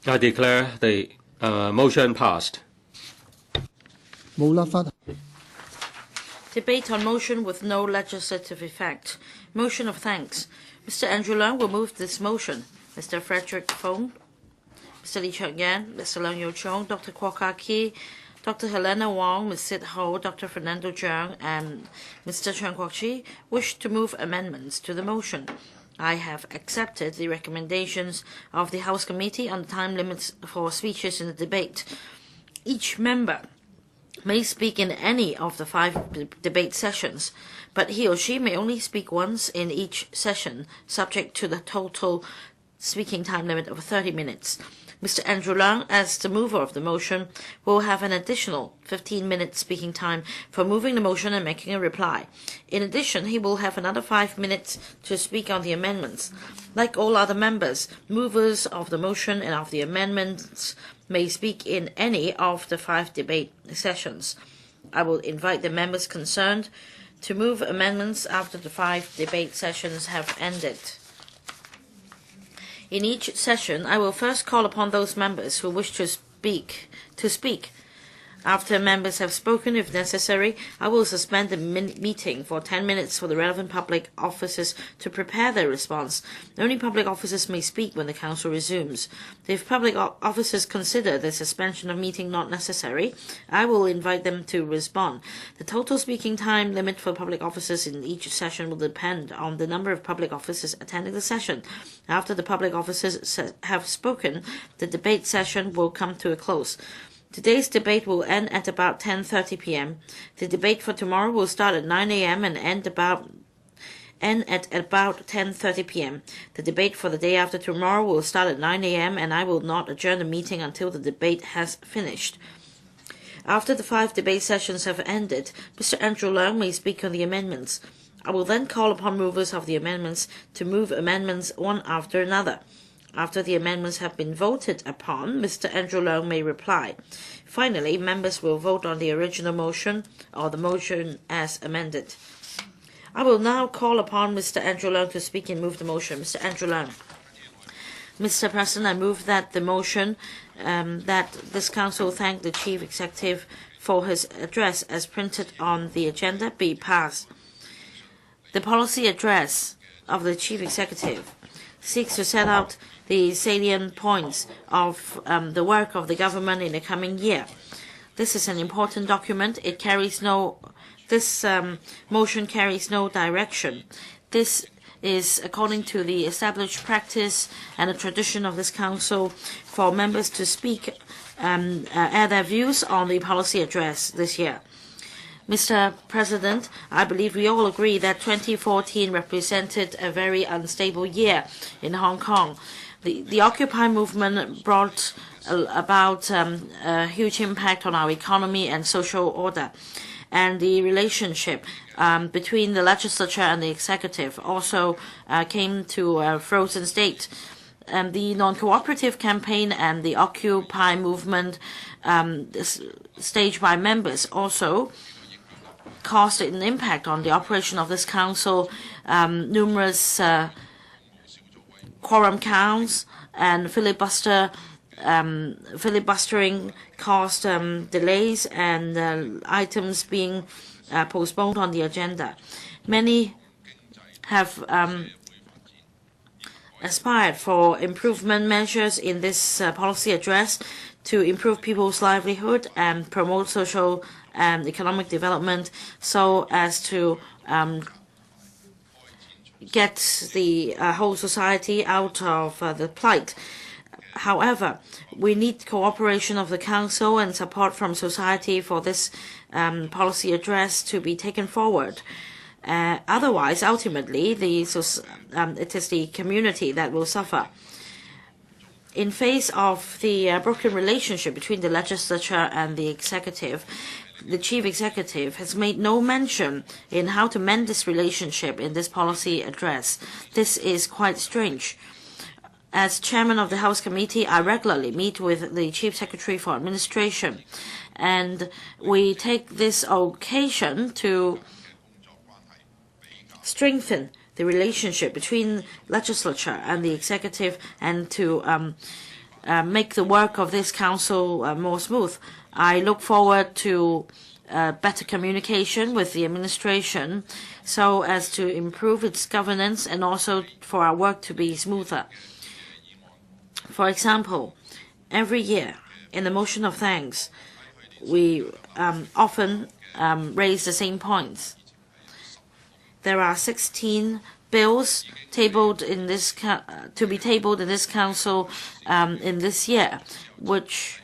I declare the motion passed. Debate on motion with no legislative effect. Motion of thanks. Mr. Andrew Leung will move this motion. Mr. Frederick Fung, Mr. Lee Cheuk-yan, Mr. Leung Yiu-chung, Dr. Kwok Ka-ki, Dr. Helena Wong, Ms. Cyd Ho, Dr. Fernando Cheung, and Mr. Cheung Kwok-che wish to move amendments to the motion. I have accepted the recommendations of the House Committee on the time limits for speeches in the debate. Each member may speak in any of the 5 debate sessions, but he or she may only speak once in each session, subject to the total speaking time limit of 30 minutes. Mr. Andrew Leung, as the mover of the motion, will have an additional 15-minute speaking time for moving the motion and making a reply. In addition, he will have another 5 minutes to speak on the amendments. Like all other members, movers of the motion and of the amendments may speak in any of the 5 debate sessions. I will invite the members concerned to move amendments after the 5 debate sessions have ended. In each session, I will first call upon those members who wish to speak. After members have spoken, if necessary, I will suspend the meeting for 10 minutes for the relevant public officers to prepare their response. Only public officers may speak when the Council resumes. If public officers consider the suspension of meeting not necessary, I will invite them to respond. The total speaking time limit for public officers in each session will depend on the number of public officers attending the session. After the public officers have spoken, the debate session will come to a close. Today's debate will end at about 10:30 p.m. The debate for tomorrow will start at 9 a.m. and end at about 10:30 p.m. The debate for the day after tomorrow will start at 9 a.m. and I will not adjourn the meeting until the debate has finished. After the 5 debate sessions have ended, Mr. Andrew Leung may speak on the amendments. I will then call upon movers of the amendments to move amendments one after another. After the amendments have been voted upon, Mr. Andrew Leung may reply. Finally, members will vote on the original motion or the motion as amended. I will now call upon Mr. Andrew Leung to speak and move the motion. Mr. Andrew Leung. Mr. President, I move that the motion that this Council thank the Chief Executive for his address as printed on the agenda be passed. The policy address of the Chief Executive seeks to set out the salient points of the work of the government in the coming year. This is an important document. This motion carries no direction. This is according to the established practice and the tradition of this Council for members to speak and air their views on the policy address this year. Mr. President, I believe we all agree that 2014 represented a very unstable year in Hong Kong. The Occupy movement brought about a huge impact on our economy and social order. And the relationship between the legislature and the executive also came to a frozen state. The non-cooperative campaign and the Occupy movement staged by members also caused an impact on the operation of this Council. Numerous quorum counts and filibustering caused delays and items being postponed on the agenda. Many have aspired for improvement measures in this policy address to improve people's livelihood and promote social and economic development so as to get the whole society out of the plight. However, we need cooperation of the Council and support from society for this policy address to be taken forward. Otherwise, ultimately, it is the community that will suffer. In face of the broken relationship between the legislature and the executive, the Chief Executive has made no mention in how to mend this relationship in this policy address. This is quite strange. As chairman of the House Committee, I regularly meet with the Chief Secretary for Administration, and we take this occasion to strengthen the relationship between legislature and the executive and to make the work of this council more smooth. I look forward to better communication with the administration so as to improve its governance and also for our work to be smoother. For example, every year in the motion of thanks, we often raise the same points. There are 16 bills tabled in this to be tabled in this council in this year, which,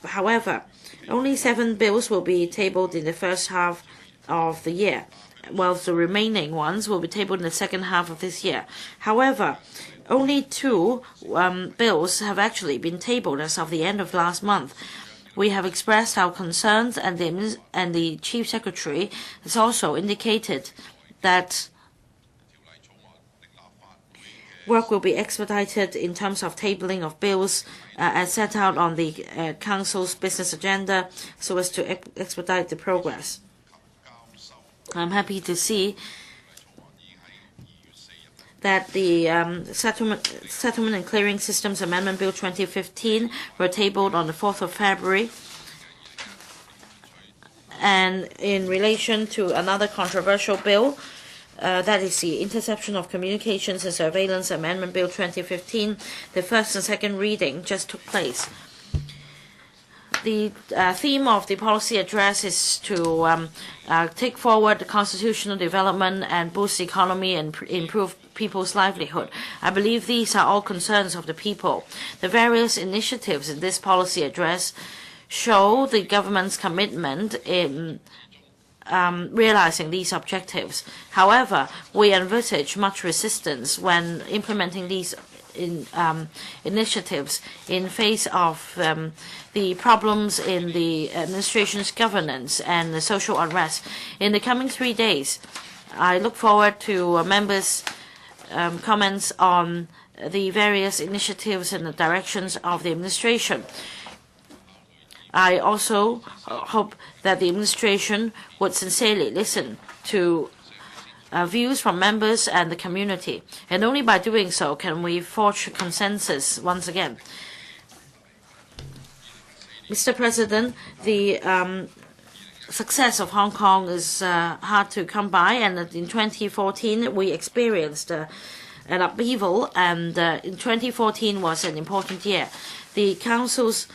however, only 7 bills will be tabled in the first half of the year, while the remaining ones will be tabled in the second half of this year. However, only 2 bills have actually been tabled as of the end of last month. We have expressed our concerns, and the Chief Secretary has also indicated that work will be expedited in terms of tabling of bills as set out on the Council's business agenda so as to expedite the progress. I'm happy to see that the Settlement and Clearing Systems Amendment Bill 2015 were tabled on the 4th of February. And in relation to another controversial bill, that is the Interception of Communications and Surveillance Amendment Bill 2015, the first and second reading just took place. The theme of the policy address is to take forward the constitutional development and boost the economy and improve people's livelihood. I believe these are all concerns of the people. The various initiatives in this policy address show the government's commitment in realizing these objectives. However, we envisage much resistance when implementing these initiatives in face of the problems in the administration's governance and the social unrest. In the coming 3 days, I look forward to members' comments on the various initiatives and the directions of the administration. I also hope that the administration would sincerely listen to views from members and the community, and only by doing so can we forge consensus once again. Mr. President, the success of Hong Kong is hard to come by, and in 2014 we experienced an upheaval, and in 2014 was an important year. The Council's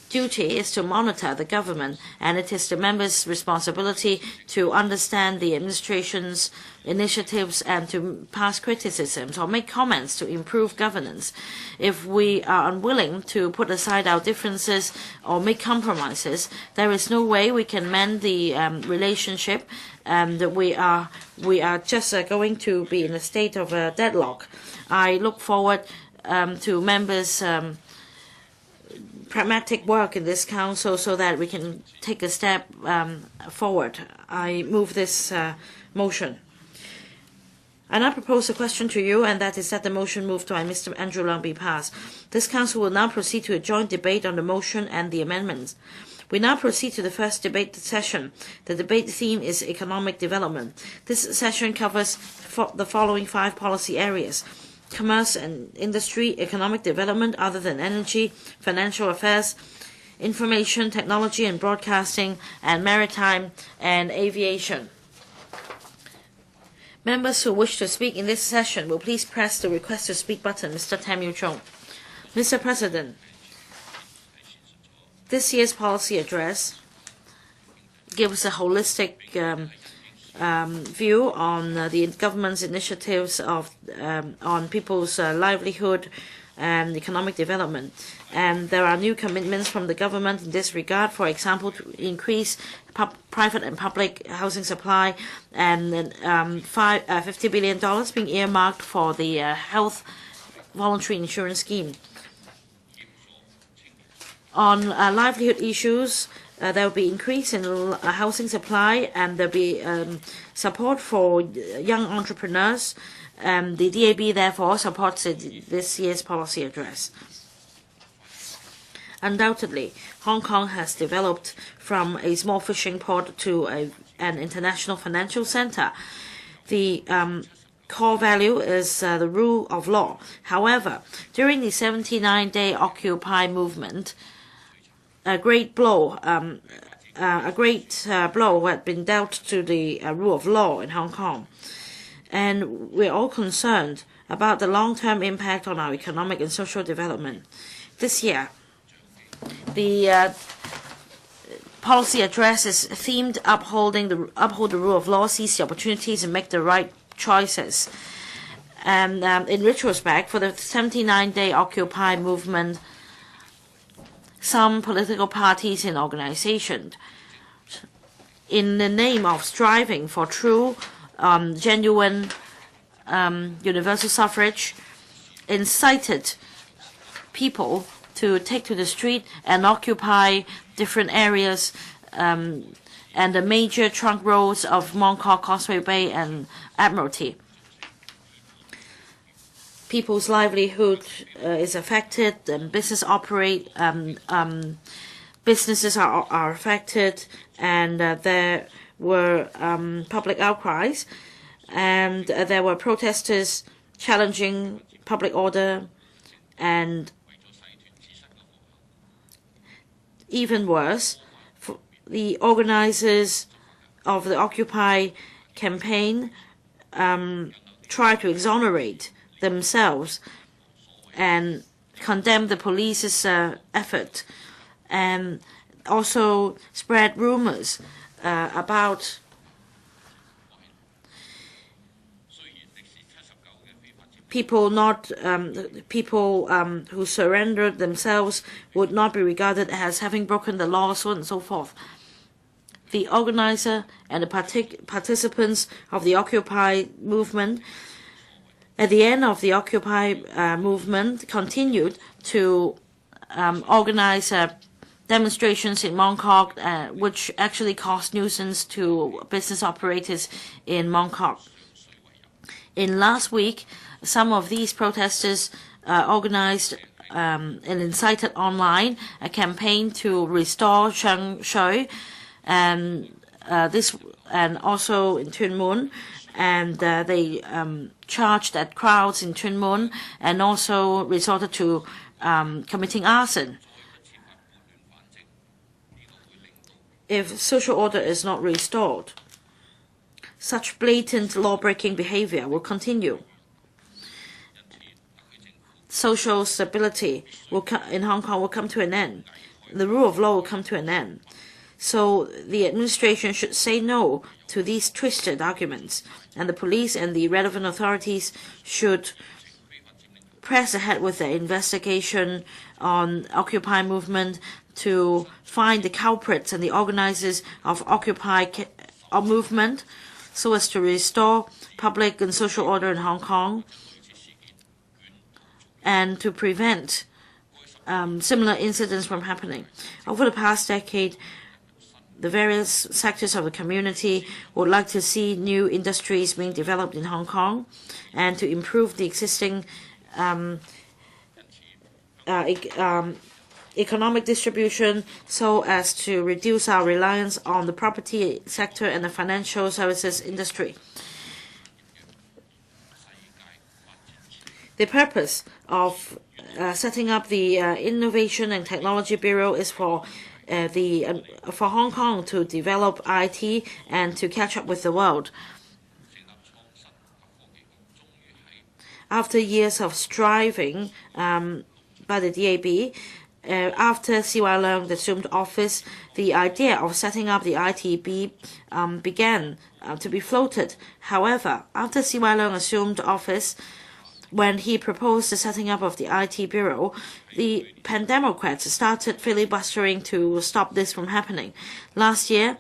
duty is to monitor the government, and it is the members' responsibility to understand the administration's initiatives and to pass criticisms or make comments to improve governance. If we are unwilling to put aside our differences or make compromises, there is no way we can mend the relationship, and we are just going to be in a state of deadlock. I look forward to members' pragmatic work in this council so that we can take a step forward. I move this motion. I now propose a question to you, and that is that the motion moved by Mr. Andrew Leung be passed. This council will now proceed to a joint debate on the motion and the amendments. We now proceed to the first debate session. The debate theme is economic development. This session covers the following 5 policy areas: commerce and industry, economic development other than energy, financial affairs, information technology and broadcasting, and maritime and aviation. Members who wish to speak in this session will please press the request to speak button. Mr. Tam Yu-chung. Mr. President, this year's policy address gives a holistic view on the government's initiatives on people's livelihood and economic development. And there are new commitments from the government in this regard, for example, to increase private and public housing supply, and $50 billion being earmarked for the health voluntary insurance scheme. On livelihood issues, there will be increase in housing supply, and there will be support for young entrepreneurs. The DAB therefore supports this year's policy address. Undoubtedly, Hong Kong has developed from a small fishing port to an international financial center. The core value is the rule of law. However, during the 79-day Occupy movement, a great blow had been dealt to the rule of law in Hong Kong. And we're all concerned about the long-term impact on our economic and social development. This year, the policy address is themed uphold the rule of law, seize the opportunities, and make the right choices. And in retrospect, for the 79-day Occupy movement, some political parties and organizations, in the name of striving for true, genuine universal suffrage, incited people to take to the street and occupy different areas and the major trunk roads of Mong Kok, Causeway Bay, and Admiralty. People's livelihood is affected, and businesses are affected, and there were public outcries, and there were protesters challenging public order, and even worse, the organizers of the Occupy campaign tried to exonerate themselves and condemn the police's effort, and also spread rumors about people who surrendered themselves would not be regarded as having broken the law, so on and so forth. The organizer and the participants of the Occupy movement, at the end of the Occupy movement, continued to organize demonstrations in Mong Kok, which actually caused nuisance to business operators in Mong Kok. In last week, some of these protesters organized and incited online a campaign to restore Sheng Shui, and also in Tuen Mun, and they charged at crowds in Tuen Mun, and also resorted to committing arson. If social order is not restored, such blatant law-breaking behavior will continue. Social stability in Hong Kong will come to an end. The rule of law will come to an end. So the administration should say no to these twisted arguments, and the police and the relevant authorities should press ahead with their investigation on Occupy movement to find the culprits and the organizers of Occupy movement, so as to restore public and social order in Hong Kong, and to prevent similar incidents from happening. Over the past decade, the various sectors of the community would like to see new industries being developed in Hong Kong, and to improve the existing economic distribution, so as to reduce our reliance on the property sector and the financial services industry. The purpose of setting up the Innovation and Technology Bureau is for Hong Kong to develop IT and to catch up with the world. After years of striving by the DAB, after C.Y. Leung assumed office, the idea of setting up the ITB began to be floated. However, after C.Y. Leung assumed office, when he proposed the setting up of the IT Bureau, the Pan-Democrats started filibustering to stop this from happening. Last year,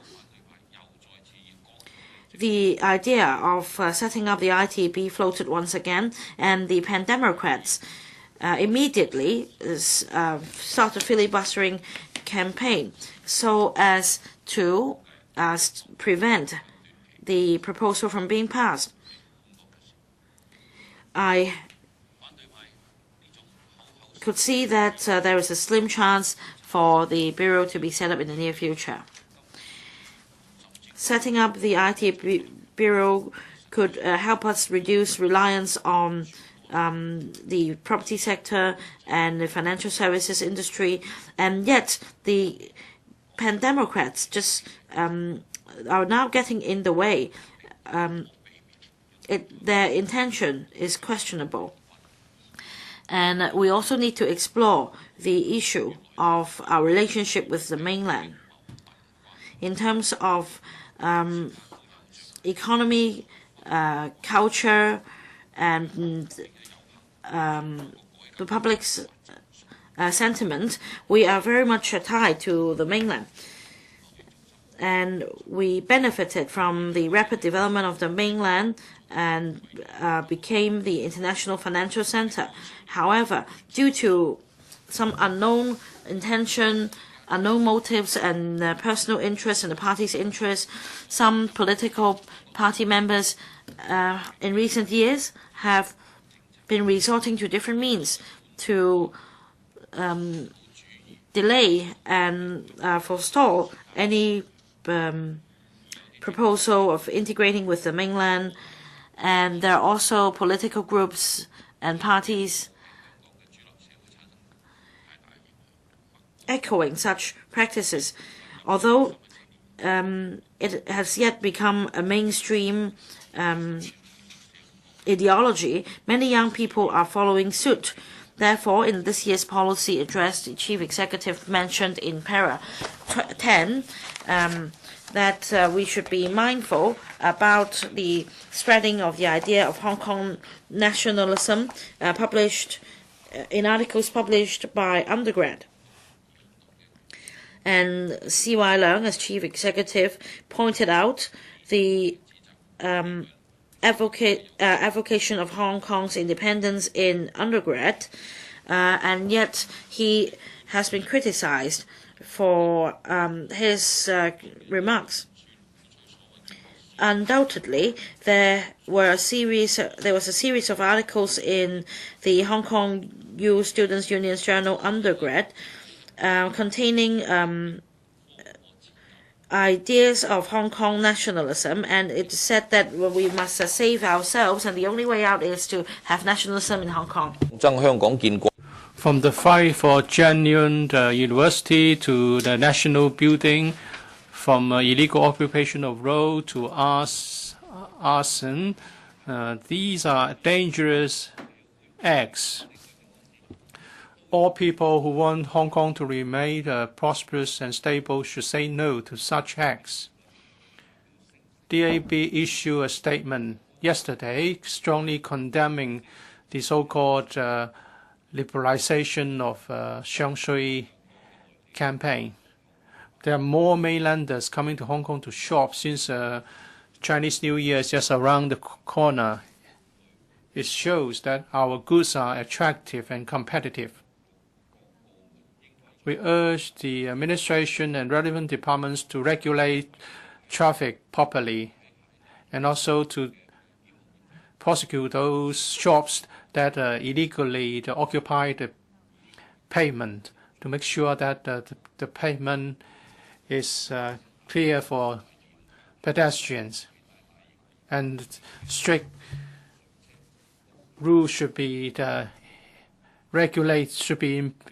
the idea of setting up the ITB floated once again, and the Pan-Democrats immediately started filibustering campaign so as to prevent the proposal from being passed. I could see that there is a slim chance for the Bureau to be set up in the near future. Setting up the IT Bureau could help us reduce reliance on the property sector and the financial services industry. And yet the pan-democrats just are now getting in the way. Their intention is questionable. And we also need to explore the issue of our relationship with the mainland in terms of economy, culture, and the public's sentiment. We are very much tied to the mainland. And we benefited from the rapid development of the mainland and became the international financial center. However, due to some unknown intention, unknown motives, and personal interests and the party's interests, some political party members in recent years have been resorting to different means to delay and forestall any proposal of integrating with the mainland. And there are also political groups and parties echoing such practices. Although it has yet become a mainstream ideology, many young people are following suit. Therefore, in this year's policy address, the Chief Executive mentioned in para 10 that we should be mindful about the spreading of the idea of Hong Kong nationalism published in articles published by undergrad. And C.Y. Leung, as Chief Executive, pointed out the advocation of Hong Kong's independence in undergrad, and yet he has been criticized for his remarks. Undoubtedly, there was a series of articles in the Hong Kong U Students' Union's journal Undergrad containing ideas of Hong Kong nationalism, and it said that we must save ourselves, and the only way out is to have nationalism in Hong Kong. From the fight for genuine university to the national building, from illegal occupation of road to arson, these are dangerous acts. All people who want Hong Kong to remain prosperous and stable should say no to such acts. DAB issued a statement yesterday strongly condemning the so-called liberalization of Shang Shui campaign. There are more mainlanders coming to Hong Kong to shop since Chinese New Year is just around the corner. It shows that our goods are attractive and competitive. We urge the administration and relevant departments to regulate traffic properly and also to prosecute those shops that illegally occupy the pavement to make sure that the pavement is clear for pedestrians, and strict rules should be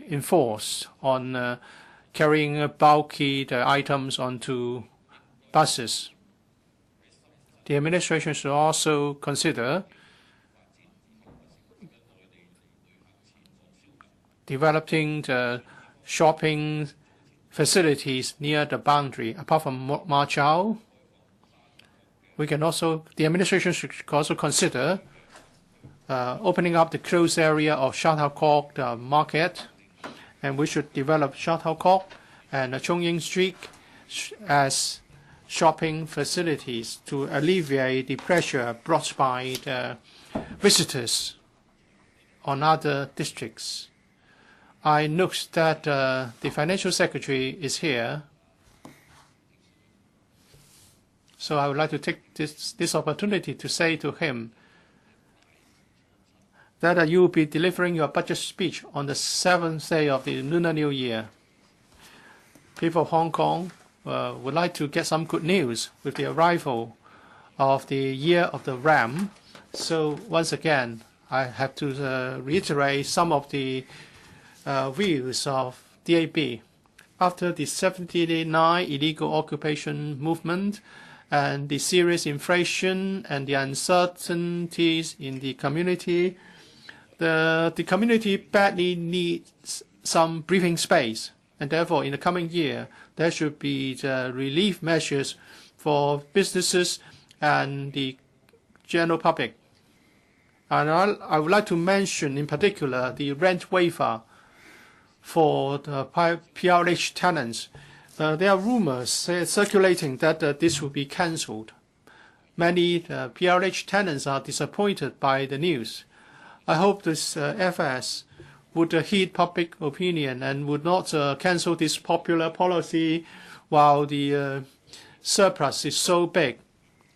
enforced on carrying bulky items onto buses. The administration should also consider developing the shopping facilities near the boundary. Apart from Ma Chao, the administration should also consider opening up the closed area of Shat Hau Kok market, and we should develop Shat Hau Kok and Chung Ying Street as shopping facilities to alleviate the pressure brought by the visitors on other districts. I note that the Financial Secretary is here, so I would like to take this opportunity to say to him that you will be delivering your budget speech on the 7th day of the Lunar New Year. People of Hong Kong would like to get some good news with the arrival of the year of the Ram. So once again, I have to reiterate some of the views of DAB. After the 79 illegal occupation movement and the serious inflation and the uncertainties in the community, the community badly needs some breathing space. And therefore, in the coming year, there should be the relief measures for businesses and the general public. And I would like to mention in particular the rent waiver for the PRH tenants. There are rumors circulating that this will be cancelled. Many PRH tenants are disappointed by the news. I hope this FS would heed public opinion and would not cancel this popular policy while the surplus is so big.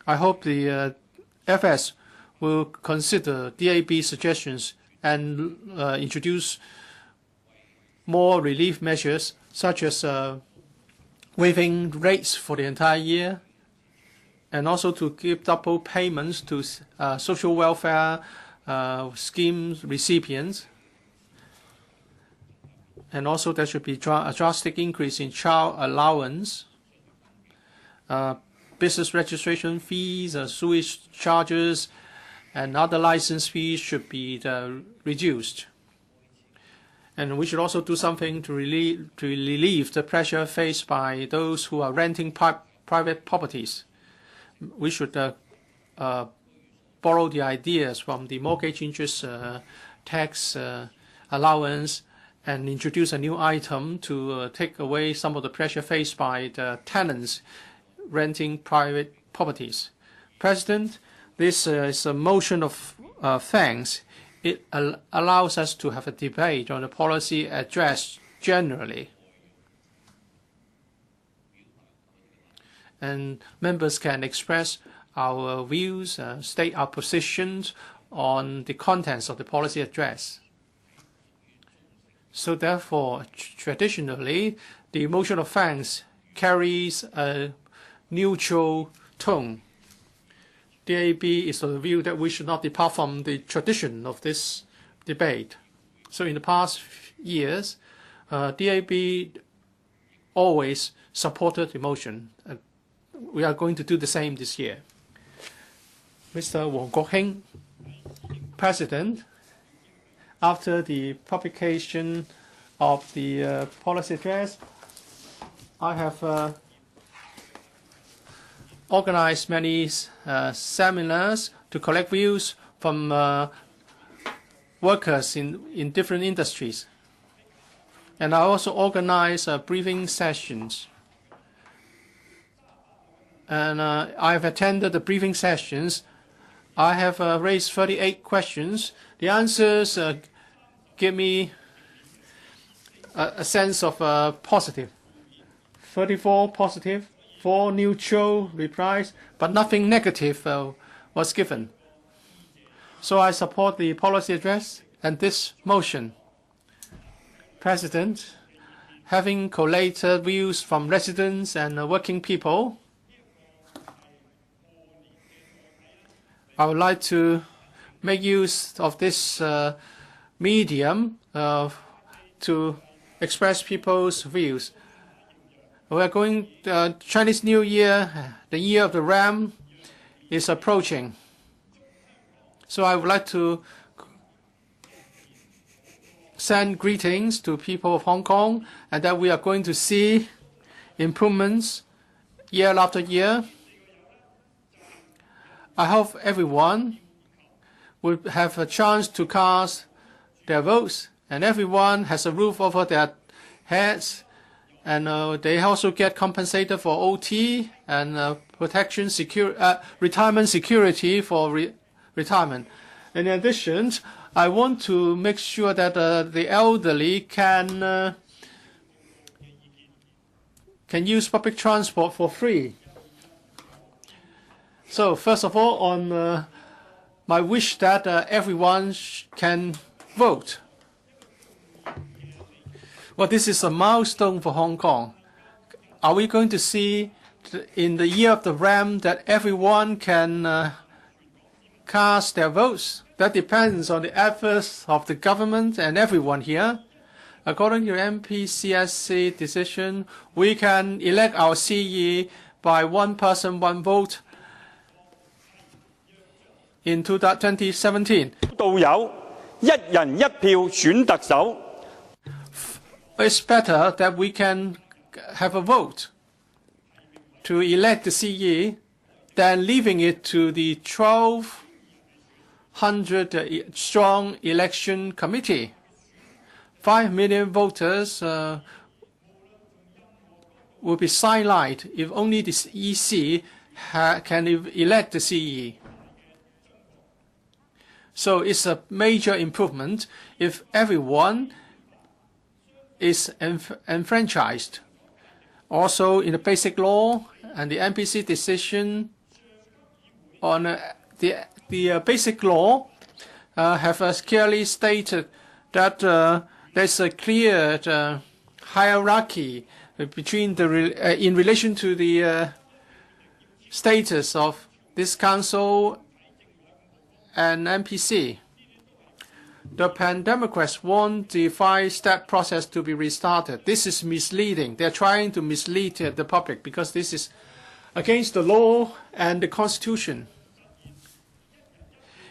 I hope the FS will consider DAB suggestions and introduce more relief measures, such as waiving rates for the entire year, and also to give double payments to social welfare schemes recipients. And also there should be a drastic increase in child allowance, business registration fees, sewage charges, and other license fees should be reduced. And we should also do something to relieve the pressure faced by those who are renting private properties. We should borrow the ideas from the mortgage interest tax allowance and introduce a new item to take away some of the pressure faced by the tenants renting private properties. President, this is a motion of thanks. It allows us to have a debate on the policy address generally. And members can express our views, state our positions on the contents of the policy address. So therefore, traditionally, the motion of thanks carries a neutral tone. DAB is of the view that we should not depart from the tradition of this debate. So in the past years, DAB always supported the motion. We are going to do the same this year. Mr. Kwok-hing, President, after the publication of the policy address, I have organized many seminars to collect views from workers in different industries. And I also organize briefing sessions. And I have attended the briefing sessions. I have raised 38 questions. The answers give me a sense of positive. 34 positive, 4 neutral replies, but nothing negative was given. So I support the policy address and this motion. President, having collated views from residents and working people, I would like to make use of this medium to express people's views. We are going, Chinese New Year, the year of the Ram, is approaching. So I would like to send greetings to people of Hong Kong, and that we are going to see improvements year after year. I hope everyone will have a chance to cast their votes, and everyone has a roof over their heads, and they also get compensated for OT and protection, retirement security for retirement. In addition, I want to make sure that the elderly can use public transport for free. So first of all, on my wish that everyone can vote. Well, this is a milestone for Hong Kong. Are we going to see in the year of the ram that everyone can cast their votes. That depends on the efforts of the government and everyone here. According to MPCSC decision, we can elect our CE by one person, one vote in 2017. 到有一人一票選特首。 It's better that we can have a vote to elect the CE than leaving it to the 1,200 strong election committee. 5 million voters will be sidelined if only the EC can elect the CE. So it's a major improvement if everyone is enfranchised. Also, in the basic law and the MPC decision on the basic law have clearly stated that there's a clear hierarchy between in relation to the status of this council and MPC. The Pan-Democrats want the 5-step process to be restarted. This is misleading. They're trying to mislead the public because this is against the law and the Constitution.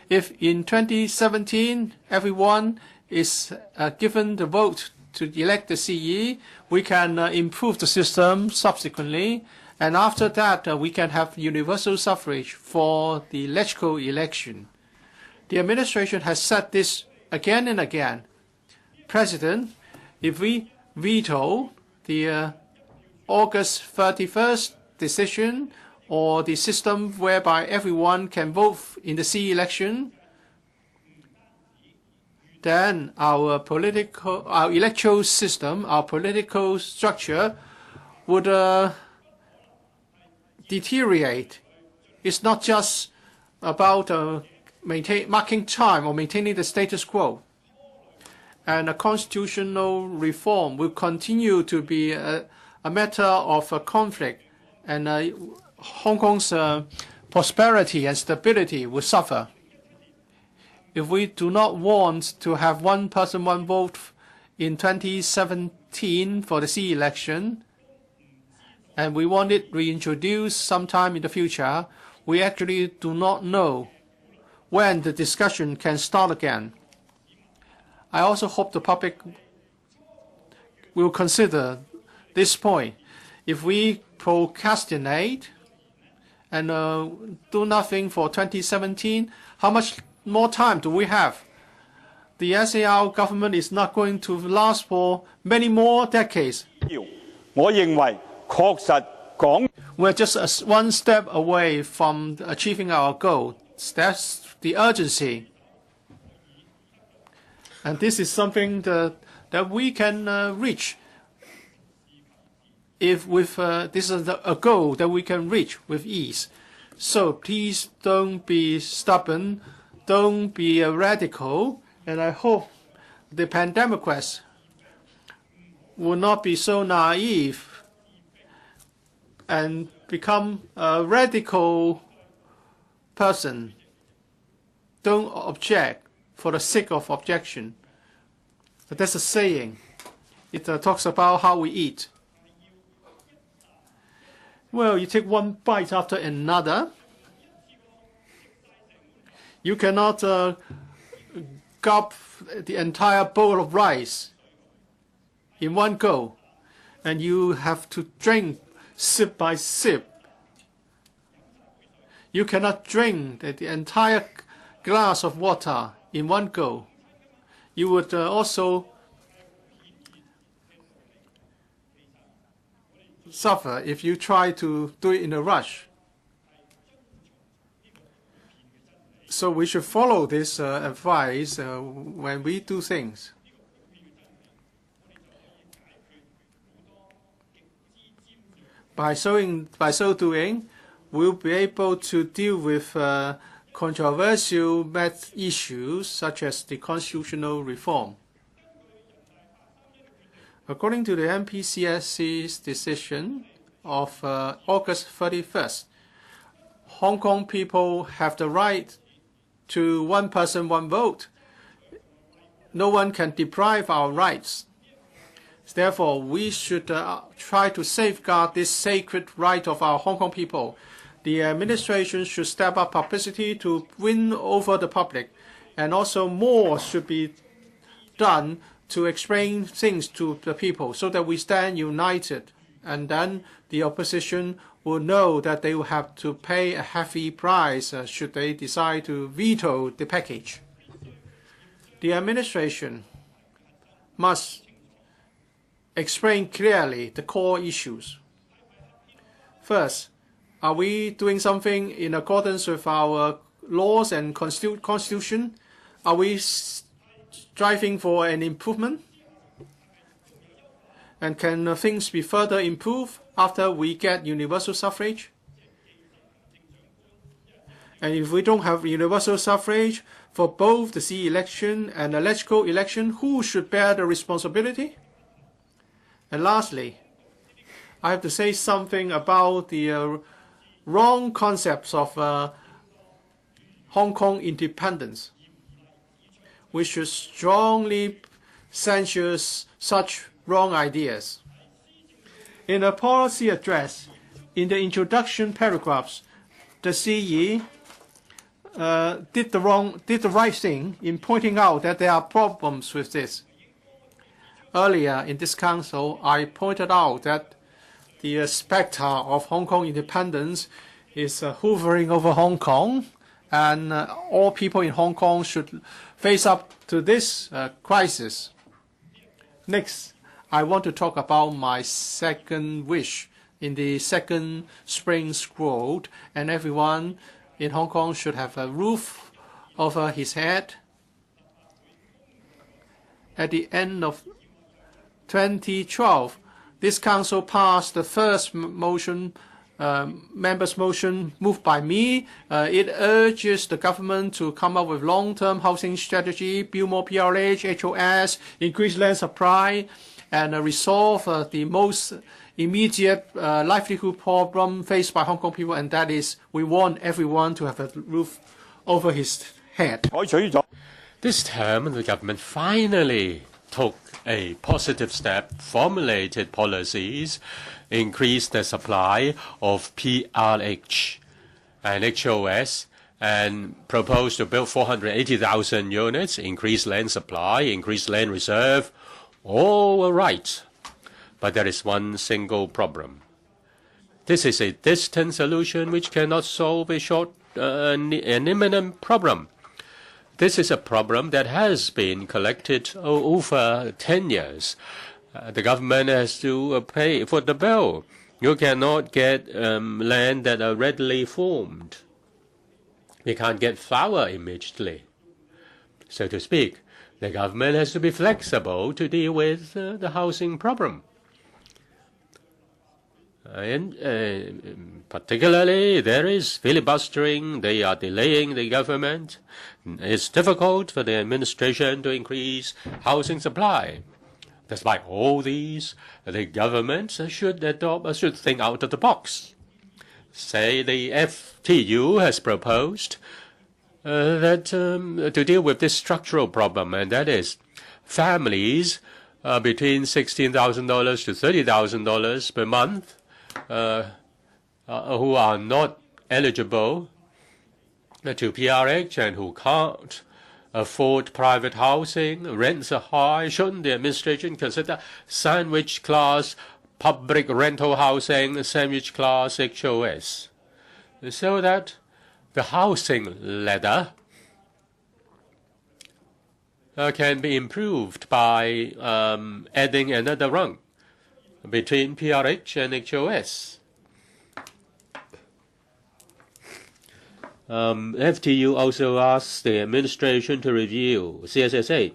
If in 2017 everyone is given the vote to elect the CE, we can improve the system subsequently, and after that we can have universal suffrage for the legislative election. The administration has said this again and again. President, if we veto the August 31st decision or the system whereby everyone can vote in the CE election, then our electoral system, our political structure would deteriorate. It's not just about marking time or maintaining the status quo. And a constitutional reform will continue to be a matter of conflict, and Hong Kong's prosperity and stability will suffer. If we do not want to have one person, one vote in 2017 for the CE election, and we want it reintroduced sometime in the future, we actually do not know when the discussion can start again. I also hope the public will consider this point. If we procrastinate and do nothing for 2017, how much more time do we have? The SAR government is not going to last for many more decades. 我認為確實講 We're just one step away from achieving our goal. That's the urgency. And this is something that we can reach. If this is a goal that we can reach with ease. So please don't be stubborn, don't be radical, and I hope the Pan-Democrats will not be so naive and become a radical person. Don't object for the sake of objection. But that's a saying. It talks about how we eat. Well, you take one bite after another. You cannot gulp the entire bowl of rice in one go, and you have to drink sip by sip. You cannot drink the entire glass of water in one go. You would also suffer if you try to do it in a rush. So we should follow this advice when we do things. By so doing, we'll be able to deal with controversial issues such as the constitutional reform. According to the MPCSC's decision of August 31st. Hong Kong people have the right to one person, one vote. No one can deprive our rights. Therefore, we should try to safeguard this sacred right of our Hong Kong people. The administration should step up publicity to win over the public, and also more should be done to explain things to the people so that we stand united, and then the opposition will know that they will have to pay a heavy price should they decide to veto the package. The administration must explain clearly the core issues. First, are we doing something in accordance with our laws and constitution? Are we striving for an improvement? And can things be further improved after we get universal suffrage? And if we don't have universal suffrage for both the C election and the electoral election, who should bear the responsibility? And lastly, I have to say something about the wrong concepts of Hong Kong independence. We should strongly censure such wrong ideas. In a policy address, in the introduction paragraphs, the CE did the right thing in pointing out that there are problems with this. Earlier in this council, I pointed out that the spectre of Hong Kong independence is hovering over Hong Kong, and all people in Hong Kong should face up to this crisis. Next, I want to talk about my second wish in the second spring road, and everyone in Hong Kong should have a roof over his head. At the end of 2012, this council passed the first motion, members' motion moved by me. It urges the government to come up with long-term housing strategy, build more PRH, HOS, increase land supply, and resolve the most immediate livelihood problem faced by Hong Kong people, and that is we want everyone to have a roof over his head. This term, the government finally took a positive step, formulated policies, increased the supply of PRH and HOS, and proposed to build 480,000 units, increase land supply, increase land reserve. All were right. But there is one single problem. This is a distant solution which cannot solve a an imminent problem. This is a problem that has been collected over 10 years. The government has to pay for the bill. You cannot get land that are readily formed. You can't get flour immediately. So to speak, the government has to be flexible to deal with the housing problem. And particularly, there is filibustering. They are delaying the government. It's difficult for the administration to increase housing supply. Despite all these, the government should think out of the box. Say the FTU has proposed that to deal with this structural problem, and that is families between $16,000 to $30,000 per month who are not eligible to PRH and who can't afford private housing, rents are high. Shouldn't the administration consider sandwich class public rental housing, sandwich class HOS, so that the housing ladder can be improved by adding another rung between PRH and HOS. FTU also asks the administration to review CSSA.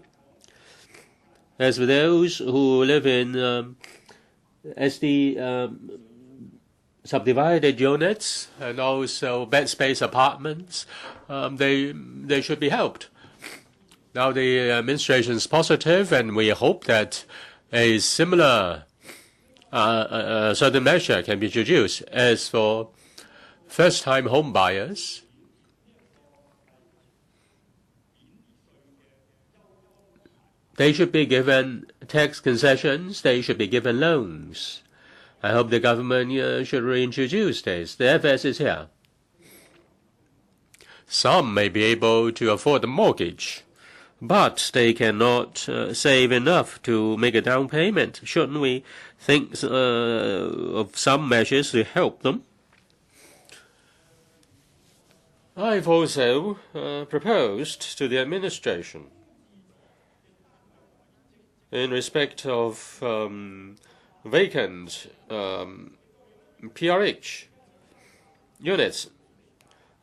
As for those who live in SD subdivided units and also bed space apartments, they should be helped. Now the administration is positive, and we hope that a similar certain measure can be introduced. As for first-time home buyers, they should be given tax concessions. They should be given loans. I hope the government should reintroduce this. The FS is here. Some may be able to afford a mortgage, but they cannot save enough to make a down payment. Shouldn't we think of some measures to help them? I've also proposed to the administration in respect of vacant PRH units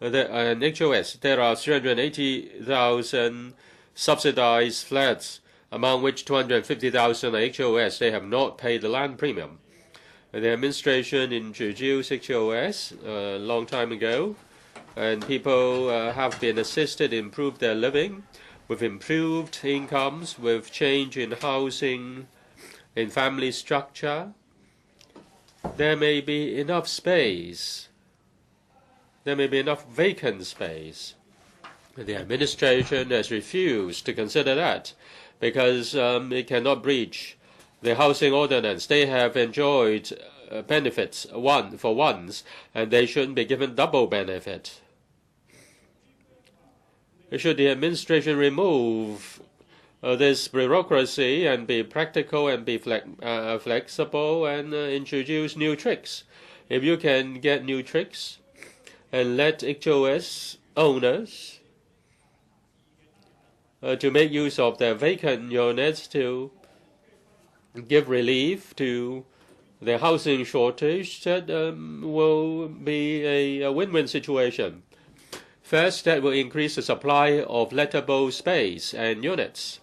and HOS. There are 380,000 subsidized flats, among which 250,000 are HOS. They have not paid the land premium. The administration introduced HOS a long time ago, and people have been assisted to improve their living with improved incomes, with change in housing, in family structure. There may be enough space. There may be enough vacant space. The administration has refused to consider that because it cannot breach the housing ordinance. They have enjoyed benefits for once, and they shouldn't be given double benefit. Should the administration remove this bureaucracy and be practical and be flexible and introduce new tricks? If you can get new tricks and let HOS owners to make use of their vacant units to give relief to the housing shortage, that will be a win-win situation. First, that will increase the supply of lettable space and units.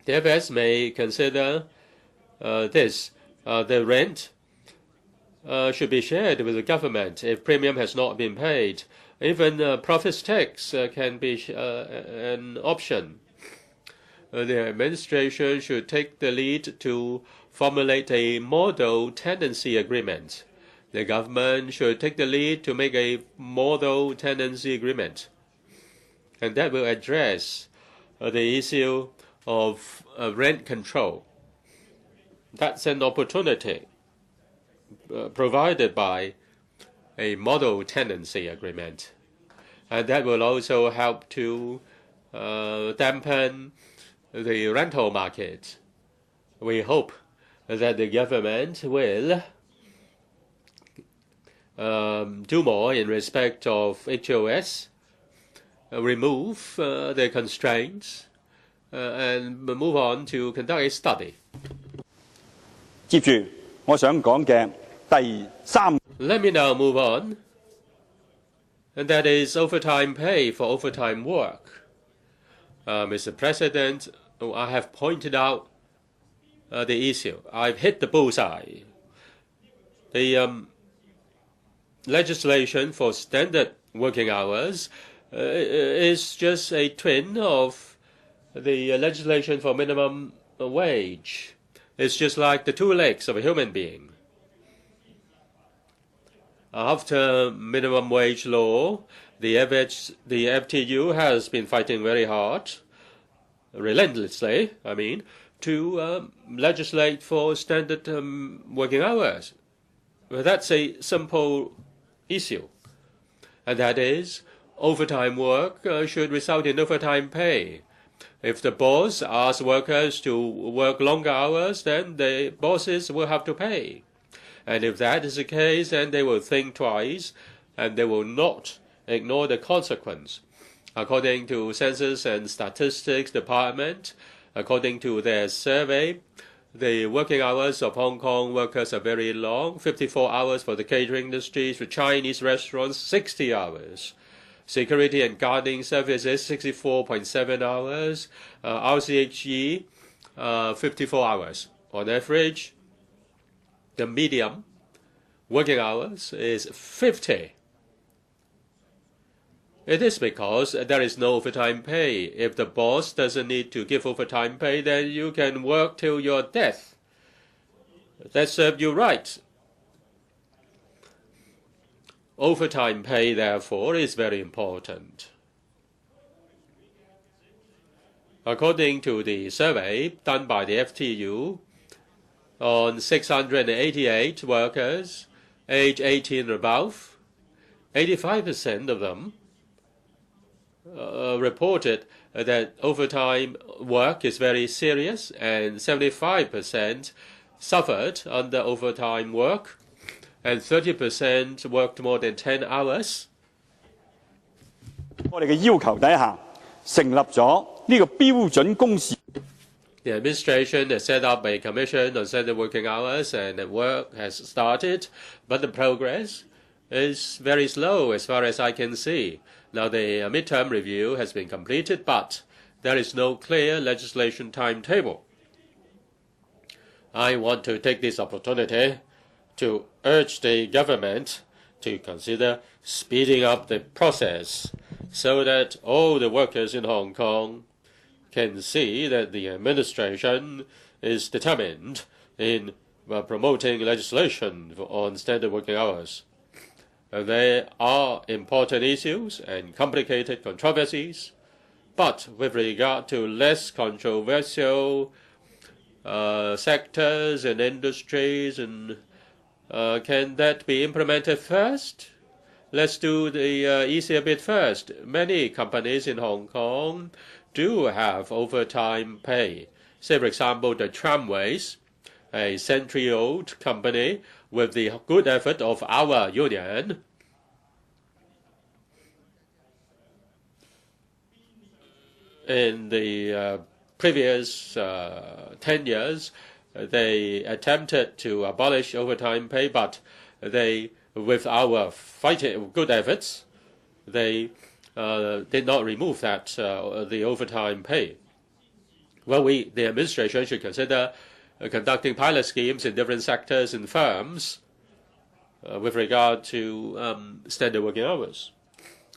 The FS may consider this. The rent should be shared with the government if premium has not been paid. Even profits tax can be an option. The administration should take the lead to formulate a model tenancy agreement. The government should take the lead to make a model tenancy agreement. And that will address the issue of rent control. That's an opportunity provided by a model tenancy agreement. And that will also help to dampen the rental market. We hope that the government will do more in respect of HOS, remove the constraints, and move on to conduct a study. 接住我想講嘅第三。 Let me now move on, and that is overtime pay for overtime work. Mr. President, I have pointed out the issue. I've hit the bullseye. The legislation for standard working hours is just a twin of the legislation for minimum wage. It's just like the two legs of a human being. After minimum wage law, the FTU has been fighting very hard, relentlessly, to legislate for standard working hours. Well, that's a simple issue, and that is overtime work should result in overtime pay. If the boss asks workers to work longer hours, then the bosses will have to pay. And if that is the case, then they will think twice, and they will not ignore the consequence. According to Census and Statistics Department, according to their survey, the working hours of Hong Kong workers are very long, 54 hours for the catering industry, for Chinese restaurants, 60 hours. Security and guarding services, 64.7 hours. RCHE, 54 hours. On average, the medium working hours is 50. It is because there is no overtime pay. If the boss doesn't need to give overtime pay, then you can work till your death. that served you right. Overtime pay, therefore, is very important. According to the survey done by the FTU, on 688 workers age 18 and above, 85% of them reported that overtime work is very serious, and 75% suffered under overtime work, and 30% worked more than 10 hours. 我哋嘅要求底下，成立咗呢個標準工時。The administration has set up a commission on standard working hours, and the work has started, but the progress is very slow as far as I can see. Now, the midterm review has been completed, but there is no clear legislation timetable. I want to take this opportunity to urge the government to consider speeding up the process so that all the workers in Hong Kong can see that the administration is determined in promoting legislation on standard working hours. There are important issues and complicated controversies, but with regard to less controversial sectors and industries, and can that be implemented first? Let's do the easier bit first. Many companies in Hong Kong do have overtime pay. Say, for example, the tramways, a century-old company with the good effort of our union. In the previous 10 years, they attempted to abolish overtime pay, but they, with our fighting good efforts, they did not remove that the overtime pay. Well, the administration should consider conducting pilot schemes in different sectors and firms with regard to standard working hours.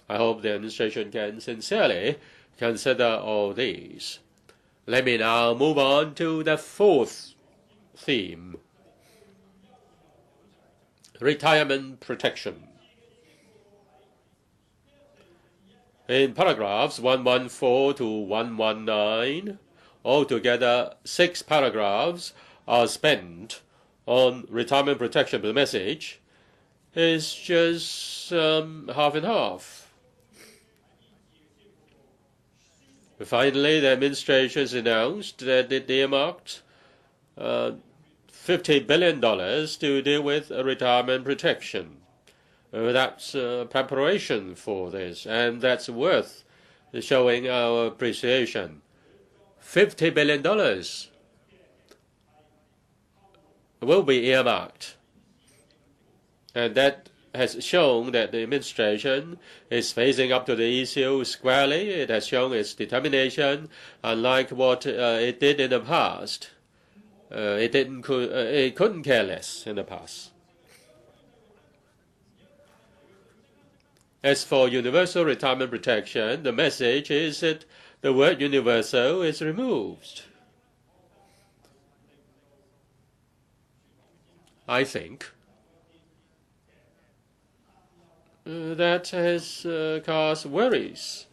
I hope the administration can sincerely consider all these. Let me now move on to the fourth theme: retirement protection. In paragraphs 114 to 119, altogether 6 paragraphs are spent on retirement protection, but the message is just half and half. Finally, the administration has announced that it earmarked $50 billion to deal with retirement protection. That's preparation for this, and that's worth showing our appreciation. $50 billion will be earmarked, and that has shown that the administration is facing up to the issue squarely. It has shown its determination, unlike what it did in the past. It couldn't care less in the past. As for universal retirement protection, the message is that the word universal is removed. I think that has caused worries.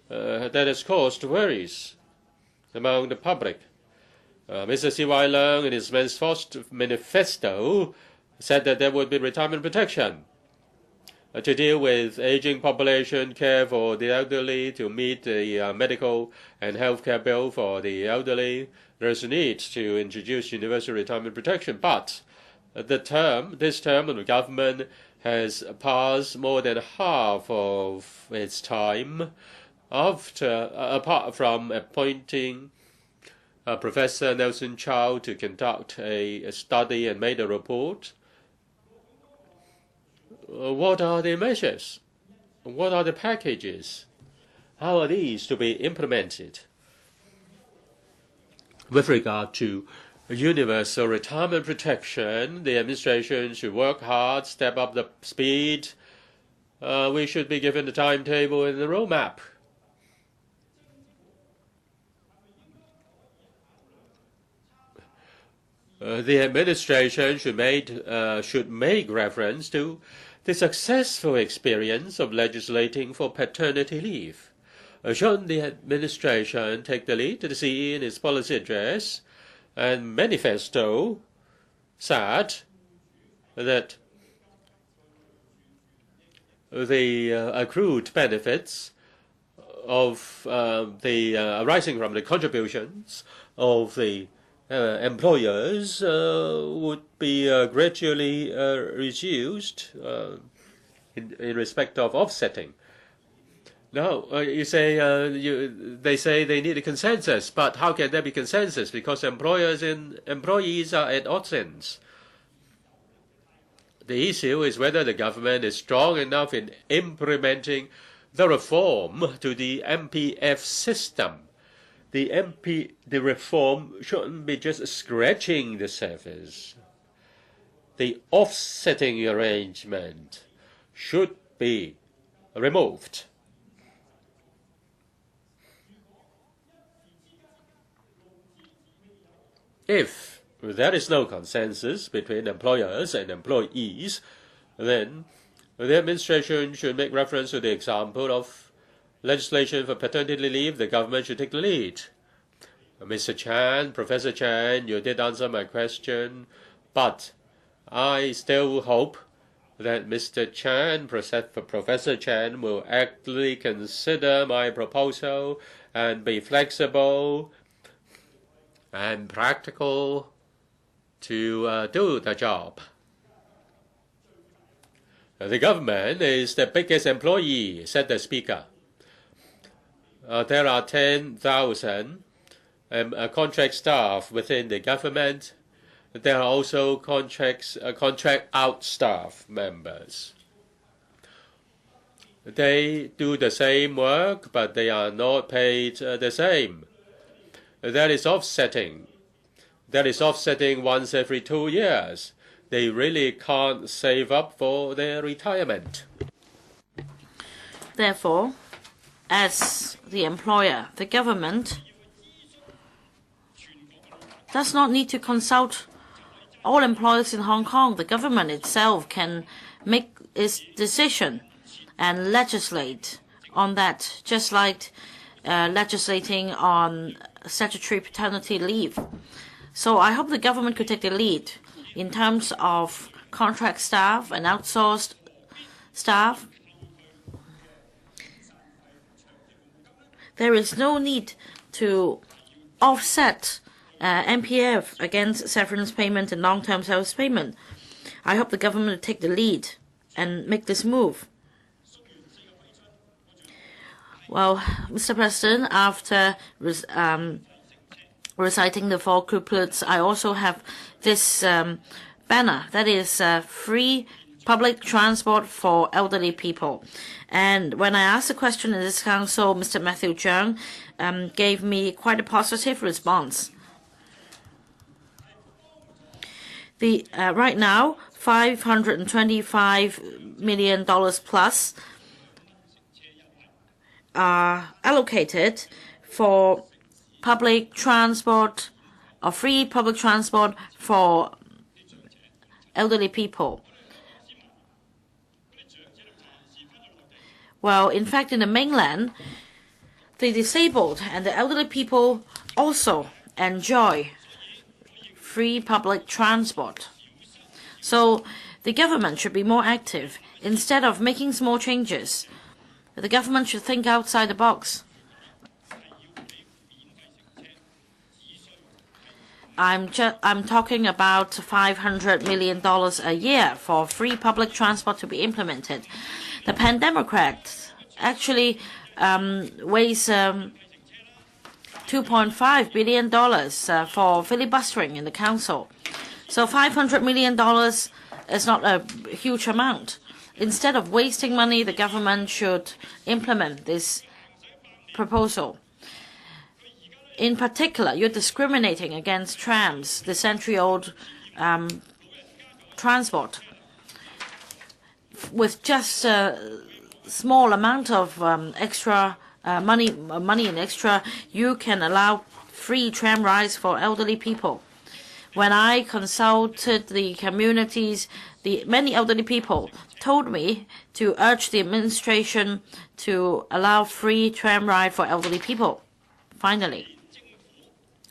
That has caused worries among the public. Mr. C.Y. Leung, in his manifesto, said that there would be retirement protection to deal with aging population, care for the elderly, to meet the medical and healthcare bill for the elderly. There's a need to introduce universal retirement protection, but this term of the government has passed more than half of its time apart from appointing Professor Nelson Chow to conduct a study and made a report. What are the measures? What are the packages? How are these to be implemented? With regard to universal retirement protection, the administration should work hard, step up the speed. We should be given the timetable and the roadmap. the administration should make reference to the successful experience of legislating for paternity leave. Should the administration take the lead? The CE in its policy address and manifesto said that the accrued benefits of the arising from the contributions of the employers would be gradually reduced in respect of offsetting. Now, you say they say they need a consensus, but how can there be consensus? Because employers and employees are at odds ends. The issue is whether the government is strong enough in implementing the reform to the MPF system. The reform shouldn't be just scratching the surface. The offsetting arrangement should be removed. If there is no consensus between employers and employees, then the administration should make reference to the example of legislation for paternity leave. The government should take the lead. Mr. Chan, Professor Chan, you did answer my question, but I still hope that Mr. Chan, Professor Chan, will actively consider my proposal and be flexible and practical to do the job. The government is the biggest employee, said the Speaker. There are 10,000 contract staff within the government. There are also contract out staff members. They do the same work, but they are not paid the same. That is offsetting. That is offsetting once every 2 years. They really can't save up for their retirement. Therefore, as the employer, the government does not need to consult all employers in Hong Kong. The government itself can make its decision and legislate on that, just like legislating on statutory paternity leave. So I hope the government could take the lead in terms of contract staff and outsourced staff. There is no need to offset MPF against severance payment and long-term service payment. I hope the government will take the lead and make this move. Well, Mr. President, after reciting the four couplets, I also have this banner that is free public transport for elderly people. And when I asked the question in this council, Mr. Matthew Cheung gave me quite a positive response. Right now, $525 million plus are allocated for public transport or free public transport for elderly people. Well, in fact, in the mainland, the disabled and the elderly people also enjoy free public transport. So the government should be more active. Instead of making small changes, the government should think outside the box. I'm talking about $500 million a year for free public transport to be implemented. The Pan Democrats actually weighs $2.5 billion for filibustering in the council. So $500 million is not a huge amount. Instead of wasting money, the government should implement this proposal. In particular, you're discriminating against trams, the century-old transport. With just a small amount of extra money and extra, you can allow free tram rides for elderly people. When I consulted the communities, many elderly people told me to urge the administration to allow free tram ride for elderly people. Finally,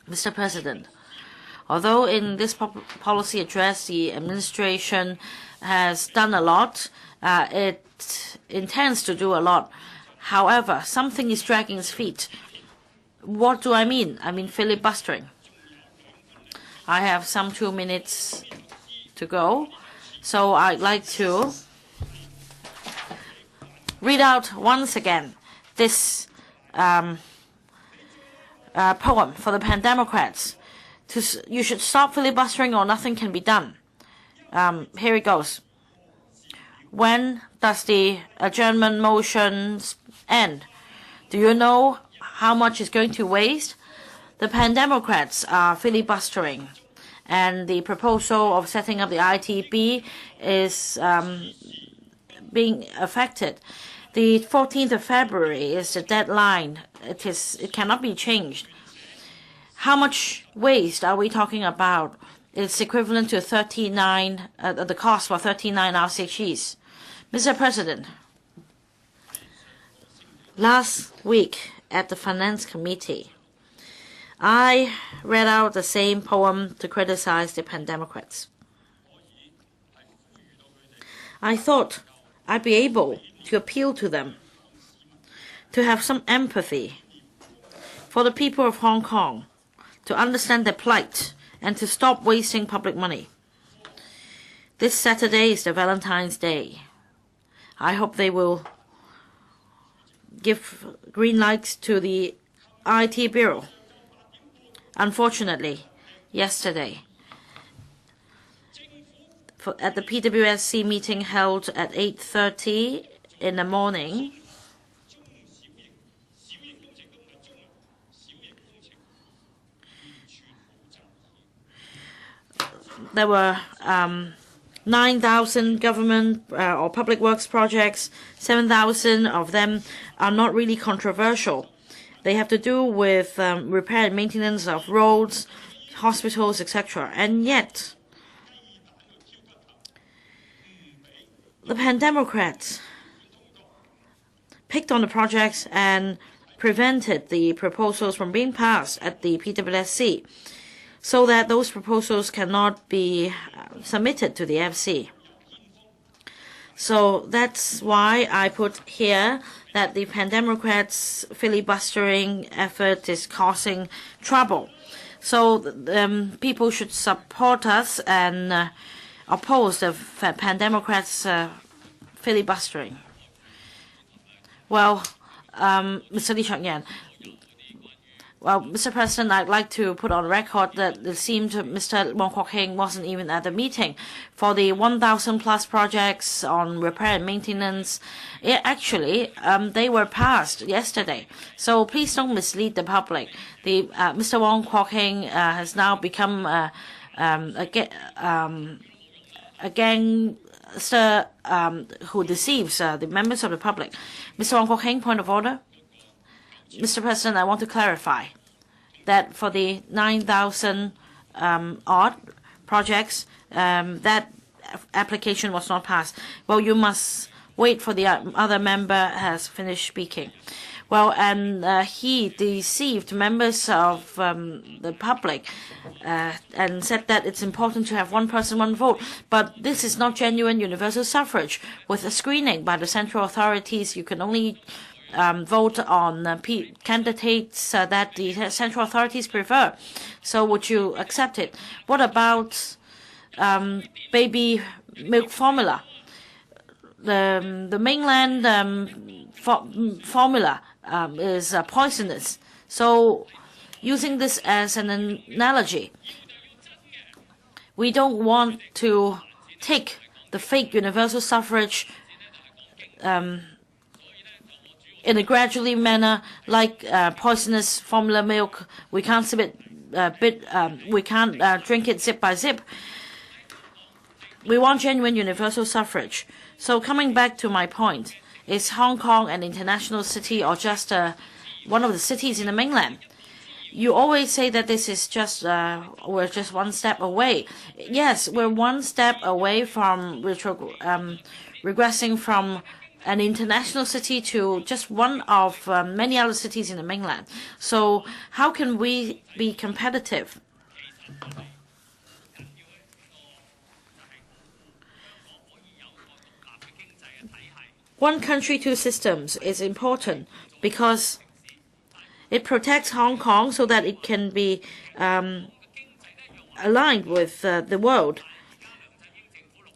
Mr. President, although in this policy address the administration has done a lot, it intends to do a lot. However, something is dragging its feet. What do I mean? I mean filibustering. I have some 2 minutes to go, so I'd like to read out once again this poem for the Pan-Democrats. You should stop filibustering or nothing can be done. Here it goes. When does the adjournment motions end? Do you know how much is going to waste? The Pan-Democrats are filibustering, and the proposal of setting up the ITB is being affected. The 14th of February is the deadline. It cannot be changed. How much waste are we talking about? It's equivalent to 39, the cost for 39 RCGs. Mr. President, last week at the Finance Committee, I read out the same poem to criticize the Pan-Democrats. I thought I'd be able to appeal to them, to have some empathy for the people of Hong Kong, to understand their plight, and to stop wasting public money. This Saturday is the Valentine's Day. I hope they will give green lights to the IT Bureau. Unfortunately, yesterday, at the PWSC meeting held at 8:30 in the morning, there were 9,000 government or public works projects. 7,000 of them are not really controversial. They have to do with repair and maintenance of roads, hospitals, etc. And yet, the Pan-Democrats picked on the projects and prevented the proposals from being passed at the PWSC, so that those proposals cannot be submitted to the FC. So that's why I put here that the Pan-Democrats' filibustering effort is causing trouble. So people should support us and oppose the Pan-Democrats' filibustering. Well, Mr. Lee Cheuk-yan, well, Mr. President, I'd like to put on record that it seemed Mr. Kwok-hing wasn't even at the meeting. For the 1,000 plus projects on repair and maintenance, actually, they were passed yesterday. So please don't mislead the public. Mr. Kwok-hing has now become a gangster who deceives the members of the public. Mr. Kwok-hing, point of order. Mr. President, I want to clarify that for the 9,000 odd projects, that application was not passed. Well, you must wait for the other member has finished speaking. Well, and he deceived members of the public and said that it's important to have one person, one vote. But this is not genuine universal suffrage. With a screening by the central authorities, you can only vote on candidates that the central authorities prefer. So would you accept it? What about baby milk formula? The mainland formula is poisonous. So using this as an analogy, we don't want to take the fake universal suffrage in a gradually manner, like poisonous formula milk. We can't we can't drink it zip by zip. We want genuine universal suffrage. So coming back to my point, is Hong Kong an international city or just one of the cities in the mainland? You always say that this is just we're just one step away. Yes, we're one step away from regressing from an international city to just one of many other cities in the mainland. So how can we be competitive? One country, two systems is important because it protects Hong Kong so that it can be aligned with the world.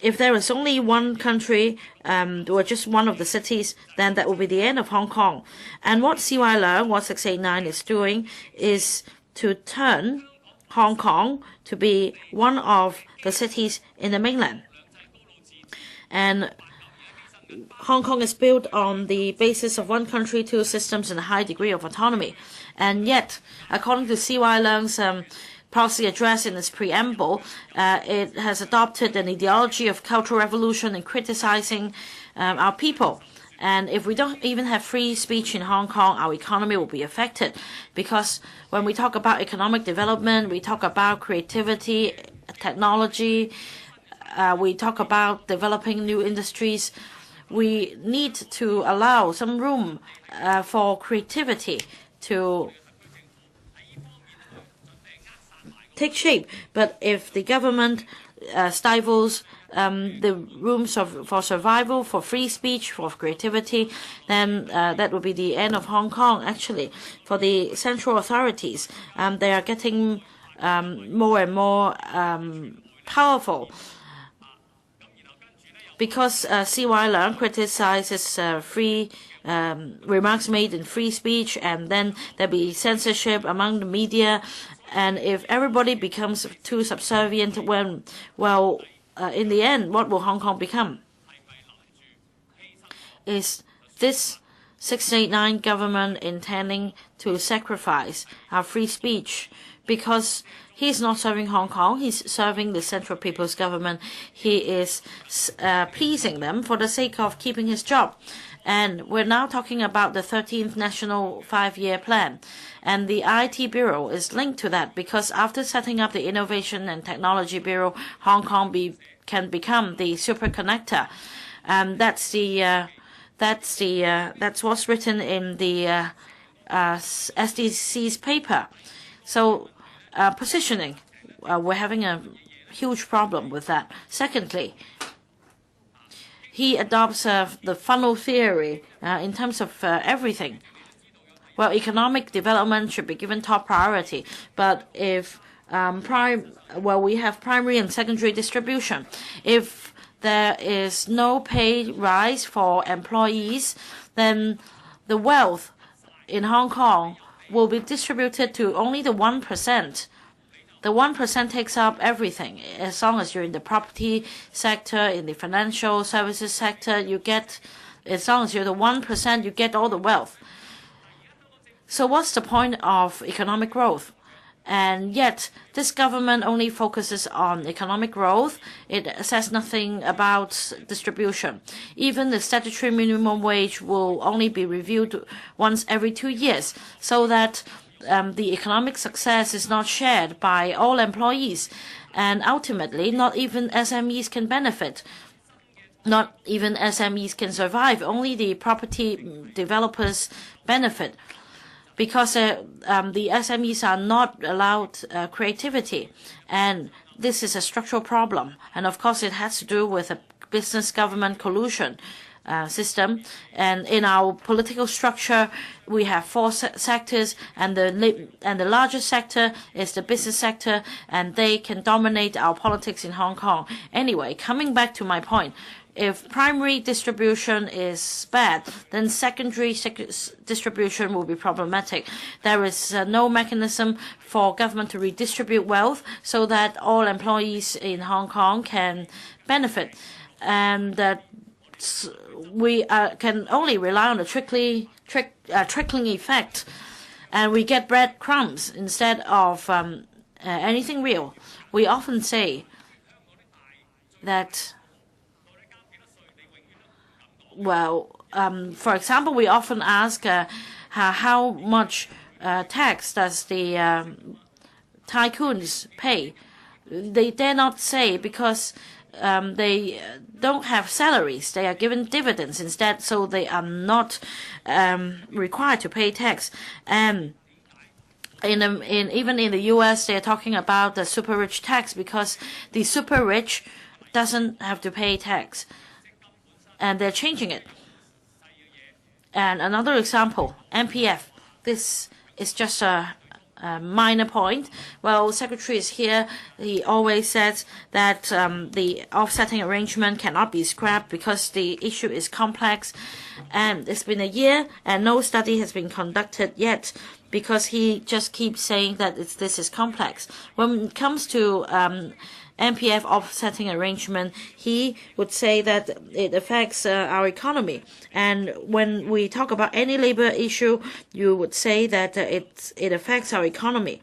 If there is only one country or just one of the cities, then that will be the end of Hong Kong. And what CY Leung, what 689 is doing is to turn Hong Kong to be one of the cities in the mainland. And Hong Kong is built on the basis of one country, two systems, and a high degree of autonomy. And yet, according to CY Leung's policy address in its preamble, it has adopted an ideology of cultural revolution and criticizing our people. And if we don't even have free speech in Hong Kong, our economy will be affected. Because when we talk about economic development, we talk about creativity, technology, we talk about developing new industries. We need to allow some room for creativity to take shape. But if the government stifles the rooms for survival, for free speech, for creativity, then that will be the end of Hong Kong. Actually, for the central authorities, they are getting more and more powerful. Because CY Leung criticizes remarks made in free speech, and then there'll be censorship among the media, and if everybody becomes too subservient, in the end, what will Hong Kong become? Is this 689 government intending to sacrifice our free speech? Because he's not serving Hong Kong, he's serving the Central People's Government. He is pleasing them for the sake of keeping his job. And we're now talking about the 13th National 5-Year Plan. And the IT Bureau is linked to that because after setting up the Innovation and Technology Bureau, Hong Kong can become the super connector. That's what's written in the SDC's paper. So positioning, we're having a huge problem with that. Secondly, he adopts the funnel theory in terms of everything. Well, economic development should be given top priority, but if we have primary and secondary distribution. If there is no pay rise for employees, then the wealth in Hong Kong will be distributed to only the 1%. The 1% takes up everything. As long as you're in the property sector, in the financial services sector, as long as you're the 1%, you get all the wealth. So what's the point of economic growth? And yet, this government only focuses on economic growth. It says nothing about distribution. Even the statutory minimum wage will only be reviewed once every 2 years, so that the economic success is not shared by all employees. And ultimately, not even SMEs can benefit. Not even SMEs can survive. Only the property developers benefit. Because the SMEs are not allowed creativity. And this is a structural problem. And of course, it has to do with a business-government collusion system. And in our political structure, we have 4 sectors, and the largest sector is the business sector, and they can dominate our politics in Hong Kong. Anyway, coming back to my point, if primary distribution is bad, then secondary distribution will be problematic. There is no mechanism for government to redistribute wealth so that all employees in Hong Kong can benefit. And we can only rely on the trickling effect. And we get breadcrumbs instead of anything real. We often say that for example, we often ask how much tax does the tycoons pay? They dare not say because they don't have salaries. They are given dividends instead, so they are not required to pay tax. And even in the U.S., they are talking about the super rich tax because the super rich doesn't have to pay tax, and they're changing it. And another example, MPF. This is just a minor point. Well, Secretary is here. He always says that the offsetting arrangement cannot be scrapped because the issue is complex. And it's been a year and no study has been conducted yet because he just keeps saying that this is complex. When it comes to MPF offsetting arrangement, he would say that it affects our economy. And when we talk about any labor issue, you would say that it affects our economy.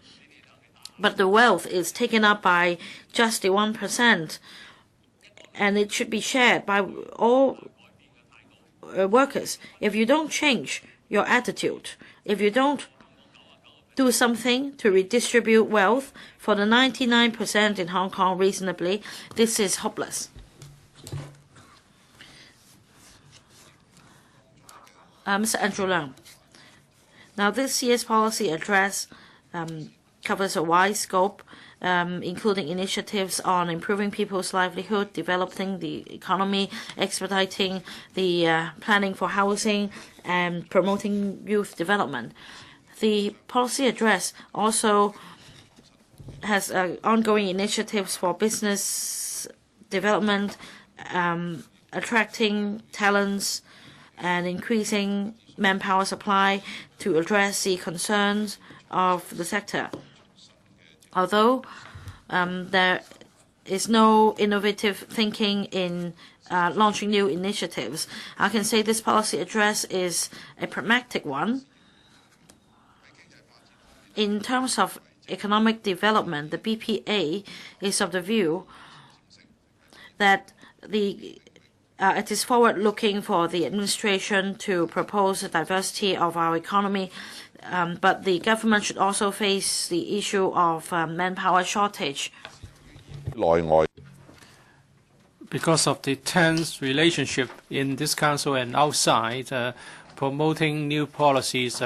But the wealth is taken up by just the 1%, and it should be shared by all workers. If you don't change your attitude, if you don't do something to redistribute wealth for the 99% in Hong Kong reasonably, this is hopeless. Mr. Andrew Leung. Now, this year's policy address covers a wide scope, including initiatives on improving people's livelihood, developing the economy, expediting the planning for housing, and promoting youth development. The policy address also has ongoing initiatives for business development, attracting talents, and increasing manpower supply to address the concerns of the sector. Although there is no innovative thinking in launching new initiatives, I can say this policy address is a pragmatic one. In terms of economic development, the BPA is of the view that it is forward-looking for the administration to propose the diversity of our economy, but the government should also face the issue of manpower shortage. Because of the tense relationship in this council and outside, promoting new policies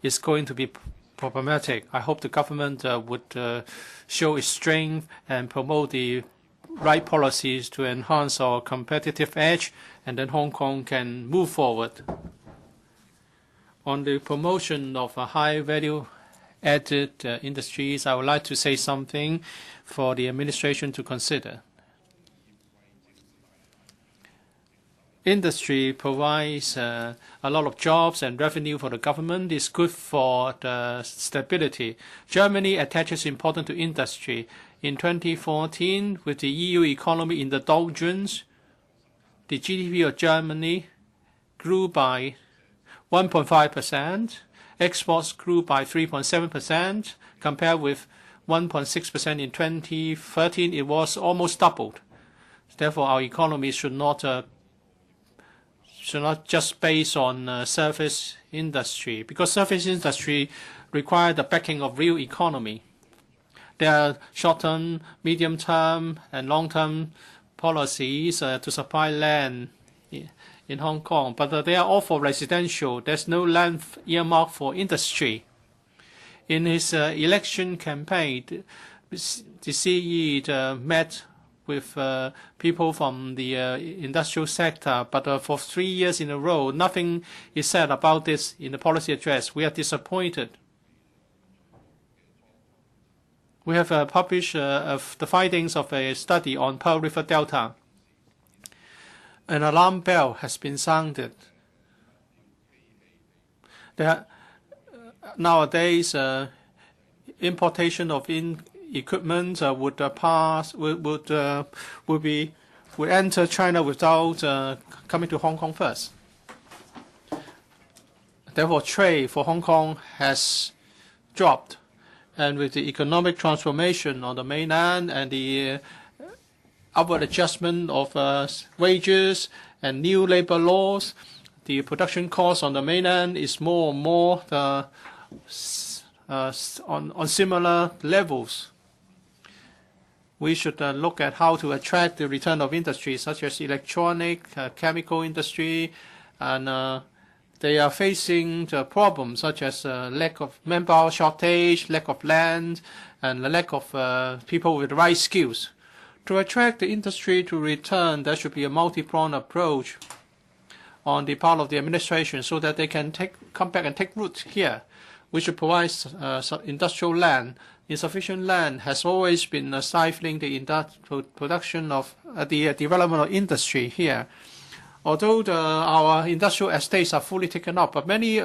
is going to be problematic. I hope the government would show its strength and promote the right policies to enhance our competitive edge, and then Hong Kong can move forward. On the promotion of high value-added industries, I would like to say something for the administration to consider. Industry provides a lot of jobs and revenue for the government. It's good for the stability. Germany attaches importance to industry. In 2014, with the EU economy in the doldrums, the GDP of Germany grew by 1.5%. Exports grew by 3.7%. Compared with 1.6% in 2013, it was almost doubled. Therefore, our economy should not just based on service industry, because service industry requires the backing of real economy. There are short-term, medium-term, and long-term policies to supply land in Hong Kong, but they are all for residential. There's no land earmarked for industry. In his election campaign, the CE met with people from the industrial sector, but for 3 years in a row, nothing is said about this in the policy address. We are disappointed. We have published the findings of a study on Pearl River Delta. An alarm bell has been sounded. Nowadays, importation of equipment would enter China without coming to Hong Kong first. Therefore, trade for Hong Kong has dropped, and with the economic transformation on the mainland and the upward adjustment of wages and new labor laws, the production cost on the mainland is more and more on similar levels. We should look at how to attract the return of industries such as electronic, chemical industry, and they are facing the problems such as lack of manpower shortage, lack of land, and the lack of people with the right skills. To attract the industry to return, there should be a multi-pronged approach on the part of the administration so that they can come back and take root here. We should provide industrial land. Insufficient land has always been stifling the production of the development of industry here. Although our industrial estates are fully taken up, but many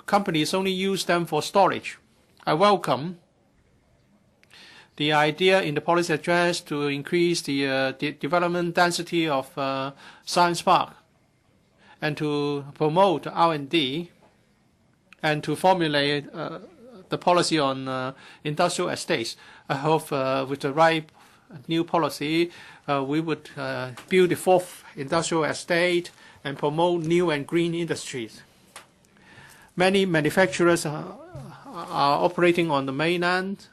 companies only use them for storage. I welcome the idea in the policy address to increase the development density of science park and to promote R&D and to formulate the policy on industrial estates. I hope with the right new policy, we would build the fourth industrial estate and promote new and green industries. Many manufacturers are operating on the mainland,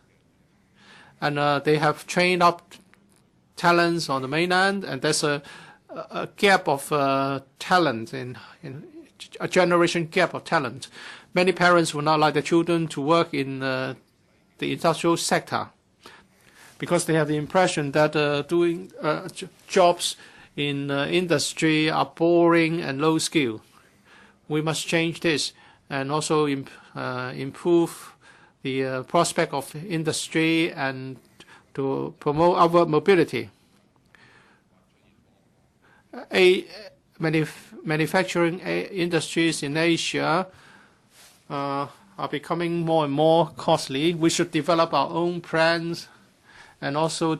and they have trained up talents on the mainland, and there's a gap of talent, in a generation gap of talent. Many parents would not like their children to work in the industrial sector because they have the impression that doing jobs in industry are boring and low skill. We must change this and also improve the prospect of industry and to promote upward mobility. Manufacturing industries in Asia are becoming more and more costly. We should develop our own plans and also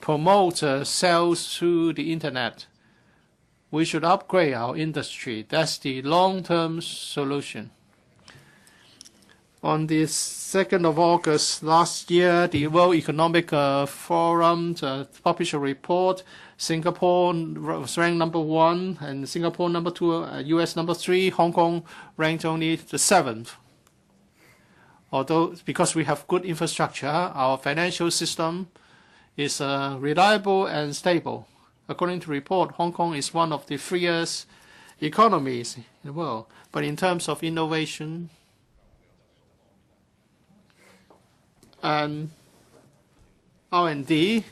promote sales through the internet. We should upgrade our industry. That's the long-term solution. On the 2nd of August last year, the World Economic Forum published a report. Singapore was ranked number 1, and Singapore number 2, US number 3, Hong Kong ranked only the 7th. Although, because we have good infrastructure, our financial system is reliable and stable. According to the report, Hong Kong is one of the freest economies in the world. But in terms of innovation and R&D,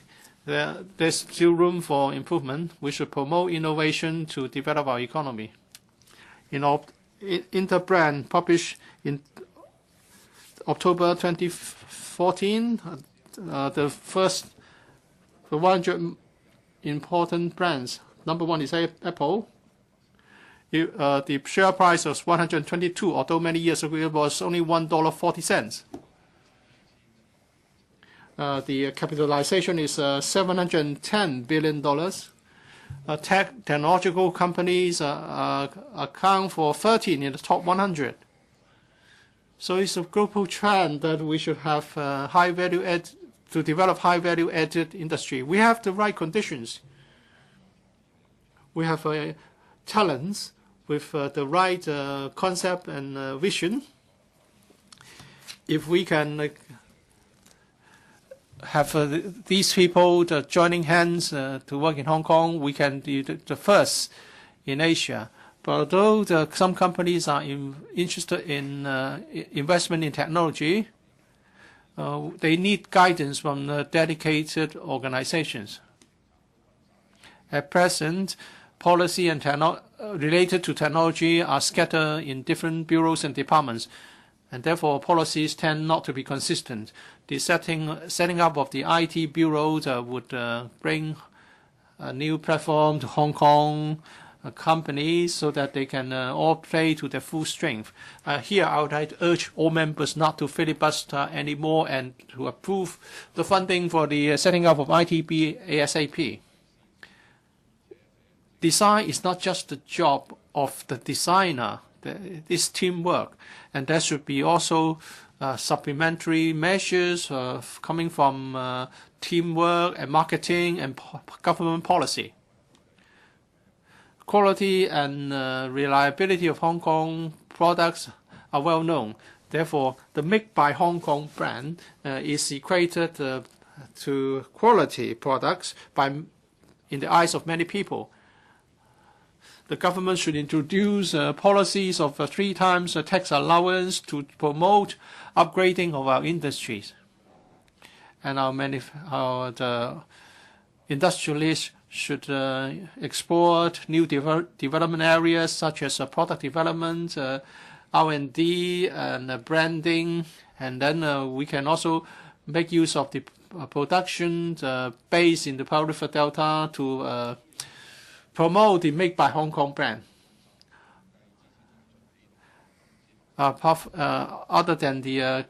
there's still room for improvement. We should promote innovation to develop our economy. Interbrand published in October 2014, the 100 important brands. Number 1 is Apple. The share price was 122, although many years ago it was only $1.40. The capitalization is $710 billion. Technological companies account for 13 in the top 100. So it's a global trend that we should have to develop high value added industry. We have the right conditions. We have talents with the right concept and vision. If we can have these people joining hands to work in Hong Kong, we can be the first in Asia. But although some companies are interested in investment in technology, they need guidance from dedicated organizations. At present, policy and related to technology are scattered in different bureaus and departments, and therefore policies tend not to be consistent. The setting up of the IT bureau would bring a new platform to Hong Kong companies so that they can all play to their full strength. Here, I would like to urge all members not to filibuster anymore and to approve the funding for the setting up of ITB ASAP. Design is not just the job of the designer. It's teamwork, and there should be also supplementary measures coming from teamwork and marketing and government policy. quality and reliability of Hong Kong products are well known. Therefore, the Make by Hong Kong brand is equated to quality products in the eyes of many people. The government should introduce policies of 3 times tax allowance to promote upgrading of our industries. And the industrialists should export new development areas such as product development, R&D, and branding. And then we can also make use of the production base in the Pearl River Delta to promote the Make by Hong Kong brand. Other than the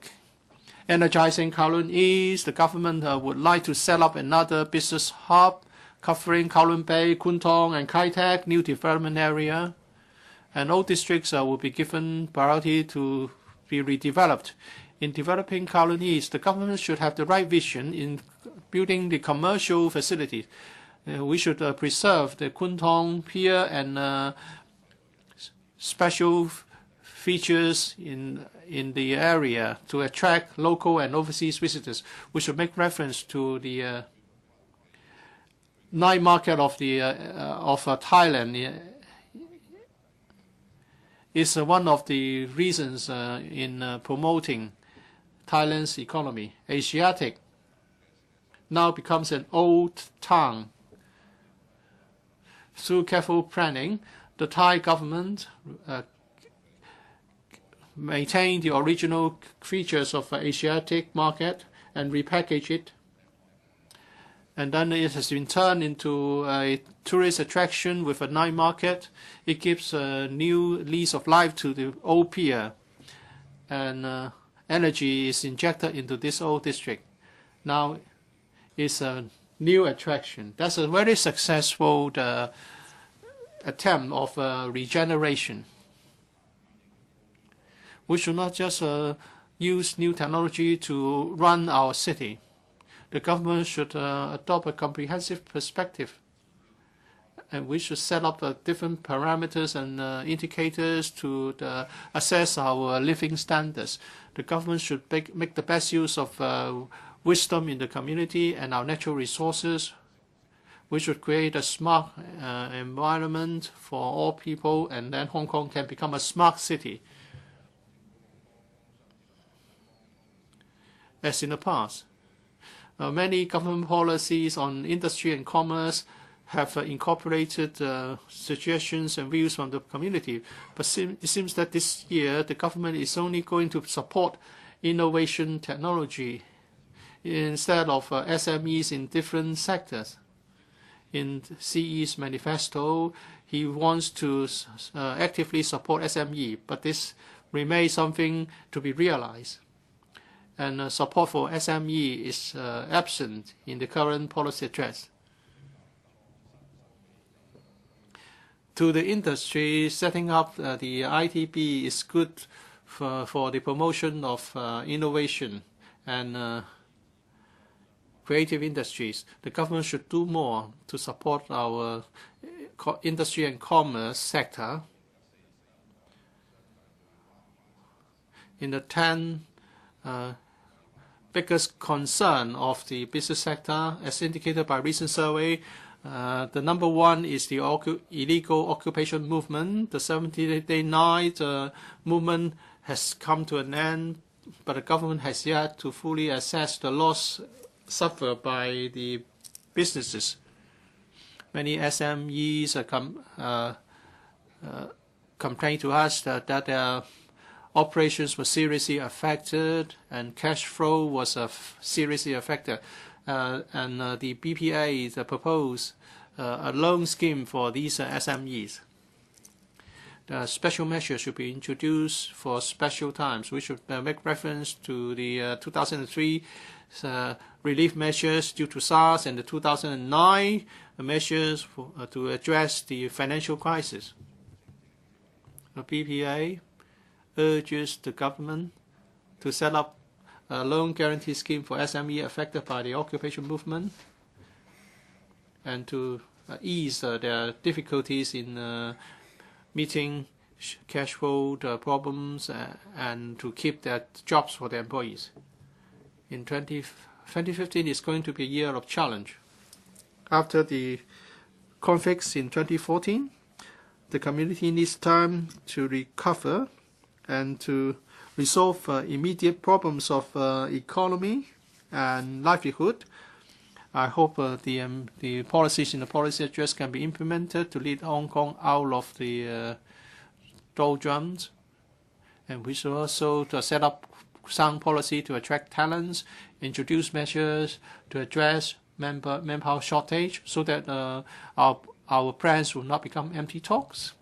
energizing Kowloon East, the government would like to set up another business hub covering Kowloon Bay, Kwun Tong, and Kai Tak new development area. And all districts will be given priority to be redeveloped. In developing Kowloon East, the government should have the right vision in building the commercial facilities. We should preserve the Kwun Tong Pier and special features in the area to attract local and overseas visitors. We should make reference to the night market of Thailand. Is one of the reasons in promoting Thailand's economy. Asiatic now becomes an old town. Through careful planning, the Thai government maintained the original features of Asiatic market and repackage it. And then it has been turned into a tourist attraction with a night market. It gives a new lease of life to the old pier. And energy is injected into this old district. Now it's a new attraction. That's a very successful attempt of regeneration. We should not just use new technology to run our city. The government should adopt a comprehensive perspective. And we should set up different parameters and indicators to assess our living standards. The government should make the best use of wisdom in the community and our natural resources. We should create a smart environment for all people, and then Hong Kong can become a smart city. As in the past, many government policies on industry and commerce have incorporated suggestions and views from the community. But it seems that this year the government is only going to support innovation technology instead of SMEs in different sectors. In CE's manifesto, he wants to actively support SME, but this remains something to be realized. And support for SME is absent in the current policy address. To the industry, setting up the ITB is good for the promotion of innovation and creative industries. The government should do more to support our industry and commerce sector. In the 10 biggest concern of the business sector, as indicated by recent survey, the number 1 is the illegal occupation movement. The 70-day night movement has come to an end, but the government has yet to fully assess the loss suffered by the businesses. Many SMEs complain to us that their operations were seriously affected and cash flow was seriously affected. And the BPA proposed a loan scheme for these SMEs. The special measures should be introduced for special times. We should make reference to the 2003 relief measures due to SARS and the 2009 measures to address the financial crisis. The BPA urges the government to set up a loan guarantee scheme for SME affected by the occupation movement and to ease their difficulties in meeting cash flow problems and to keep their jobs for their employees. In 2015 is going to be a year of challenge. After the conflicts in 2014, the community needs time to recover and to resolve immediate problems of economy and livelihood. I hope the policies in the policy address can be implemented to lead Hong Kong out of the doldrums. And we should also set up sound policy to attract talents, introduce measures to address manpower shortage so that our plans will not become empty talks.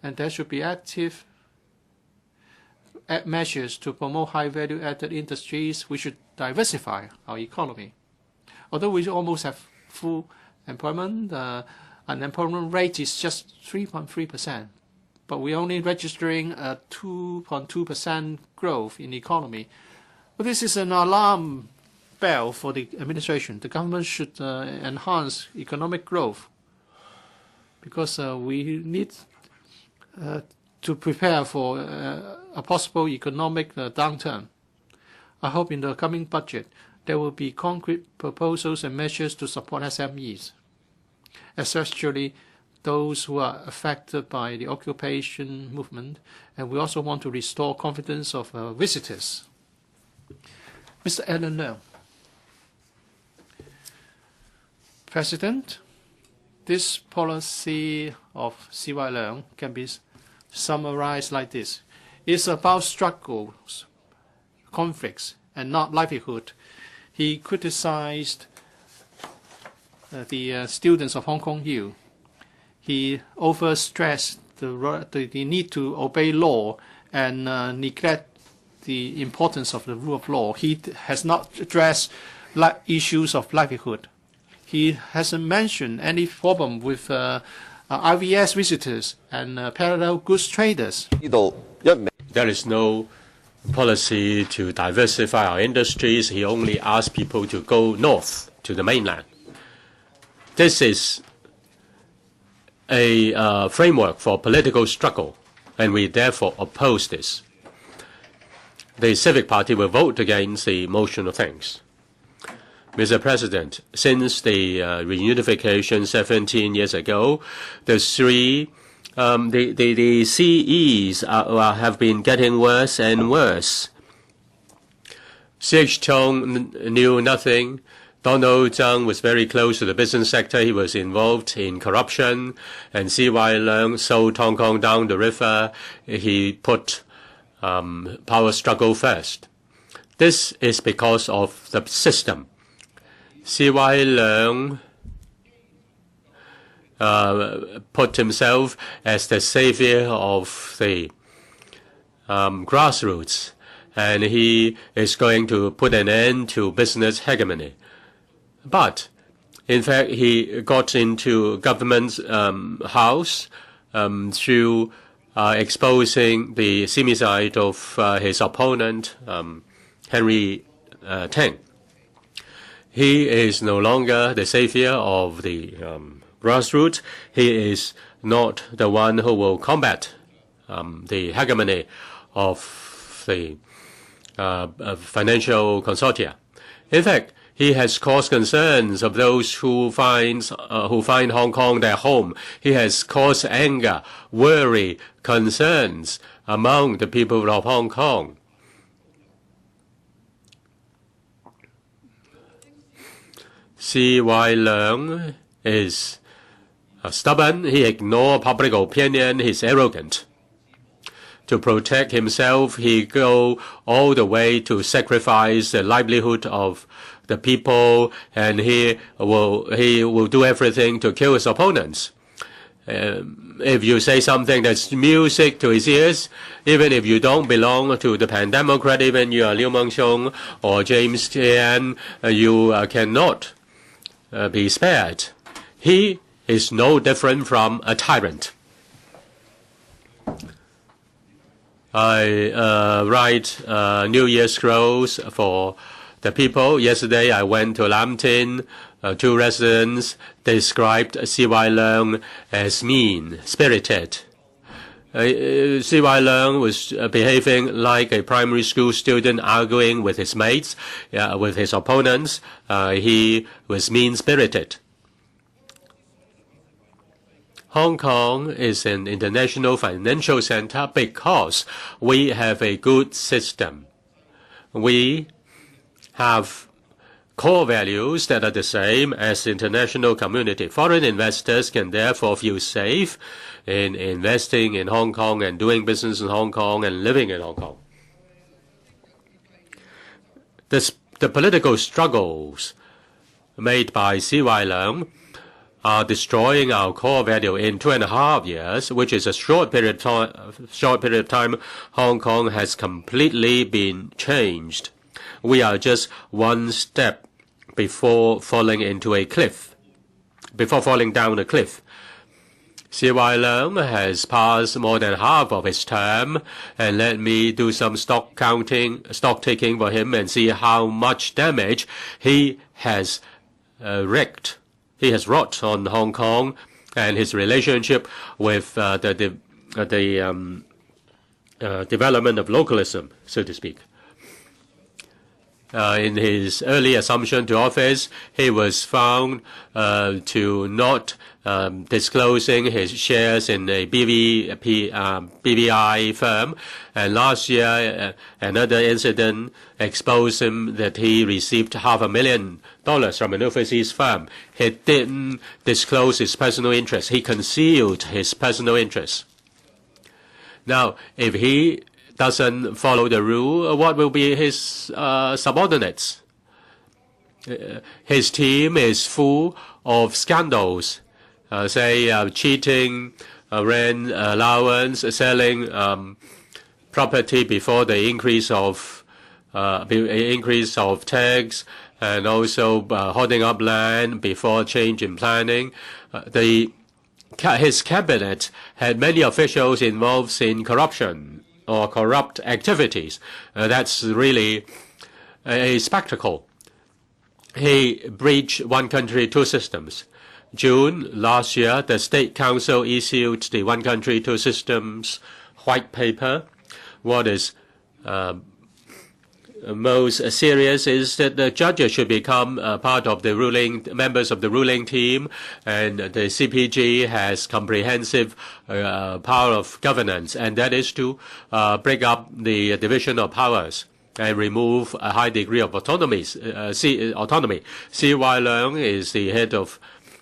And there should be active measures to promote high value-added industries. We should diversify our economy. Although we almost have full employment, unemployment rate is just 3.3%, but we're only registering a 2.2% growth in the economy. But this is an alarm bell for the administration. The government should enhance economic growth because we need to prepare for a possible economic downturn. I hope in the coming budget there will be concrete proposals and measures to support SMEs, especially those who are affected by the occupation movement, and we also want to restore confidence of visitors. Mr. Alan Leung. President, this policy of C.Y. Leung can be summarized like this. It's about struggles, conflicts, and not livelihood. He criticized the students of Hong Kong U. He overstressed the need to obey law and neglect the importance of the rule of law. He has not addressed issues of livelihood. He hasn't mentioned any problem with IVS visitors and parallel goods traders. There is no policy to diversify our industries. He only asks people to go north to the mainland. This is a framework for political struggle, and we therefore oppose this. The Civic Party will vote against the motion of thanks. Mr. President, since the reunification 17 years ago, the CEs have been getting worse and worse. C.H. Chung knew nothing. Donald Tsang was very close to the business sector. He was involved in corruption. And C.Y. Leung sold Hong Kong down the river. He put power struggle first. This is because of the system. C.Y. Leung put himself as the savior of the grassroots, and he is going to put an end to business hegemony. But, in fact, he got into government's house through exposing the simicide of his opponent, Henry Teng. He is no longer the savior of the grassroots. He is not the one who will combat the hegemony of the financial consortia. In fact, he has caused concerns of those who find Hong Kong their home. He has caused anger, worry, concerns among the people of Hong Kong. C.Y. Leung is stubborn. He ignores public opinion. He's arrogant. To protect himself, he go all the way to sacrifice the livelihood of the people, and he will do everything to kill his opponents. If you say something that's music to his ears, even if you don't belong to the Pan Democrat, even you are Liu Meng-chung or James Tian, you cannot be spared. He is no different from a tyrant. I write New Year's scrolls for The people, yesterday I went to Lam Tin, 2 residents described C.Y. Leung as mean-spirited. C.Y. Leung was behaving like a primary school student arguing with his mates, with his opponents. He was mean-spirited. Hong Kong is an international financial center because we have a good system. We have core values that are the same as the international community. Foreign investors can therefore feel safe in investing in Hong Kong and doing business in Hong Kong and living in Hong Kong. The political struggles made by C.Y. Leung are destroying our core value in 2.5 years, which is a short period of time. Hong Kong has completely been changed. We are just one step before falling into a cliff, before falling down a cliff. C.Y. Leung has passed more than half of his term, and let me do some stock taking for him and see how much damage he has wreaked. He has wrought on Hong Kong and his relationship with the development of localism, so to speak. In his early assumption to office, he was found to not disclosing his shares in a BVI firm. And last year, another incident exposed him that he received $500,000 from an overseas firm. He didn't disclose his personal interests. He concealed his personal interests. Now, if he doesn't follow the rule, what will be his subordinates? His team is full of scandals, cheating, rent allowance, selling property before the increase of tax, and also holding up land before change in planning. His cabinet had many officials involved in corruption or corrupt activities. That's really a spectacle. He breached one country, two systems. June last year, the State Council issued the One Country, Two Systems white paper. What is most serious is that the judges should become part of the members of the ruling team, and the CPG has comprehensive power of governance, and that is to break up the division of powers and remove a high degree of autonomy. C.Y. Leung is the head of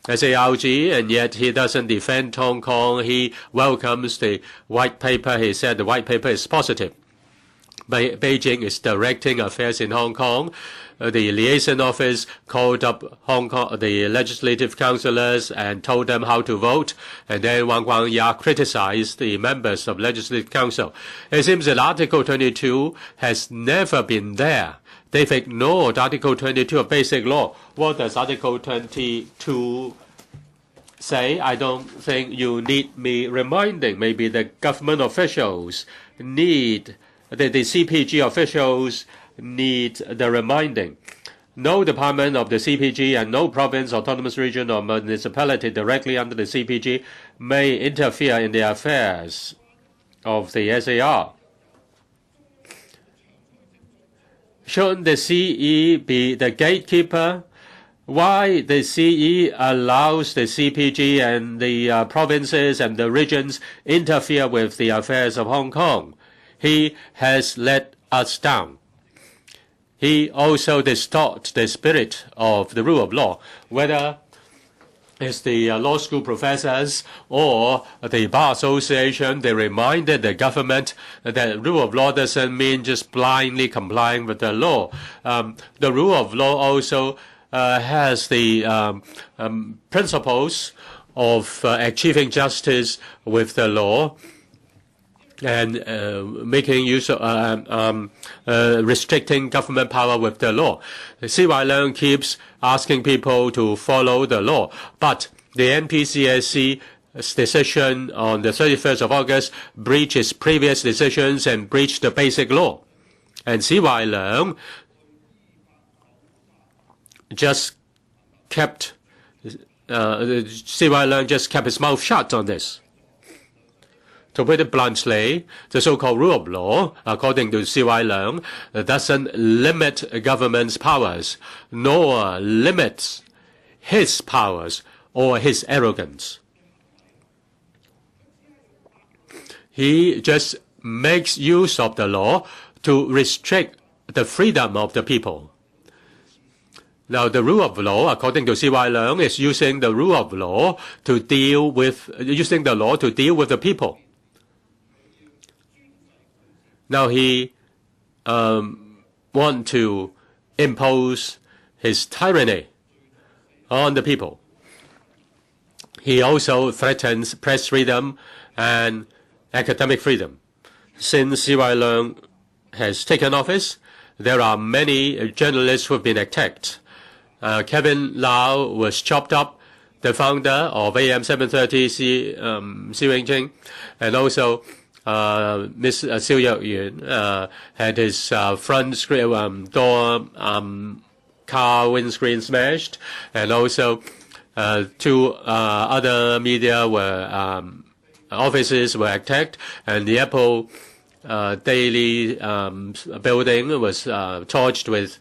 SARG, and yet he doesn't defend Hong Kong. He welcomes the white paper. He said the white paper is positive. Beijing is directing affairs in Hong Kong. The liaison office called up the legislative councillors and told them how to vote. And then Wang Guangya criticized the members of Legislative Council. It seems that Article 22 has never been there. They've ignored Article 22 of Basic Law. What does Article 22 say? I don't think you need me reminding. Maybe the government officials need the CPG officials need the reminding. No department of the CPG and no province, autonomous region, or municipality directly under the CPG may interfere in the affairs of the SAR. Shouldn't the CE be the gatekeeper? Why the CE allows the CPG and the provinces and the regions interfere with the affairs of Hong Kong? He has let us down. He also distorts the spirit of the rule of law, whether it's the law school professors or the Bar Association. They reminded the government that rule of law doesn't mean just blindly complying with the law. The rule of law also has the principles of achieving justice with the law and making use of restricting government power with the law. C.Y. Leung keeps asking people to follow the law, but the NPCSC's decision on the 31st of August breached its previous decisions and breached the basic law. And C.Y. Leung just kept C.Y. Leung just kept his mouth shut on this. To put it bluntly, the so-called rule of law, according to C.Y. Leung, doesn't limit a government's powers, nor limits his powers or his arrogance. He just makes use of the law to restrict the freedom of the people. Now, the rule of law, according to C.Y. Leung, is using the rule of law to deal with the people. Now he want to impose his tyranny on the people. He also threatens press freedom and academic freedom. Since C.Y. Leung has taken office, there are many journalists who have been attacked. Kevin Lau was chopped up, the founder of AM 730, Xi Wing-ching, and also Miss Xiu Yuk-yan had his front screen, door car windscreen smashed, and also two other media offices were attacked, and the Apple Daily building was torched with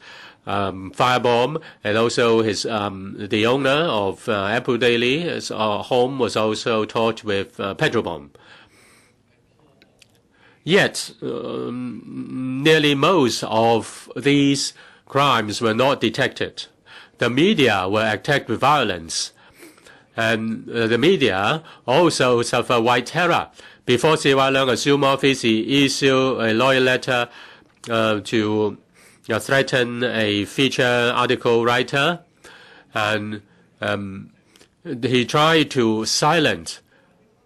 firebomb, and also the owner of Apple Daily, his home was also torched with petrol bomb. Yet, nearly most of these crimes were not detected. The media were attacked with violence, and the media also suffered white terror. Before C.Y. Leung assumed office, he issued a lawyer letter to threaten a feature article writer, and he tried to silence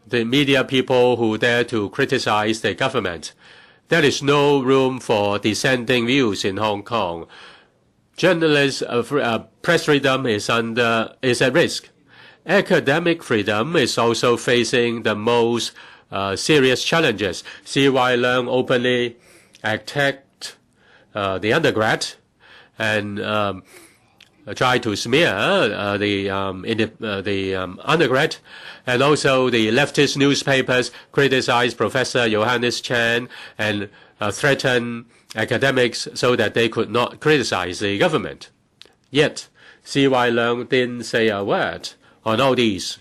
the media people who dare to criticize the government. There is no room for dissenting views in Hong Kong. Journalists' press freedom is at risk. Academic freedom is also facing the most serious challenges. C.Y. Leung openly attacked the undergrad and tried to smear the undergrad, and also the leftist newspapers criticized Professor Johannes Chan and threatened academics so that they could not criticize the government. Yet, C.Y. Leung didn't say a word on all these.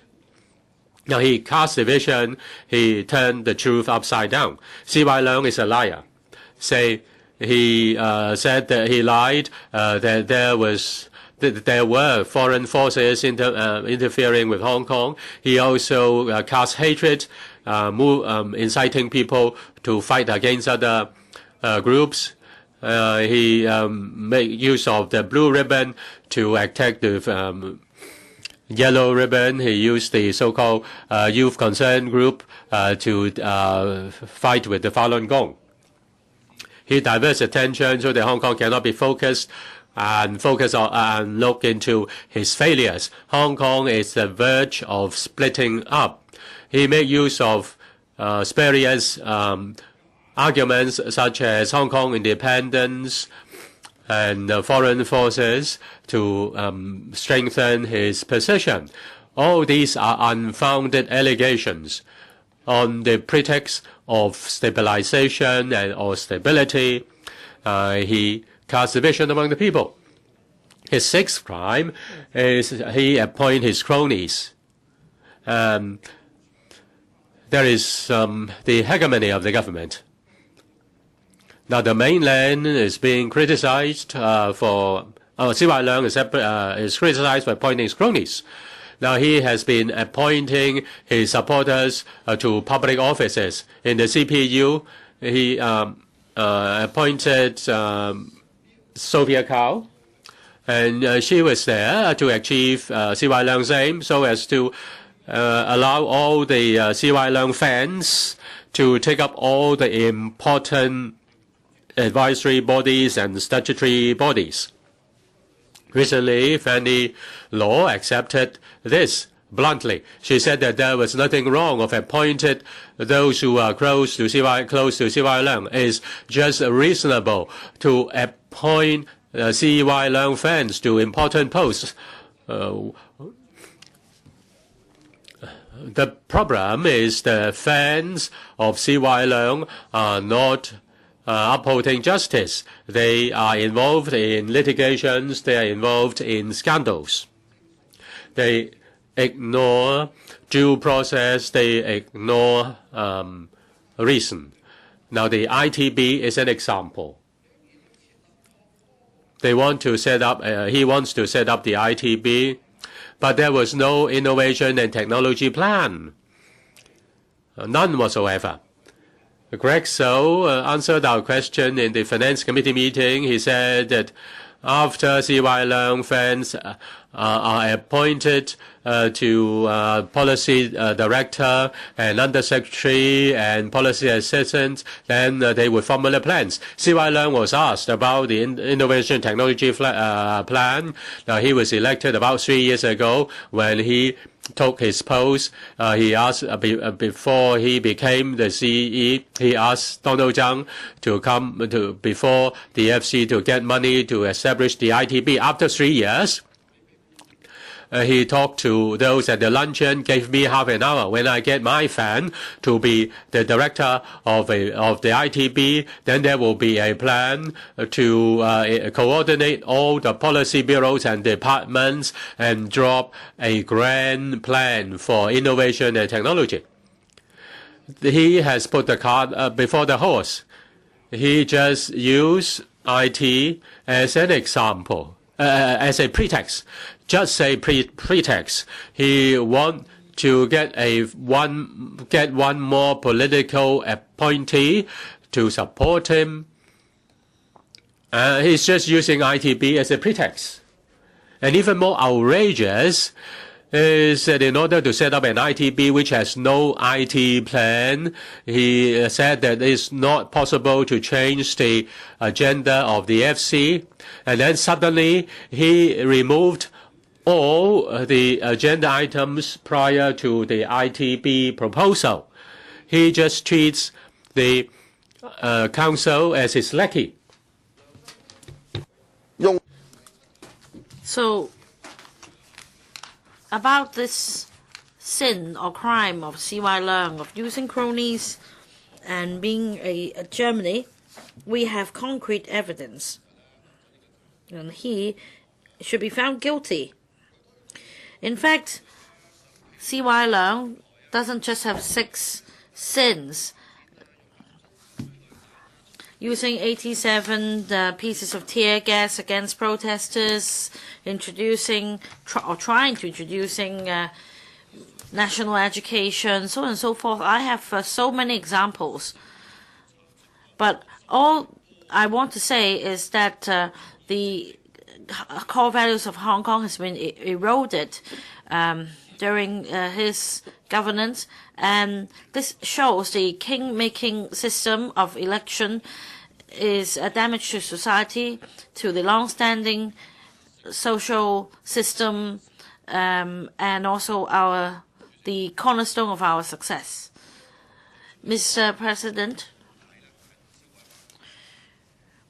Now, he cast division, he turned the truth upside down. C.Y. Leung is a liar. He said that he lied, that there were foreign forces interfering with Hong Kong. He also cast hatred, inciting people to fight against other groups. He made use of the blue ribbon to attack the yellow ribbon. He used the so-called youth concern group to fight with the Falun Gong. He diverts attention so that Hong Kong cannot be focused and focus on and look into his failures. Hong Kong is the verge of splitting up. He made use of spurious arguments such as Hong Kong independence and foreign forces to strengthen his position. All these are unfounded allegations. On the pretext of stabilization or stability, he cast division among the people. His sixth crime is he appointed his cronies. There is the hegemony of the government. Now, the mainland is being criticized for C.Y. Leung is criticized for appointing his cronies. Now, he has been appointing his supporters to public offices. In the CPU, he appointed Sophia Kao, and she was there to achieve C.Y. Leung's aim so as to allow all the C.Y. Leung fans to take up all the important advisory bodies and statutory bodies. Recently, Fanny Law accepted this bluntly. She said that there was nothing wrong of appointed those who are close to C.Y. Leung. It is just reasonable to appoint CY Leung fans to important posts. The problem is the fans of CY Leung are not upholding justice. They are involved in litigations. They are involved in scandals. They ignore due process. They ignore reason. Now, the ITB is an example. They want to set up. He wants to set up the ITB, but there was no innovation and technology plan. None whatsoever. Greg So answered our question in the Finance Committee meeting. He said that after CY Leung fans are appointed to policy director and undersecretary and policy assistant, then they would formulate plans. CY Leung was asked about the innovation technology plan. Now, he was elected about 3 years ago. When he took his post, he asked before he became the CE, he asked Donald Tsang to come to before the FC to get money to establish the ITB. After 3 years, he talked to those at the luncheon, gave me half an hour. When I get my fan to be the director of the ITB, then there will be a plan to coordinate all the policy bureaus and departments and drop a grand plan for innovation and technology. He has put the cart before the horse. He just used IT as an example, as a pretext. Just say pretext. He want to get one more political appointee to support him. He's just using ITB as a pretext. And even more outrageous is that in order to set up an ITB which has no IT plan, he said that it's not possible to change the agenda of the FC. And then suddenly he removed all the agenda items prior to the ITB proposal. He just treats the council as his lackey. So, about this sin or crime of CY Leung of using cronies and being a Germany, we have concrete evidence. And he should be found guilty. In fact, CY Leung doesn't just have 6 sins. Using 87 pieces of tear gas against protesters, trying to introducing national education, so on and so forth. I have so many examples. But all I want to say is that the core values of Hong Kong has been eroded during his governance, and this shows the king-making system of election is a damage to society, to the long-standing social system, and also the cornerstone of our success. Mr. President,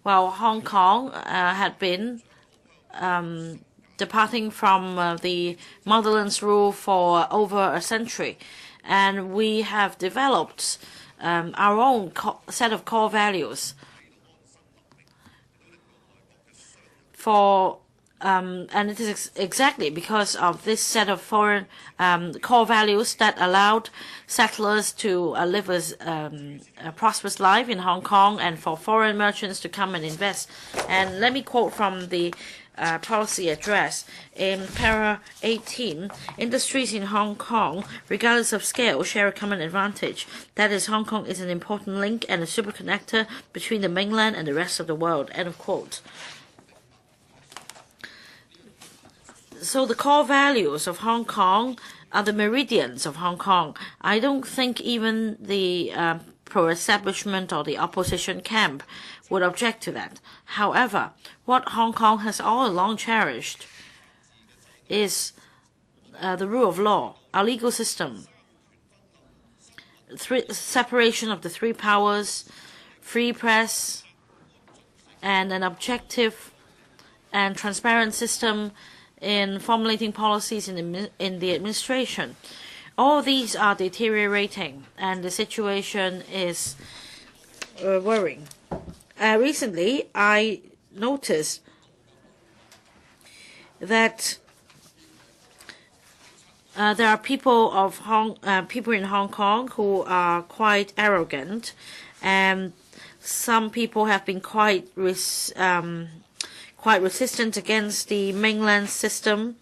while Hong Kong had been departing from the motherland's rule for over a century, and we have developed our own set of core values and it is exactly because of this set of foreign core values that allowed settlers to live a prosperous life in Hong Kong, and for foreign merchants to come and invest. And let me quote from the policy address. In para 18, industries in Hong Kong, regardless of scale, share a common advantage. That is, Hong Kong is an important link and a superconnector between the mainland and the rest of the world. End of quote. So the core values of Hong Kong are the meridians of Hong Kong. I don't think even the pro-establishment or the opposition camp would object to that. However, what Hong Kong has all along cherished is the rule of law, our legal system, separation of the 3 powers, free press, and an objective and transparent system in formulating policies in the administration. All these are deteriorating, and the situation is worrying. Recently, I noticed that there are people in Hong Kong who are quite arrogant, and some people have been quite resistant against the mainland system,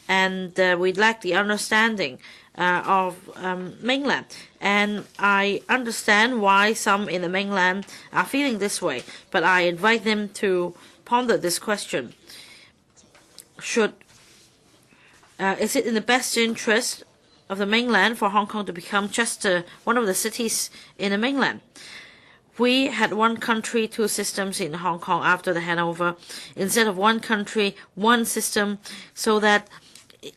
and we lack the understanding of mainland. And I understand why some in the mainland are feeling this way, but I invite them to ponder this question. Is it in the best interest of the mainland for Hong Kong to become just one of the cities in the mainland? We had one country, two systems in Hong Kong after the handover, instead of one country, one system, so that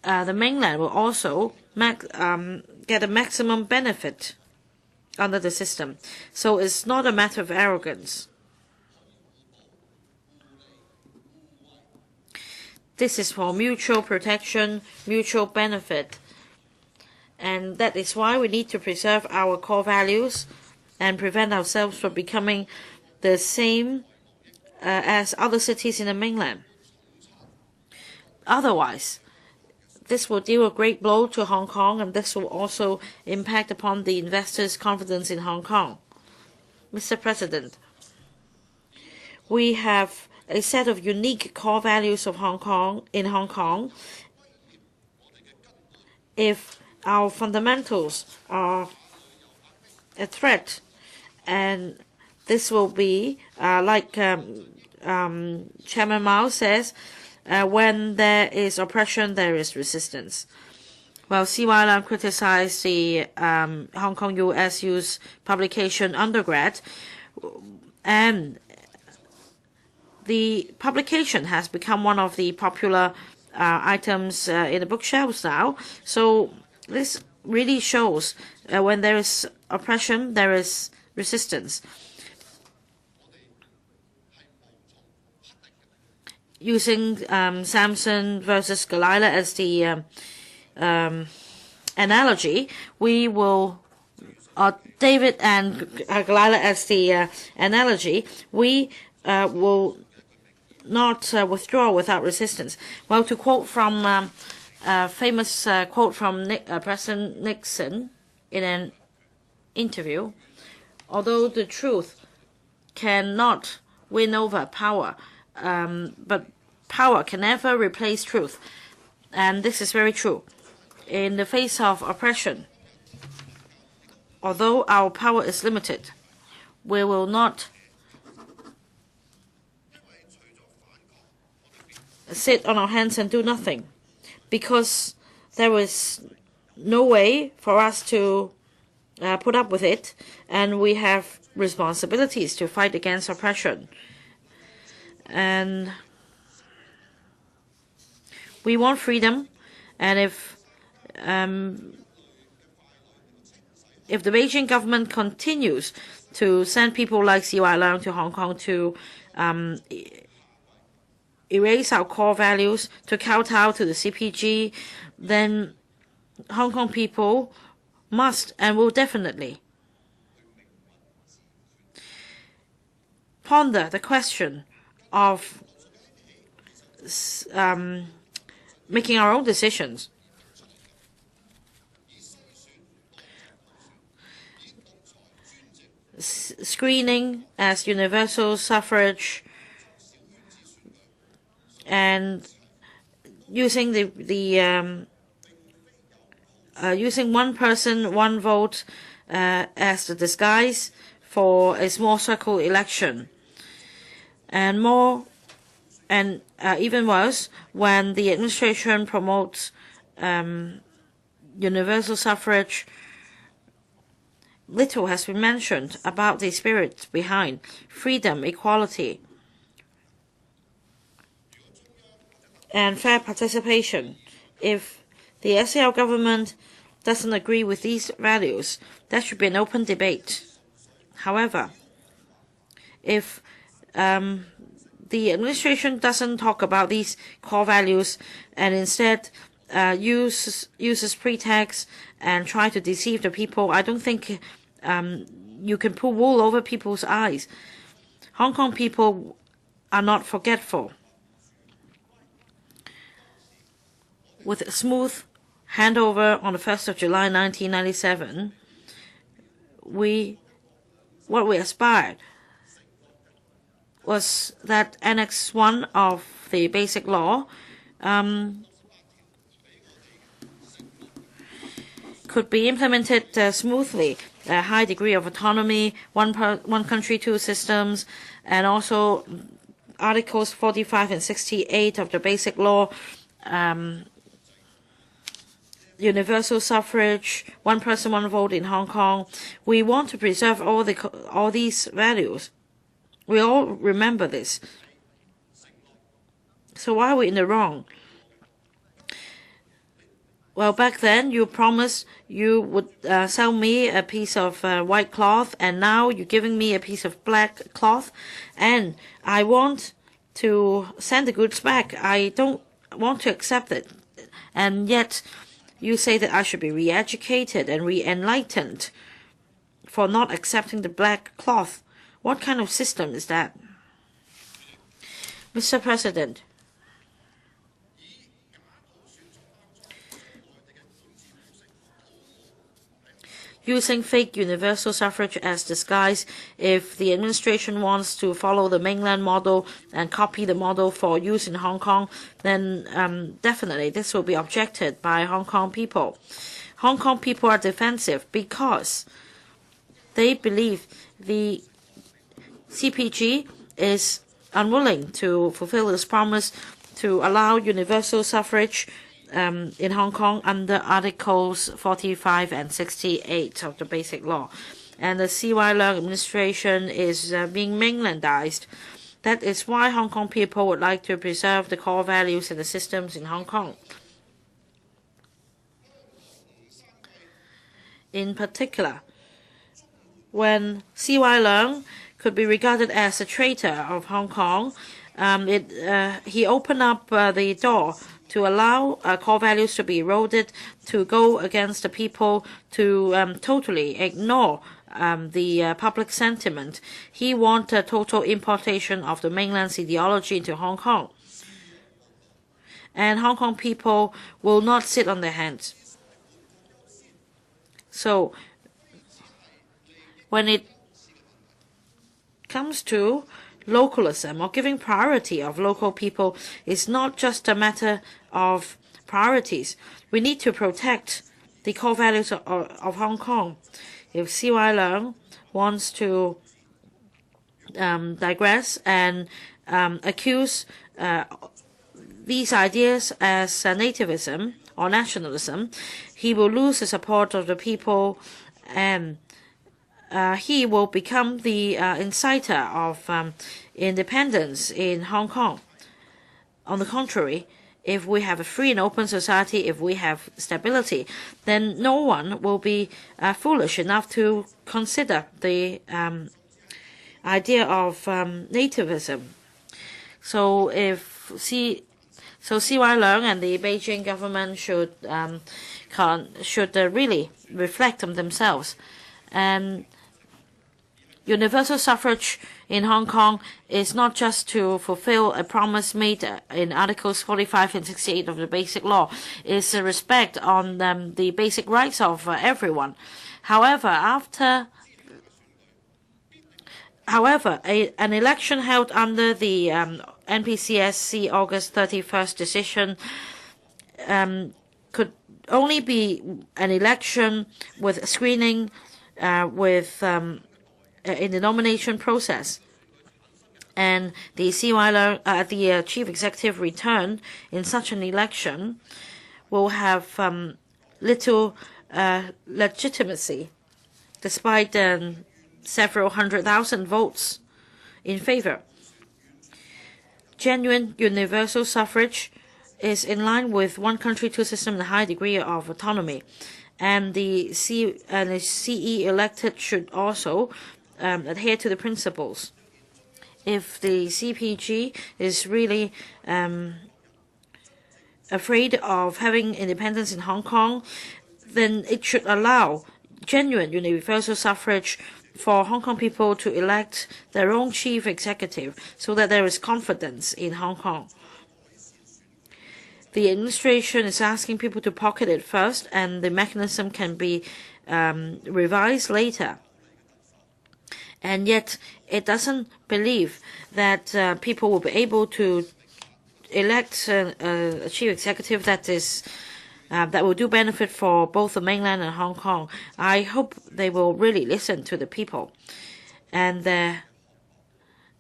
the mainland will also get a maximum benefit under the system. So it's not a matter of arrogance. This is for mutual protection, mutual benefit. And that is why we need to preserve our core values and prevent ourselves from becoming the same as other cities in the mainland. Otherwise, this will deal a great blow to Hong Kong, and this will also impact upon the investors' confidence in Hong Kong. Mr. President, we have a set of unique core values of Hong Kong. If our fundamentals are a threat, and this will be like Chairman Mao says, when there is oppression, there is resistance. Well, C.Y. Leung criticized the Hong Kong USU's publication Undergrad, and the publication has become one of the popular items in the bookshelves now. So this really shows when there is oppression, there is resistance. Using Samson versus Delilah as the analogy, we will, David and Delilah as the analogy, we will not withdraw without resistance. Well, to quote from a famous quote from President Nixon in an interview, although the truth cannot win over power, but power can never replace truth. And this is very true. In the face of oppression, although our power is limited, we will not sit on our hands and do nothing, because there is no way for us to put up with it, and we have responsibilities to fight against oppression. And we want freedom, and if the Beijing government continues to send people like C.Y. Leung to Hong Kong to erase our core values, to kowtow to the CPG, then Hong Kong people must and will definitely ponder the question of making our own decisions. Screening as universal suffrage, and using using one person, one vote as the disguise for a small circle election, and even worse, when the administration promotes universal suffrage, little has been mentioned about the spirit behind freedom, equality, and fair participation. If the SAR government doesn't agree with these values, there should be an open debate. However, if the administration doesn't talk about these core values and instead uses pretext and try to deceive the people, I don't think you can pull wool over people's eyes. Hong Kong people are not forgetful. With a smooth handover on the 1st of July 1997, what we aspired was that Annex 1 of the Basic Law could be implemented smoothly. A high degree of autonomy, one country, two systems, and also Articles 45 and 68 of the Basic Law, universal suffrage, one person, one vote in Hong Kong. We want to preserve all these values. We all remember this. So why are we in the wrong? Well, back then you promised you would sell me a piece of white cloth, and now you're giving me a piece of black cloth, and I want to send the goods back. I don't want to accept it. And yet you say that I should be re-educated and re-enlightened for not accepting the black cloth. What kind of system is that? Mr. President, using fake universal suffrage as disguise, if the administration wants to follow the mainland model and copy the model for use in Hong Kong, then definitely this will be objected by Hong Kong people. Hong Kong people are defensive because they believe the CPG is unwilling to fulfill its promise to allow universal suffrage in Hong Kong under Articles 45 and 68 of the Basic Law. And the C.Y. Leung administration is being mainlandized. That is why Hong Kong people would like to preserve the core values and the systems in Hong Kong. In particular, when C.Y. Leung could be regarded as a traitor of Hong Kong, he opened up the door to allow core values to be eroded, to go against the people, to totally ignore the public sentiment. He wanted total importation of the mainland's ideology into Hong Kong. And Hong Kong people will not sit on their hands. So when it comes to localism or giving priority of local people, is not just a matter of priorities. We need to protect the core values of Hong Kong. If C.Y. Leung wants to digress and accuse these ideas as nativism or nationalism, he will lose the support of the people, and he will become the inciter of independence in Hong Kong. On the contrary, if we have a free and open society, if we have stability, then no one will be foolish enough to consider the idea of nativism. So C.Y. Leung and the Beijing government should really reflect on themselves. And universal suffrage in Hong Kong is not just to fulfill a promise made in Articles 45 and 68 of the Basic Law. It's a respect on the basic rights of everyone. However, an election held under the NPCSC August 31st decision could only be an election with screening in the nomination process, and the the chief executive return in such an election will have little legitimacy, despite several 100,000 votes in favor. Genuine universal suffrage is in line with one country, two systems and a high degree of autonomy, and the CE elected should also adhere to the principles. if the CPG is really afraid of having independence in Hong Kong, then it should allow genuine universal suffrage for Hong Kong people to elect their own chief executive so that there is confidence in Hong Kong. The administration is asking people to pocket it first, and the mechanism can be revised later. And yet it doesn't believe that people will be able to elect a chief executive that is that will do benefit for both the mainland and Hong Kong. I hope they will really listen to the people and their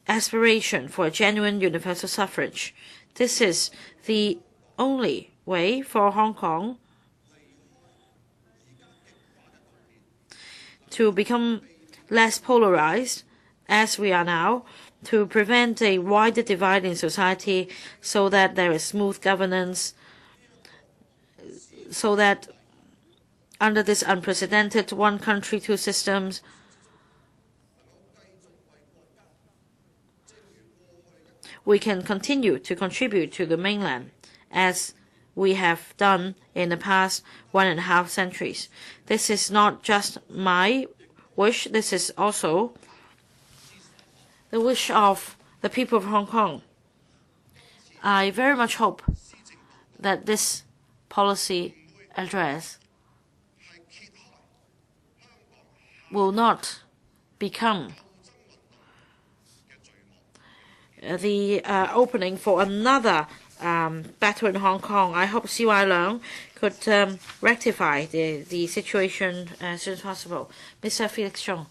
aspiration for a genuine universal suffrage. This is the only way for Hong Kong to become less polarized as we are now, to prevent a wider divide in society so that there is smooth governance, so that under this unprecedented one country, two systems, we can continue to contribute to the mainland as we have done in the past 1.5 centuries. This is not just my wish, this is also the wish of the people of Hong Kong. I very much hope that this policy address will not become the opening for another battle in Hong Kong. I hope CY Leung could rectify the situation as soon as possible. Mr. Felix Chung.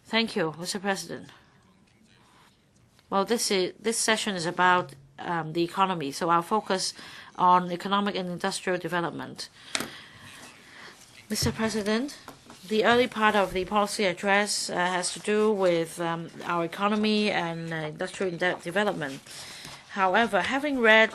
Thank you, Mr. President. Well, this session is about the economy, so I'll focus on economic and industrial development. Mr. President, the early part of the policy address has to do with our economy and industrial development. However, having read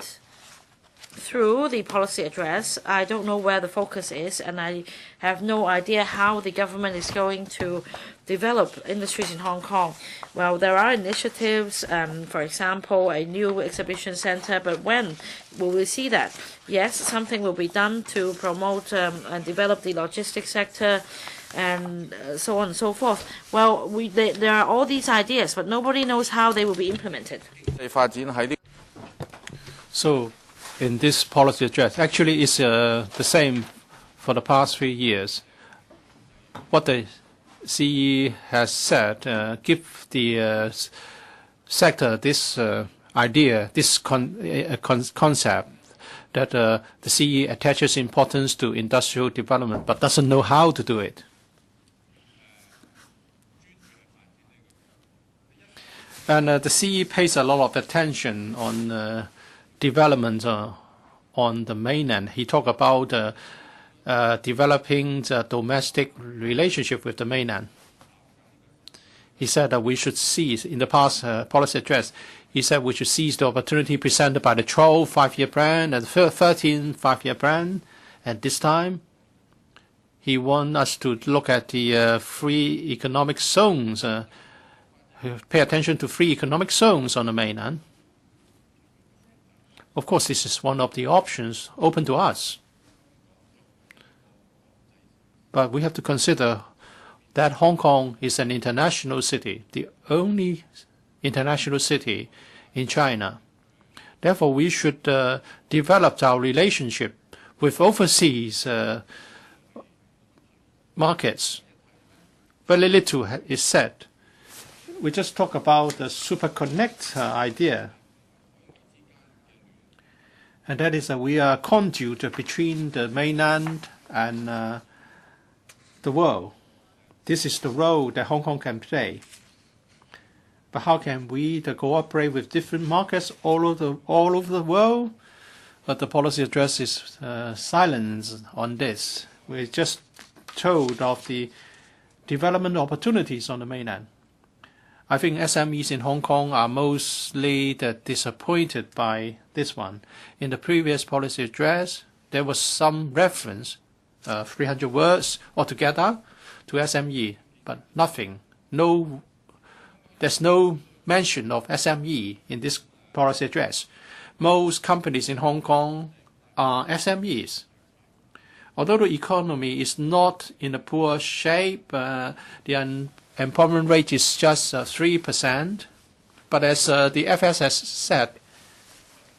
through the policy address, I don't know where the focus is, and I have no idea how the government is going to develop industries in Hong Kong. Well, there are initiatives, for example, a new exhibition center, but when will we see that? Yes, something will be done to promote and develop the logistics sector, and so on and so forth. Well, there are all these ideas, but nobody knows how they will be implemented. So, in this policy address, actually it's the same for the past 3 years. What the CE has said, give the sector this idea, this concept that the CE attaches importance to industrial development but doesn't know how to do it. And the CE pays a lot of attention on development on the mainland. He talked about developing the domestic relationship with the mainland. He said that we should seize, in the past policy address, he said we should seize the opportunity presented by the 12 5-year plan and the 13 5-year plan. And this time, he wants us to look at the free economic zones, pay attention to free economic zones on the mainland. Of course, this is one of the options open to us. But we have to consider that Hong Kong is an international city, the only international city in China. Therefore, we should develop our relationship with overseas markets. Very little is said. We just talk about the Super Connect idea. And that is that we are a conduit between the mainland and the world. This is the role that Hong Kong can play. But how can we cooperate with different markets all over the world? But the policy address is silent on this. We're just told of the development opportunities on the mainland. I think SMEs in Hong Kong are mostly disappointed by this one. In the previous policy address, there was some reference, 300 words altogether, to SME, but nothing. There's no mention of SME in this policy address. Most companies in Hong Kong are SMEs. Although the economy is not in a poor shape, the unemployment rate is just 3%. But as the FS has said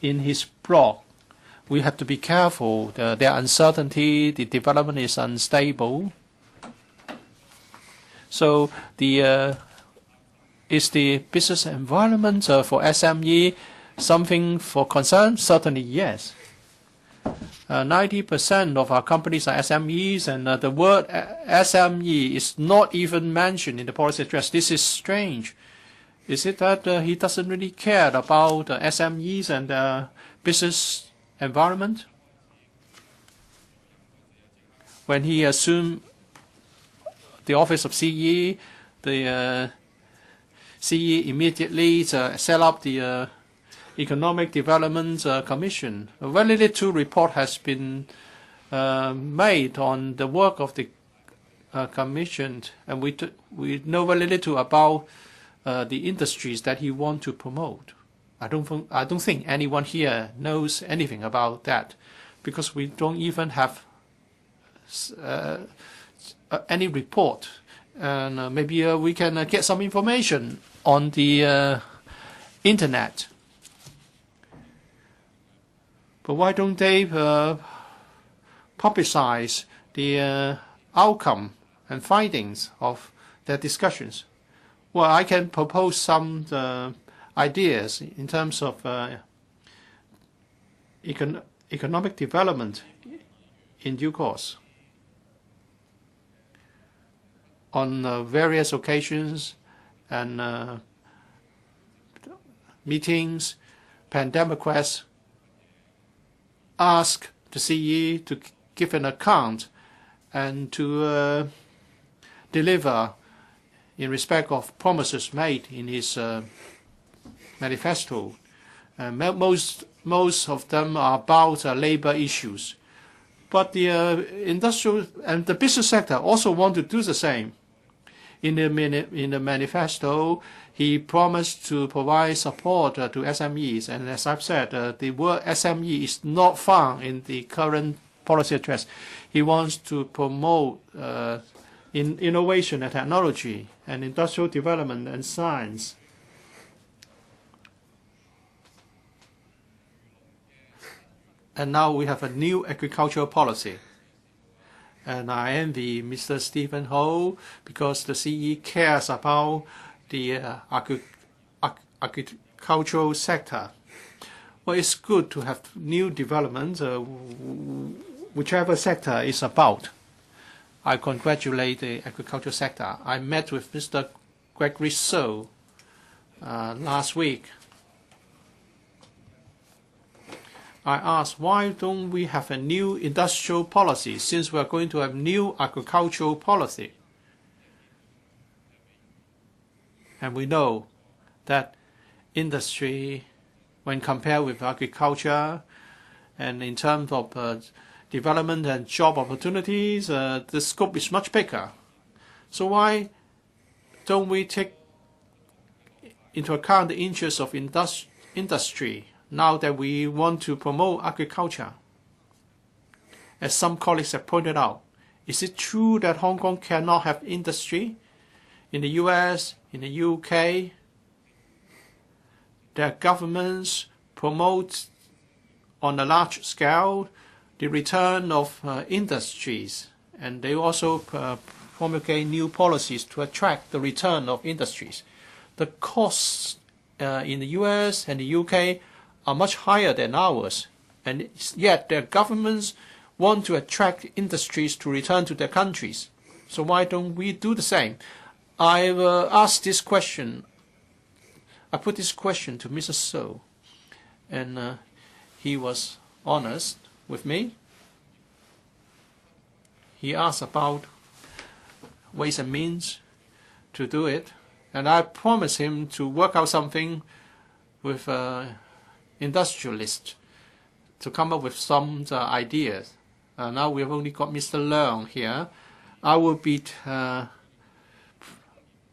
in his blog, we have to be careful. There are uncertainty, the development is unstable. So is the business environment for SME something for concern? Certainly yes. 90% of our companies are SMEs, and the word SME is not even mentioned in the policy address. This is strange. Is it that he doesn't really care about SMEs and business environment? When he assumed the office of CE, the CE immediately set up the Economic Development Commission. A very little report has been made on the work of the commission, and we know very little about the industries that he wants to promote. I don't think anyone here knows anything about that, because we don't even have any report. And maybe we can get some information on the internet. But why don't they publicize the outcome and findings of their discussions? Well, I can propose some ideas in terms of economic development in due course. On various occasions and meetings, Pan Democrats ask the CE to give an account and to deliver in respect of promises made in his manifesto. Most of them are about labor issues. But the industrial and the business sector also want to do the same. In the manifesto, he promised to provide support to SMEs, and as I've said, the word SME is not found in the current policy address. He wants to promote innovation and technology and industrial development and science. And now we have a new agricultural policy. And I envy Mr. Stephen Ho because the CE cares about the agricultural sector. Well, it's good to have new developments, whichever sector is about. I congratulate the agricultural sector. I met with Mr. Gregory So last week. I asked, why don't we have a new industrial policy since we are going to have new agricultural policy? And we know that industry, when compared with agriculture, and in terms of development and job opportunities, the scope is much bigger. So why don't we take into account the interests of industry now that we want to promote agriculture? As some colleagues have pointed out, is it true that Hong Kong cannot have industry? In the US, in the UK, their governments promote on a large scale the return of industries, and they also promulgate new policies to attract the return of industries. The costs in the US and the UK are much higher than ours, and yet their governments want to attract industries to return to their countries. So why don't we do the same? I've asked this question. I put this question to Mr. So, and he was honest with me. He asked about ways and means to do it, and I promised him to work out something with industrialists to come up with some ideas. Now we have only got Mr. Leung here. I will be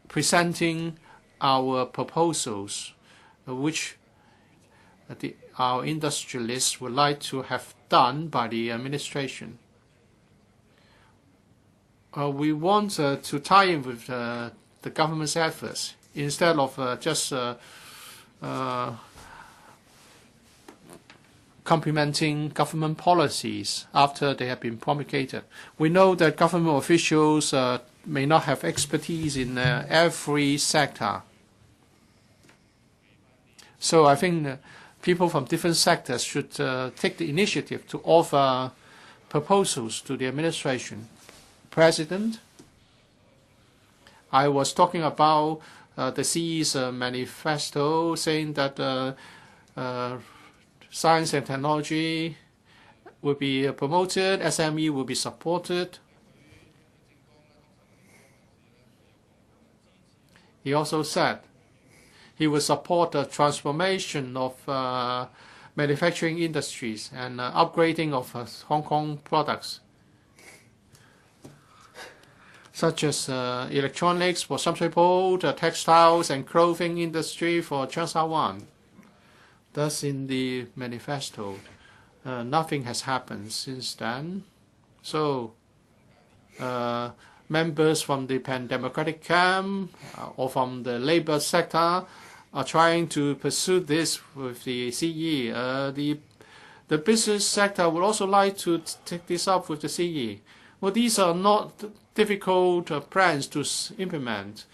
presenting our proposals, which our industrialists would like to have done by the administration. We want to tie in with the government's efforts instead of just complementing government policies after they have been promulgated. We know that government officials may not have expertise in every sector. So I think people from different sectors should take the initiative to offer proposals to the administration. President, I was talking about the CE's manifesto saying that science and technology will be promoted, SME will be supported. He also said he will support the transformation of manufacturing industries and upgrading of Hong Kong products, such as electronics for Sham Shui Po, the textiles and clothing industry for Cheung Sha Wan. Thus, in the manifesto, nothing has happened since then. So, members from the pan-democratic camp or from the labor sector are trying to pursue this with the CE. The business sector would also like to take this up with the CE. Well, these are not difficult plans to implement.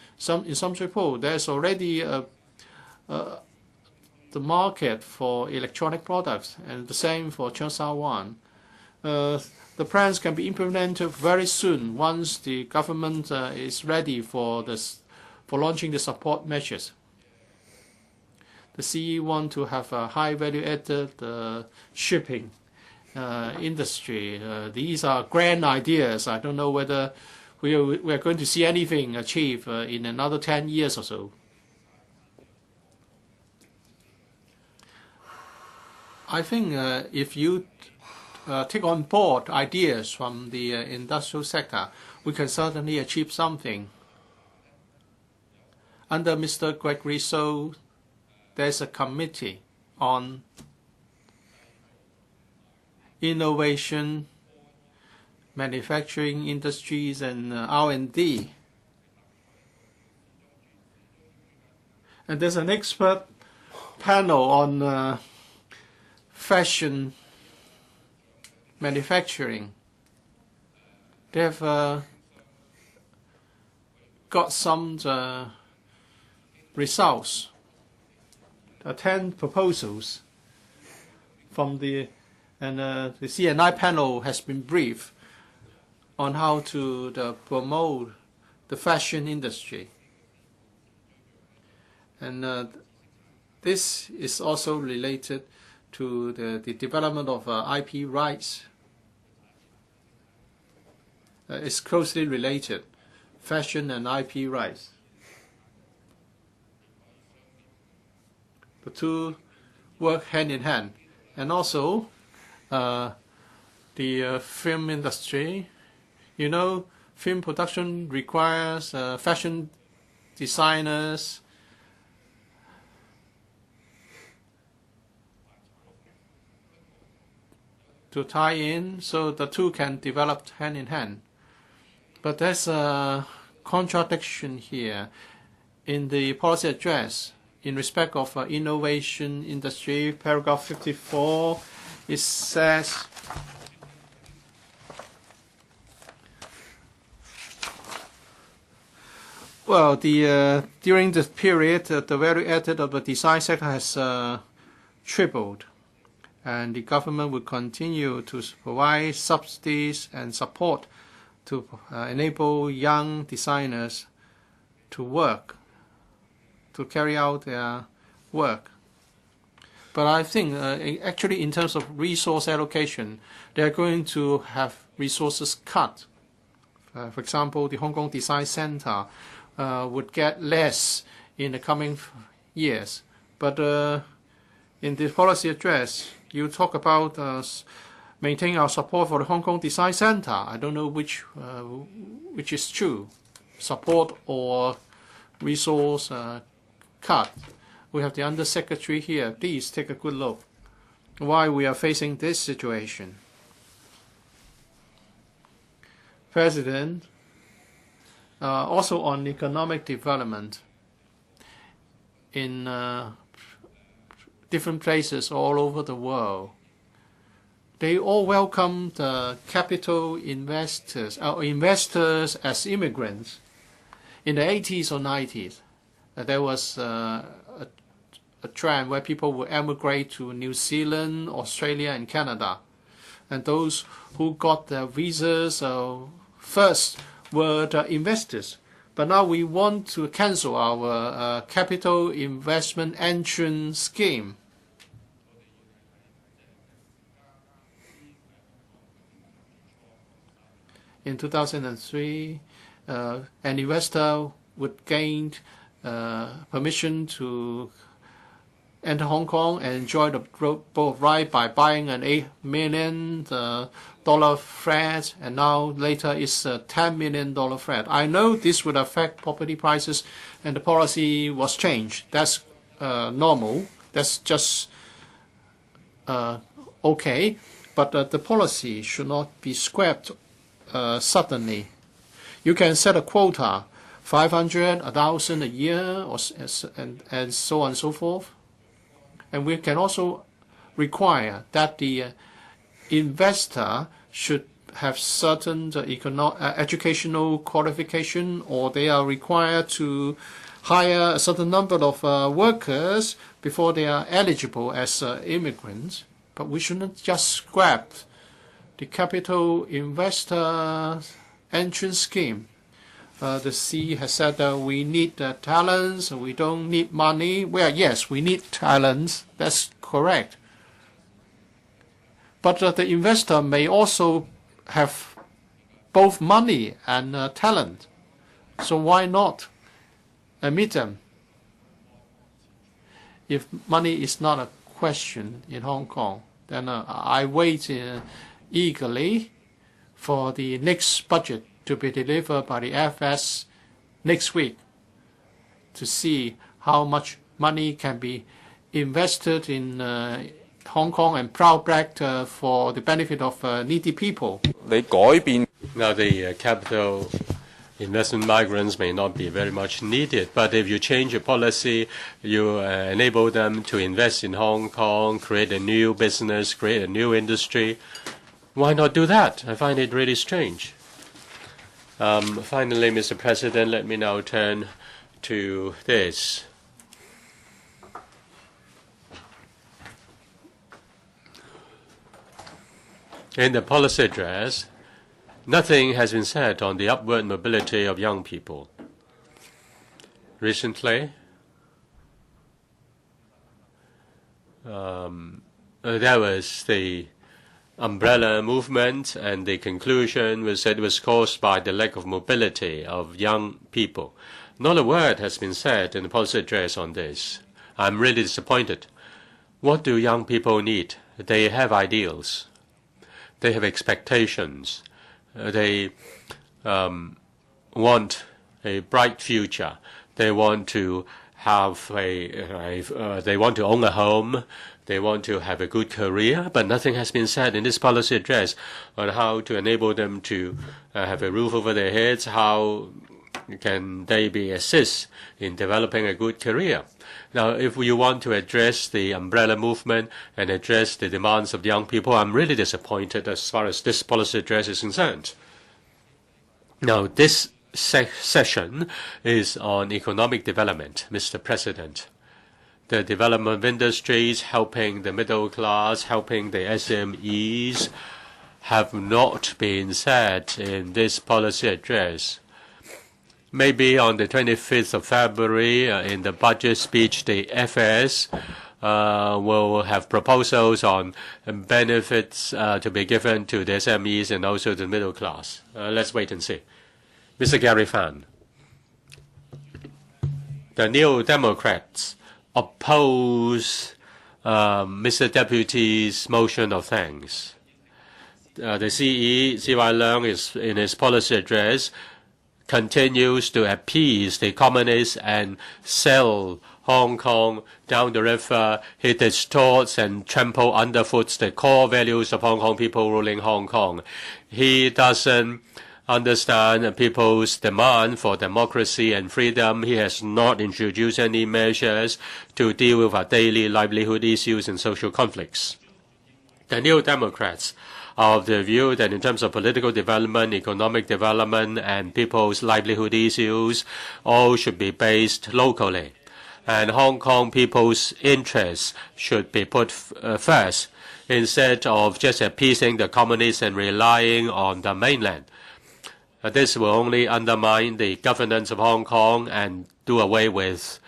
In Sham Shui Po, there's already the market for electronic products, and the same for Cheung Sha Wan. The plans can be implemented very soon once the government is ready for launching the support measures. The CE want to have a high value-added shipping industry. These are grand ideas. I don't know whether we are going to see anything achieved in another 10 years or so. I think if you take on board ideas from the industrial sector, we can certainly achieve something. Under Mr. Gregory So, there's a committee on innovation, manufacturing industries, and R&D. And there's an expert panel on fashion manufacturing. They have got some results, 10 proposals from the CNI panel has been briefed on how to promote the fashion industry. And this is also related to the development of IP rights. It's closely related, fashion and IP rights. The two work hand in hand. And also, the film industry. You know, film production requires fashion designers, to tie in, so the two can develop hand in hand. But there's a contradiction here in the policy address in respect of innovation industry, paragraph 54. It says, well, during this period, the value added of the design sector has tripled, and the government will continue to provide subsidies and support to enable young designers to work, to carry out their work. But I think actually in terms of resource allocation, they are going to have resources cut. For example, the Hong Kong Design Center would get less in the coming years. But in the policy address, you talk about maintaining our support for the Hong Kong Design Center. I don't know which is true, support or resource cut. We have the Undersecretary here. Please take a good look why we are facing this situation. President, also on economic development in different places all over the world. They all welcome the capital investors, investors as immigrants. In the 80s or 90s, there was a trend where people would emigrate to New Zealand, Australia, and Canada. And those who got their visas first were the investors. But now we want to cancel our capital investment entrance scheme. In 2003, an investor would gain permission to enter Hong Kong and enjoy the boat ride by buying an $8 million flat, and now later it's a $10 million flat. I know this would affect property prices, and the policy was changed. That's normal. That's just okay. But the policy should not be scrapped suddenly. You can set a quota, 500, 1,000 a year, and so on and so forth. And we can also require that the investor should have certain educational qualification, or they are required to hire a certain number of workers before they are eligible as immigrants. But we shouldn't just scrap the capital investor entrance scheme. The C has said that we need talents, we don't need money. Well, yes, we need talents. That's correct. But the investor may also have both money and talent. So why not admit them? If money is not a question in Hong Kong, then I wait eagerly for the next budget to be delivered by the FS next week to see how much money can be invested in Hong Kong and brought back for the benefit of needy people. Now the capital investment migrants may not be very much needed, but if you change your policy, you enable them to invest in Hong Kong, create a new business, create a new industry, why not do that? I find it really strange. Finally, Mr. President, let me now turn to this. In the policy address, nothing has been said on the upward mobility of young people. Recently, there was the umbrella movement, and the conclusion was that it was caused by the lack of mobility of young people. Not a word has been said in the policy address on this. I'm really disappointed. What do young people need? They have ideals. They have expectations. They want a bright future. They want to have they want to own a home. They want to have a good career, but nothing has been said in this policy address on how to enable them to have a roof over their heads, how can they be assist in developing a good career. Now, if you want to address the umbrella movement and address the demands of young people, I'm really disappointed as far as this policy address is concerned. Now, this session is on economic development, Mr. President. The development of industries, helping the middle class, helping the SMEs, have not been said in this policy address. Maybe on the 25th of February, in the budget speech, the FS will have proposals on benefits to be given to the SMEs and also the middle class. Let's wait and see. Mr. Gary Fan, the New Democrats oppose Mr. Deputy's motion of thanks. The CE, C.Y. Leung, is in his policy address continues to appease the communists and sell Hong Kong down the river. He distorts and trample underfoot the core values of Hong Kong people ruling Hong Kong. He doesn't understand people's demand for democracy and freedom. He has not introduced any measures to deal with our daily livelihood issues and social conflicts. The New Democrats are of the view that in terms of political development, economic development, and people's livelihood issues, all should be based locally. And Hong Kong people's interests should be put first, instead of just appeasing the communists and relying on the mainland. This will only undermine the governance of Hong Kong and do away with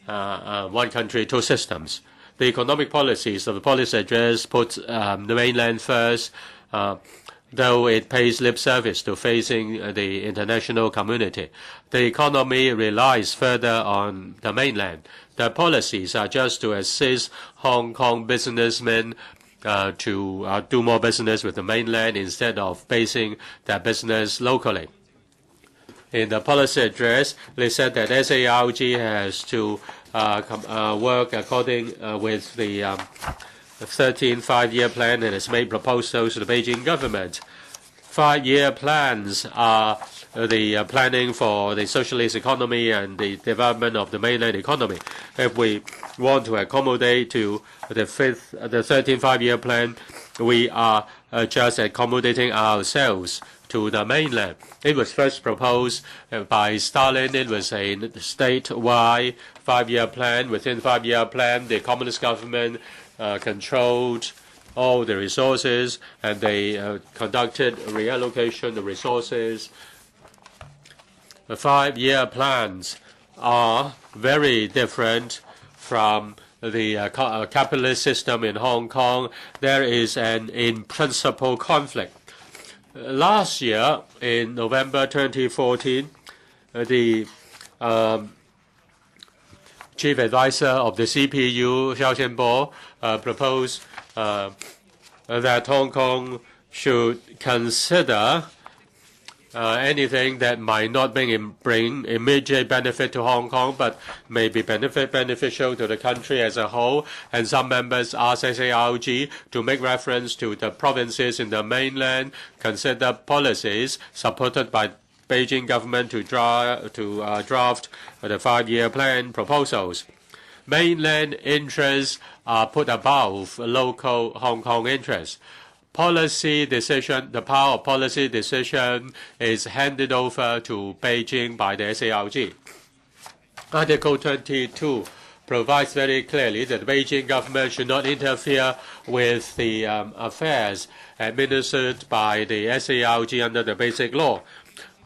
one country, two systems. The economic policies of the policy address put the mainland first, though it pays lip service to facing the international community. The economy relies further on the mainland. The policies are just to assist Hong Kong businessmen to do more business with the mainland instead of basing their business locally. In the policy address, they said that SARG has to work according with the 13th five-year plan and has made proposals to the Beijing government. Five-year plans are the planning for the socialist economy and the development of the mainland economy. If we want to accommodate to the 13th five-year plan, we are just accommodating ourselves to the mainland. It was first proposed by Stalin. It was a statewide five-year plan. Within the five-year plan, the communist government controlled all the resources, and they conducted reallocation of resources. The five-year plans are very different from the capitalist system in Hong Kong. There is an in-principle conflict. Last year, in November 2014, the chief advisor of the CPU, Xiao Xianbo, proposed that Hong Kong should consider anything that might not bring immediate benefit to Hong Kong, but may be beneficial to the country as a whole. And some members asked SARG to make reference to the provinces in the mainland, consider policies supported by Beijing government to draft the five-year plan proposals. Mainland interests are put above local Hong Kong interests. Policy decision, the power of policy decision is handed over to Beijing by the SARG. Article 22 provides very clearly that the Beijing government should not interfere with the affairs administered by the SARG under the Basic Law.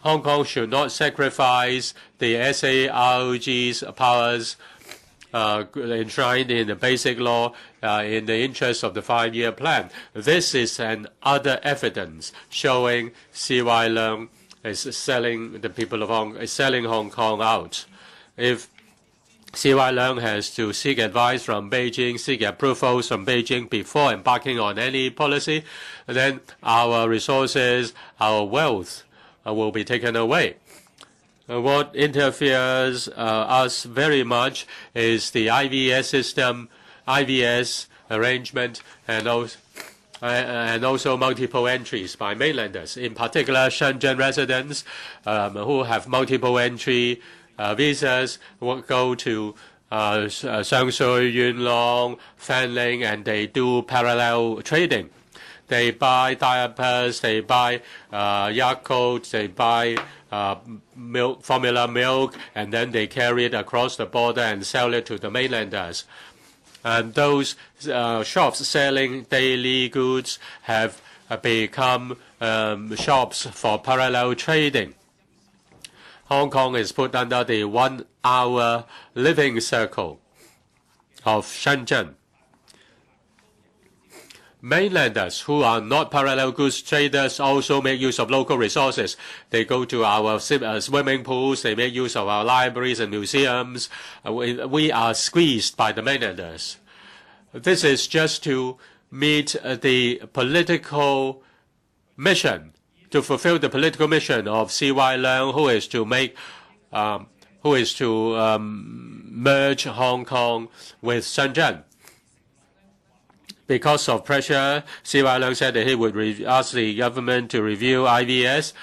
Hong Kong should not sacrifice the SARG's powers enshrined in the Basic Law in the interest of the five-year plan. This is an other evidence showing CY Leung is selling the people of Hong Kong out. If CY Leung has to seek advice from Beijing, seek approvals from Beijing before embarking on any policy, then our resources, our wealth will be taken away. What interferes us very much is the IVS system, IVS arrangement, and also multiple entries by mainlanders. In particular, Shenzhen residents who have multiple entry visas will go to Shangshui, Yunlong, Fanling, and they do parallel trading. They buy diapers, they buy Yakult, they buy milk, formula milk, and then they carry it across the border and sell it to the mainlanders. And those shops selling daily goods have become shops for parallel trading. Hong Kong is put under the 1 hour living circle of Shenzhen. Mainlanders who are not parallel goods traders also make use of local resources. They go to our swimming pools, they make use of our libraries and museums. We are squeezed by the mainlanders. This is just to meet the political mission, to fulfill the political mission of CY Leung, who is to merge Hong Kong with Shenzhen. Because of pressure, C.Y. Leung said that he would ask the government to review IVS,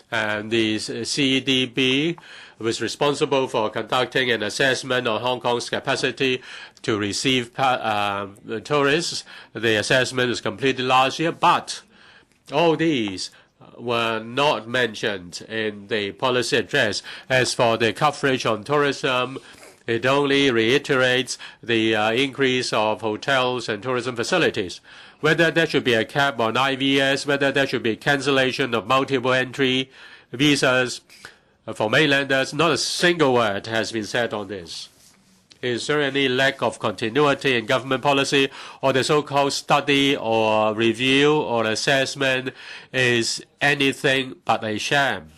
and the CDB was responsible for conducting an assessment on Hong Kong's capacity to receive tourists. The assessment was completed last year, but all these were not mentioned in the policy address. As for the coverage on tourism, it only reiterates the increase of hotels and tourism facilities. Whether there should be a cap on IVS, whether there should be cancellation of multiple entry visas for mainlanders, not a single word has been said on this. Is there any lack of continuity in government policy, or the so-called study or review or assessment is anything but a sham?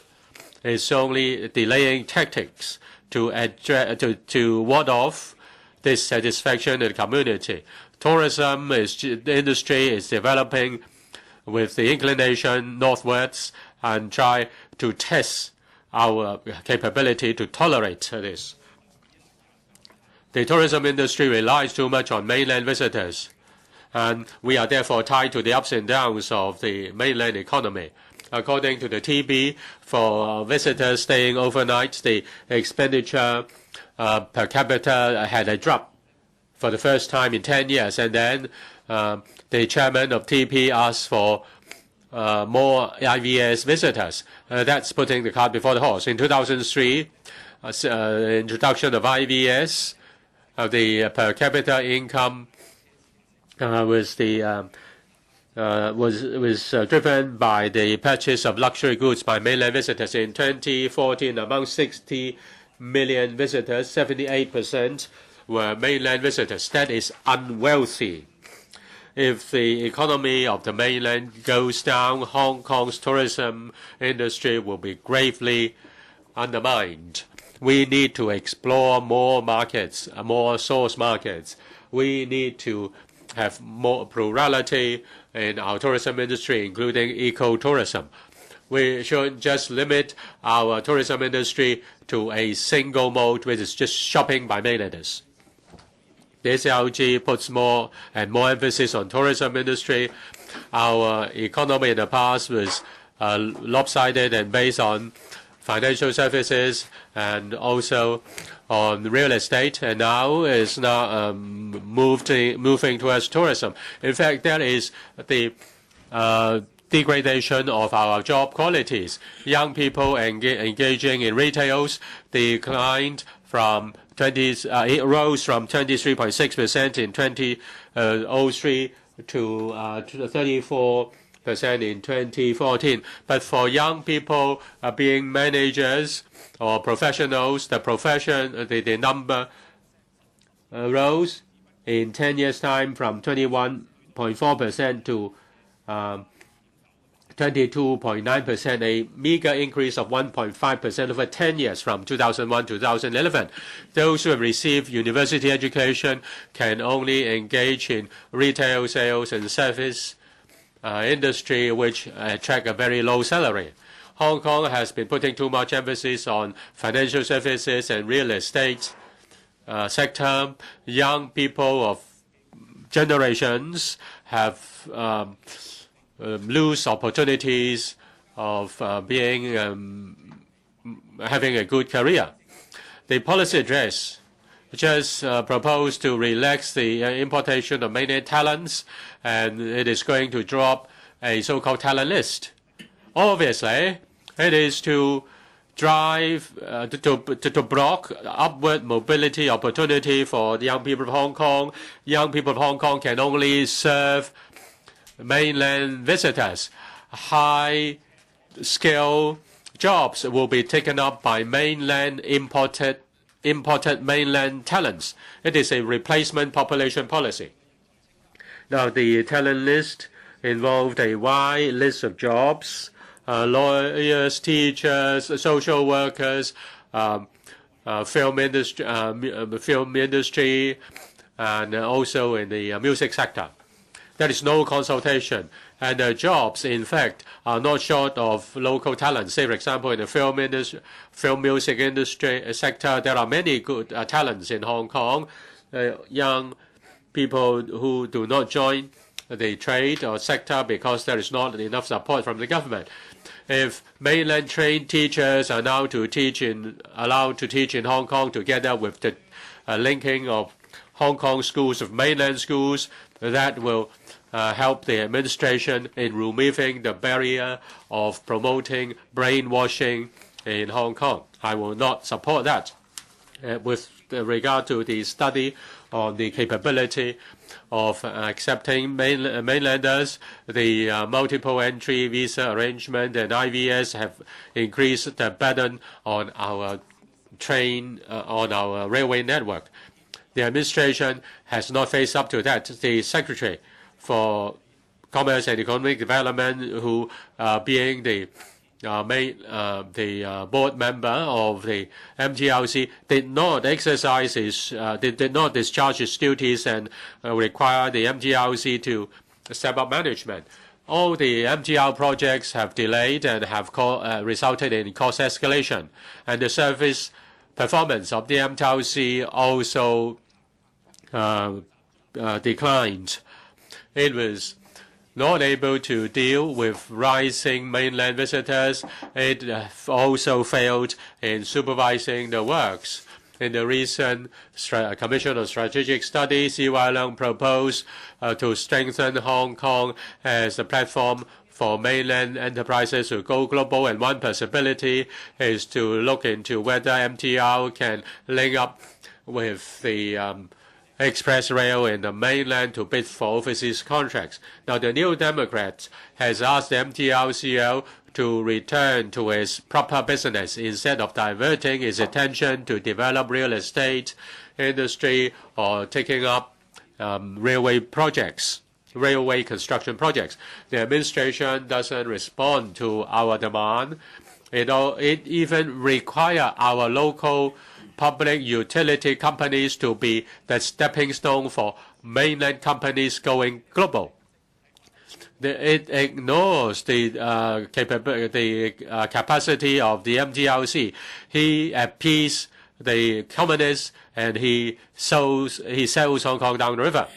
It's only delaying tactics to ward off dissatisfaction in the community. Tourism industry is developing with the inclination northwards and try to test our capability to tolerate this. The tourism industry relies too much on mainland visitors, and we are therefore tied to the ups and downs of the mainland economy. According to the TB, for visitors staying overnight, the expenditure per capita had a drop for the first time in 10 years. And then the chairman of TP asked for more IVS visitors. That's putting the cart before the horse. In 2003, introduction of IVS, the per capita income was driven by the purchase of luxury goods by mainland visitors. In 2014, among 60 million visitors, 78% were mainland visitors. That is unwealthy. If the economy of the mainland goes down, Hong Kong's tourism industry will be gravely undermined. We need to explore more markets, more source markets. We need to have more plurality in our tourism industry, including eco-tourism. We should just limit our tourism industry to a single mode, which is just shopping by mainlanders. The SLG puts more and more emphasis on tourism industry. Our economy in the past was lopsided and based on financial services and also on real estate, and now is moving towards tourism. In fact, that is the degradation of our job qualities. Young people engaging in retails declined from it rose from 23.6% in 2003 to 34% in 2014. But for young people being managers or professionals, the number rose in 10 years' time from 21.4% to 22.9%, a meager increase of 1.5% over 10 years from 2001 to 2011. Those who have received university education can only engage in retail sales and service industry, which attract a very low salary. Hong Kong has been putting too much emphasis on financial services and real estate sector. Young people of generations have lose opportunities of having a good career. The policy address just proposed to relax the importation of mainland talents, and it is going to drop a so-called talent list. Obviously, it is to drive to block upward mobility opportunity for the young people of Hong Kong. Young people of Hong Kong can only serve mainland visitors. High-skill jobs will be taken up by mainland imported mainland talents. It is a replacement population policy. Now, the talent list involved a wide list of jobs: lawyers, teachers, social workers, film industry, and also in the music sector. There is no consultation. And the jobs, in fact, are not short of local talent. Say, for example, in the film music industry sector, there are many good talents in Hong Kong. Young people who do not join the trade or sector because there is not enough support from the government. If mainland trained teachers are now allowed to teach in Hong Kong together with the linking of Hong Kong schools with mainland schools, that will help the administration in removing the barrier of promoting brainwashing in Hong Kong. I will not support that. With regard to the study on the capability of accepting mainlanders, the multiple entry visa arrangement and IVS have increased the burden on our on our railway network. The administration has not faced up to that. The Secretary for Commerce and Economic Development, who being the board member of the MTRC, did not exercise did not discharge his duties and require the MTRC to step up management. All the MTR projects have delayed and have resulted in cost escalation, and the service performance of the MTRC also declined. It was not able to deal with rising mainland visitors. It also failed in supervising the works. In the recent Commission on Strategic Studies, CY Leung proposed to strengthen Hong Kong as a platform for mainland enterprises to go global, and one possibility is to look into whether MTR can link up with the express rail in the mainland to bid for overseas contracts. Now, the New Democrats has asked the MTRCL to return to its proper business instead of diverting its attention to develop real estate industry or taking up railway construction projects. The administration doesn't respond to our demand. It even requires our local public utility companies to be the stepping stone for mainland companies going global. It ignores the capacity of the MTRC. He appeased the communists and he sells Hong Kong down the river.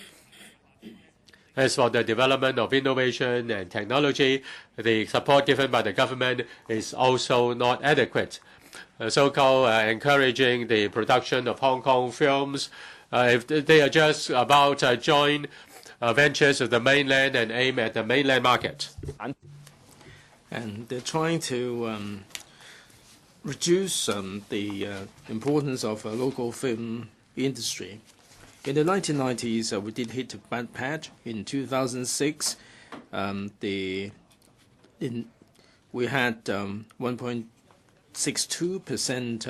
As for the development of innovation and technology, the support given by the government is also not adequate. So-called encouraging the production of Hong Kong films, if they are just about joint ventures of the mainland and aim at the mainland market. And they're trying to reduce the importance of local film industry. In the 1990s, we did hit a bad patch. In 2006, we had 1.62%,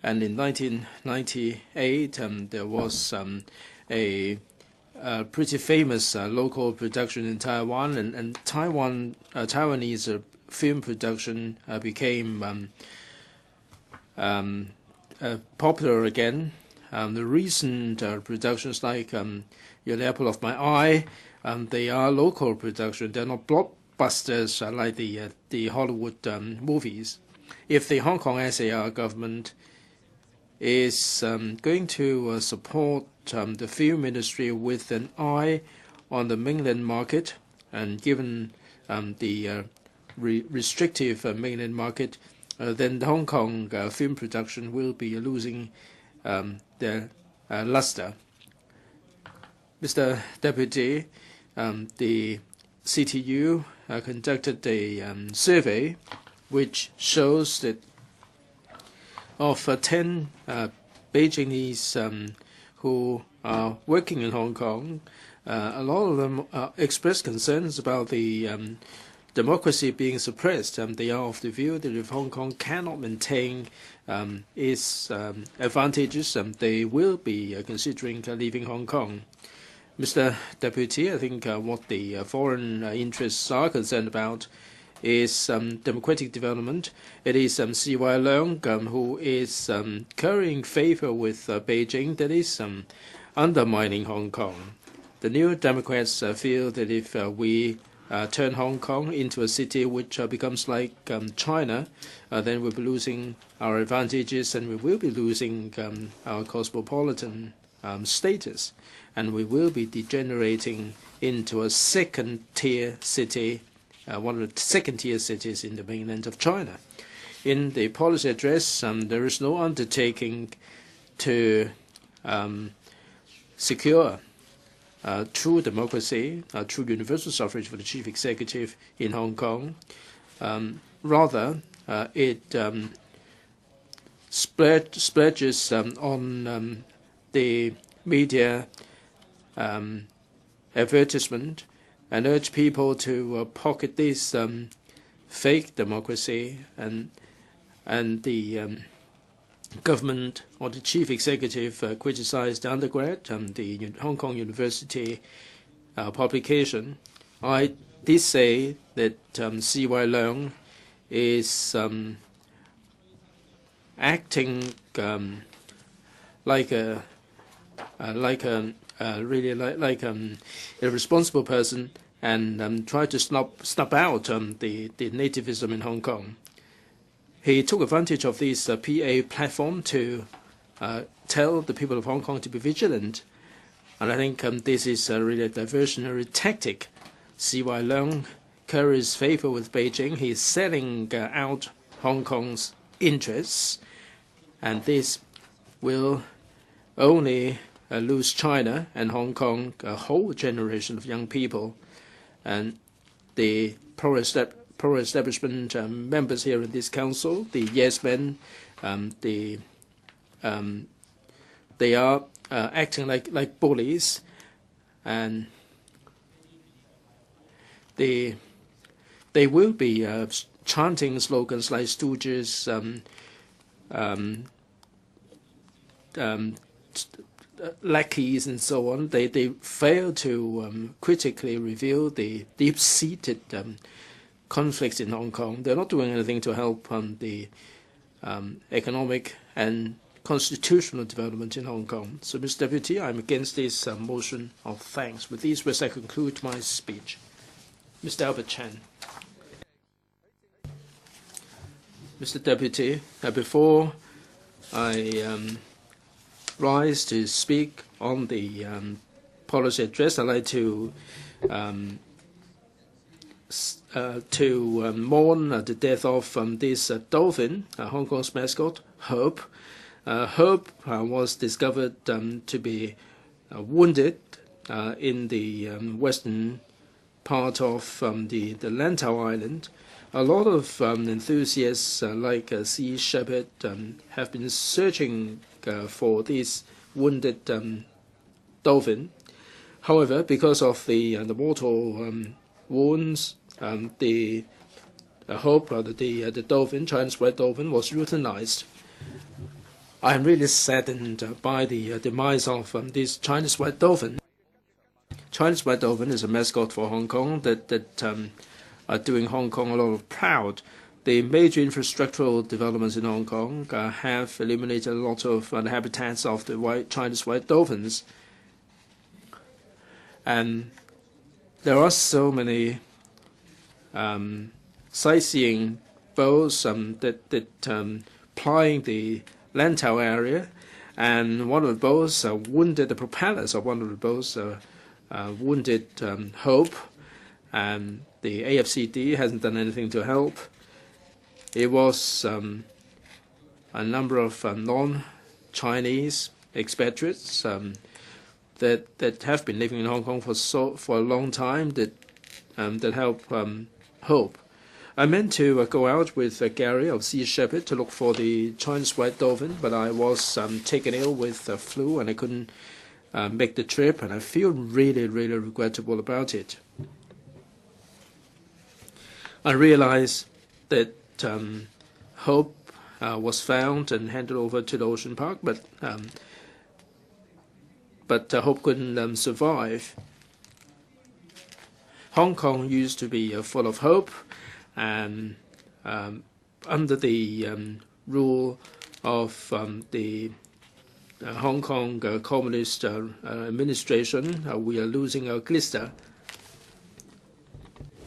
and in 1998 there was a pretty famous local production in Taiwan, and Taiwanese film production became popular again. The recent productions like You're the Apple of My Eye, they are local production. They're not blockbusters like the Hollywood movies. If the Hong Kong SAR government is going to support the film industry with an eye on the mainland market, and given the restrictive mainland market, then the Hong Kong film production will be losing their luster. Mr. Deputy, the CTU conducted a survey which shows that of 10 Beijingese who are working in Hong Kong, a lot of them expressed concerns about the democracy being suppressed. They are of the view that if Hong Kong cannot maintain its advantages, they will be considering leaving Hong Kong. Mr. Deputy, I think what the foreign interests are concerned about is democratic development. It is CY Leung who is currying favor with Beijing that is undermining Hong Kong. The New Democrats feel that if we turn Hong Kong into a city which becomes like China, then we'll be losing our advantages and we will be losing our cosmopolitan status. And we will be degenerating into a second-tier city, one of the second-tier cities in the mainland of China. In the policy address, there is no undertaking to secure true democracy, true universal suffrage for the chief executive in Hong Kong. Rather, it splurges on the media advertisement and urge people to pocket this fake democracy, and the government or the chief executive criticized the undergrad, the Hong Kong University publication. I did say that C.Y. Leung is acting like a irresponsible person and try to snub out the nativism in Hong Kong. He took advantage of this PA platform to tell the people of Hong Kong to be vigilant, and I think this is really a diversionary tactic. C.Y. Leung curries favor with Beijing. He is selling out Hong Kong's interests, and this will only lose China and Hong Kong a whole generation of young people. And the pro-establishment members here in this council, the yes men, they are acting like bullies, and they will be chanting slogans like Stooges, lackeys and so on. They fail to critically reveal the deep-seated conflicts in Hong Kong. They're not doing anything to help the economic and constitutional development in Hong Kong. So, Mr. Deputy, I'm against this motion of thanks. With these words, I conclude my speech. Mr. Albert Chan. Mr. Deputy, before I rise to speak on the policy address, I'd like to mourn the death of this dolphin, Hong Kong's mascot, Hope. Hope was discovered to be wounded in the western part of the Lantau Island. A lot of enthusiasts like Sea Shepherd have been searching for this wounded dolphin. However, because of the mortal wounds, the Hope, the dolphin, Chinese white dolphin, was euthanized. I am really saddened by the demise of this Chinese white dolphin. Chinese white dolphin is a mascot for Hong Kong that are doing Hong Kong a lot of proud. The major infrastructural developments in Hong Kong have eliminated a lot of the habitats of the Chinese white dolphins. And there are so many sightseeing boats that plying the Lantau area, and one of the boats wounded the propellers of one of the boats, wounded Hope, and the AFCD hasn't done anything to help. It was a number of non-Chinese expatriates that have been living in Hong Kong for a long time that help Hope. I meant to go out with Gary of Sea Shepherd to look for the Chinese white dolphin, but I was taken ill with flu and I couldn't make the trip, and I feel really, really regrettable about it. I realized that Hope was found and handed over to the Ocean Park, but Hope couldn't survive. Hong Kong used to be full of hope, and under the rule of the Hong Kong Communist administration, we are losing our glister.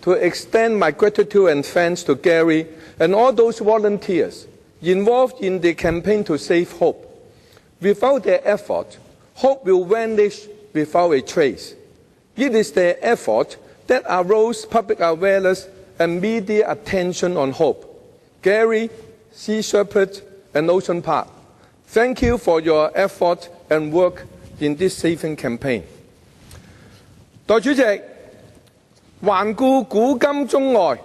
to extend my gratitude and thanks to Gary and all those volunteers involved in the campaign to save hope. Without their effort, hope will vanish without a trace. It is their effort that arose public awareness and media attention on hope. Gary, Sea Shepherd, and Ocean Park, thank you for your effort and work in this saving campaign. 代理主席，環顧古今中外，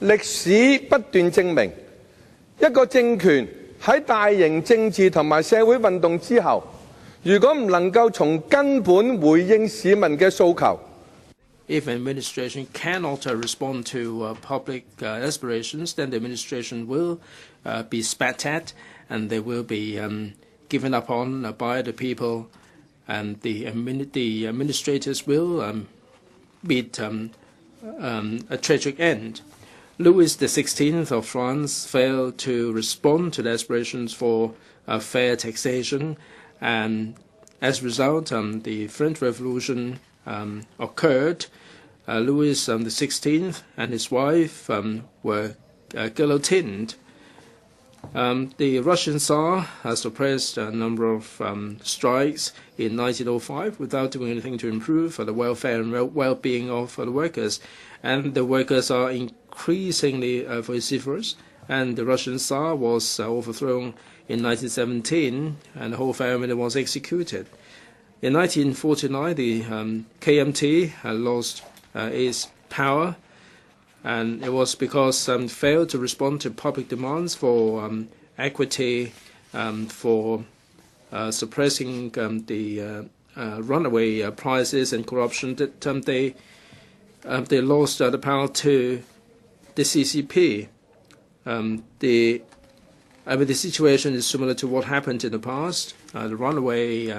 歷史不斷證明，一個政權喺大型政治同埋社會運動之後，如果唔能夠從根本回應市民嘅訴求， If administration cannot respond to public aspirations, then the administration will be spat at, and they will be given up on by the people, and the administrators will meet a tragic end. Louis XVI of France failed to respond to the aspirations for fair taxation, and as a result, the French Revolution occurred. Louis XVI and his wife were guillotined. The Russian Tsar has suppressed a number of strikes in 1905 without doing anything to improve the welfare and well-being of the workers. And the workers are increasingly vociferous. And the Russian Tsar was overthrown in 1917, and the whole family was executed. In 1949, the KMT lost its power, and it was because it failed to respond to public demands for equity, for suppressing the runaway prices and corruption, that they lost the power to the CCP. The situation is similar to what happened in the past. The runaway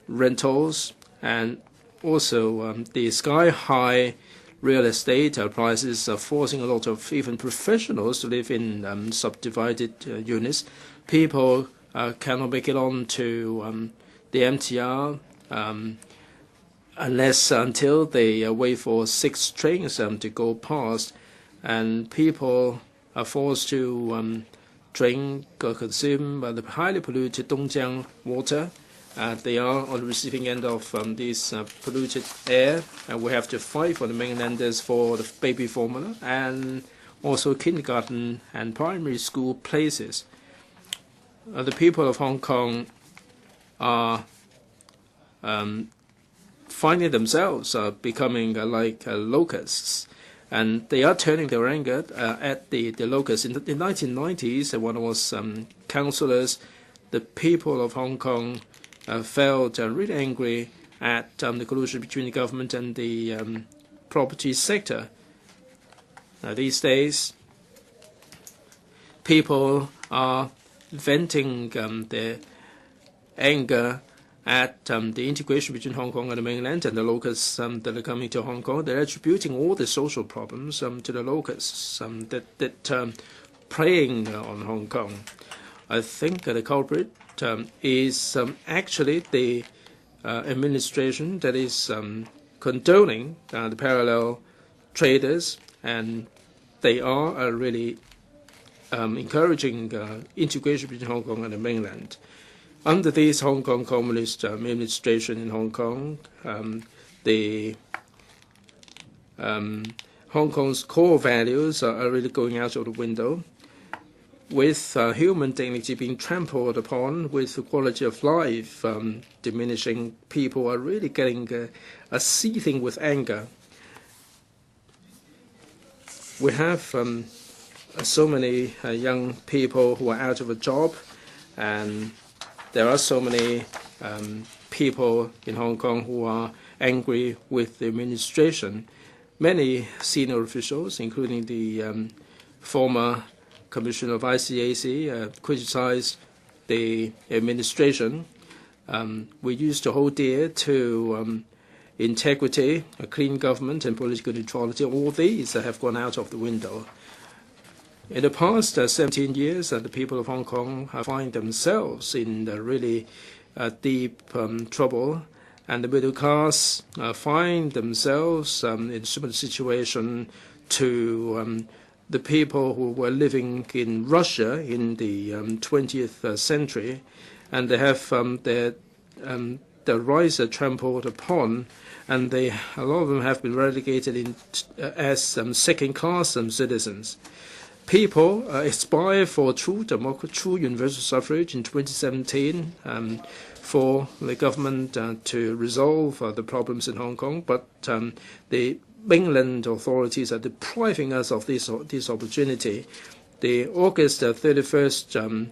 rentals and also the sky-high real estate prices are forcing a lot of even professionals to live in subdivided units. People cannot make it on to the MTR until they wait for 6 trains to go past, and people are forced to drink or consume the highly polluted Dongjiang water. They are on the receiving end of this polluted air, and we have to fight for the mainlanders for the baby formula and also kindergarten and primary school places. The people of Hong Kong are finding themselves becoming like locusts, and they are turning their anger at the locusts. In the 1990s, when I was councillors, the people of Hong Kong felt really angry at the collusion between the government and the property sector. These days, people are venting their anger at the integration between Hong Kong and the mainland and the locusts that are coming to Hong Kong. They're attributing all the social problems to the locusts that preying on Hong Kong. I think the culprit is actually the administration that is condoning the parallel traders, and they are really encouraging integration between Hong Kong and the mainland. Under this Hong Kong Communist administration in Hong Kong, the Hong Kong's core values are really going out of the window, with human dignity being trampled upon, with the quality of life diminishing. People are really getting seething with anger. We have so many young people who are out of a job, and there are so many people in Hong Kong who are angry with the administration. Many senior officials, including the former Commissioner of ICAC, criticized the administration. We used to hold dear to integrity, a clean government, and political neutrality. All these have gone out of the window. In the past 17 years, the people of Hong Kong find themselves in really deep trouble, and the middle class find themselves in a similar situation to the people who were living in Russia in the 20th century, and they have their rights are trampled upon, and a lot of them have been relegated as second-class citizens. People aspire for true universal suffrage in 2017 for the government to resolve the problems in Hong Kong, but the mainland authorities are depriving us of this opportunity. The August 31st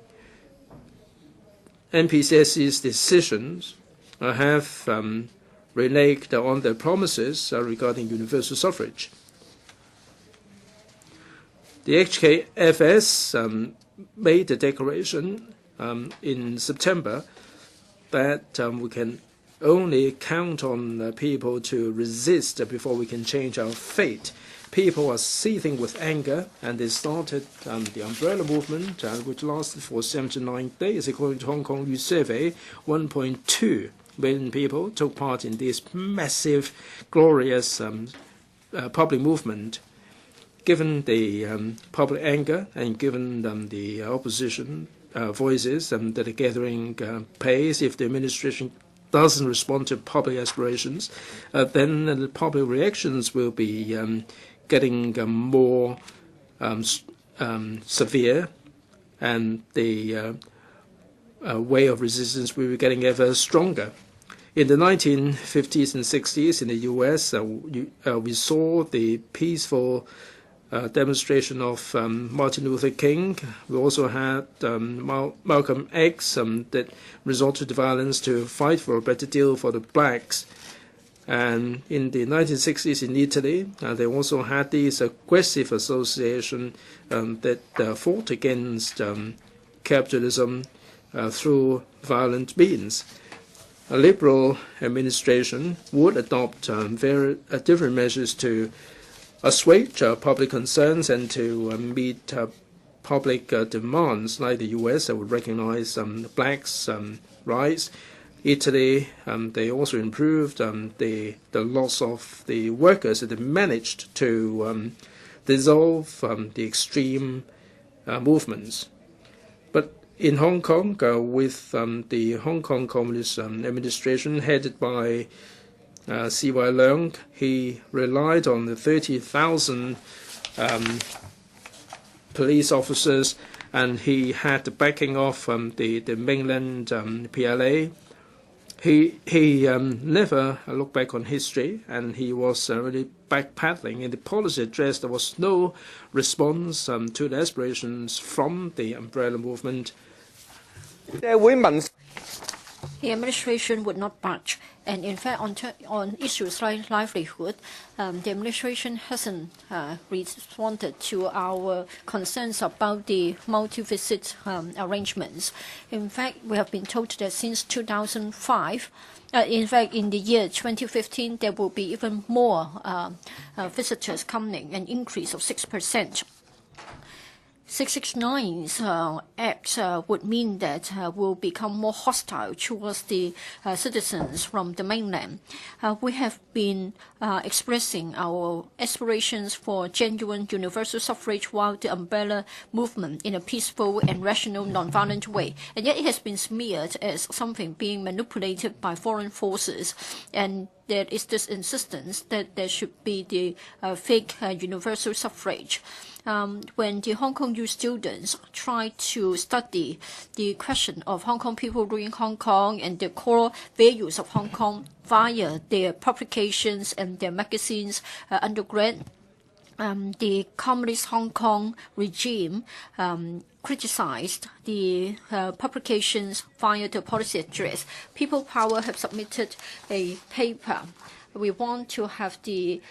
NPCSC's decisions have reneged on their promises regarding universal suffrage. The HKFS made a declaration in September that we can only count on people to resist before we can change our fate. People are seething with anger, and they started the umbrella movement, which lasted for 79 days. According to Hong Kong Youth Survey, 1.2 million people took part in this massive, glorious public movement. Given the public anger and given the opposition voices that are gathering pace, if the administration doesn't respond to public aspirations, then the public reactions will be getting more severe, and the way of resistance will be getting ever stronger. In the 1950s and 60s in the U.S., we saw the peaceful demonstration of Martin Luther King. We also had Malcolm X that resorted to violence to fight for a better deal for the blacks. And in the 1960s in Italy, they also had this aggressive association that fought against capitalism through violent means. A liberal administration would adopt very different measures to assuage public concerns and to meet public demands, like the U.S. that would recognize blacks' rights. Italy, they also improved the loss of the workers, and they managed to dissolve the extreme movements. But in Hong Kong, with the Hong Kong Communist administration headed by C.Y. Leung, he relied on the 30,000 police officers, and he had the backing of the mainland PLA. He never looked back on history, and he was really backpedaling. In the policy address, there was no response to the aspirations from the umbrella movement. The administration would not budge, and in fact, on issues like livelihood, the administration hasn't responded to our concerns about the multi-visit arrangements. In fact, we have been told that since 2005, in fact, in the year 2015, there will be even more visitors coming, an increase of 6%. 669's act would mean that we'll become more hostile towards the citizens from the mainland. We have been expressing our aspirations for genuine universal suffrage while the umbrella movement in a peaceful and rational, non-violent way. And yet it has been smeared as something being manipulated by foreign forces, and there is this insistence that there should be the fake universal suffrage. When the Hong Kong youth students try to study the question of Hong Kong people ruling Hong Kong and the core values of Hong Kong via their publications and their magazines undergrad, the Communist Hong Kong regime criticized the publications via the policy address. People Power have submitted a paper. We want to have the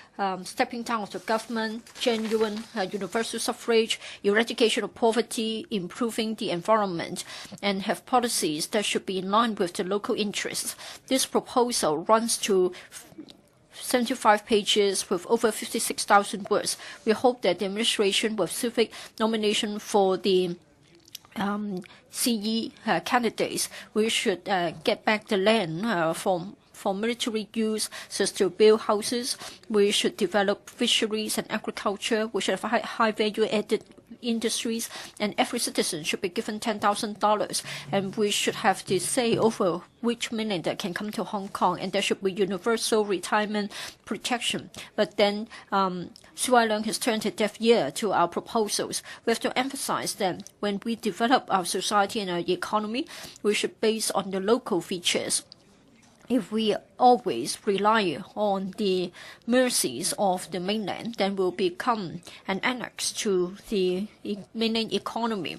stepping down of the government, genuine universal suffrage, eradication of poverty, improving the environment, and have policies that should be in line with the local interests. This proposal runs to 75 pages with over 56,000 words. We hope that the administration, with civic nomination for the CE candidates, we should get back the land from for military use, so as to build houses. We should develop fisheries and agriculture. We should have high value-added industries, and every citizen should be given $10,000, and we should have the say over which millionaire can come to Hong Kong, and there should be universal retirement protection. But then Wai Leung has turned a deaf ear to our proposals. We have to emphasize that when we develop our society and our economy, we should base on the local features. If we always rely on the mercies of the mainland, then we'll become an annex to the mainland economy.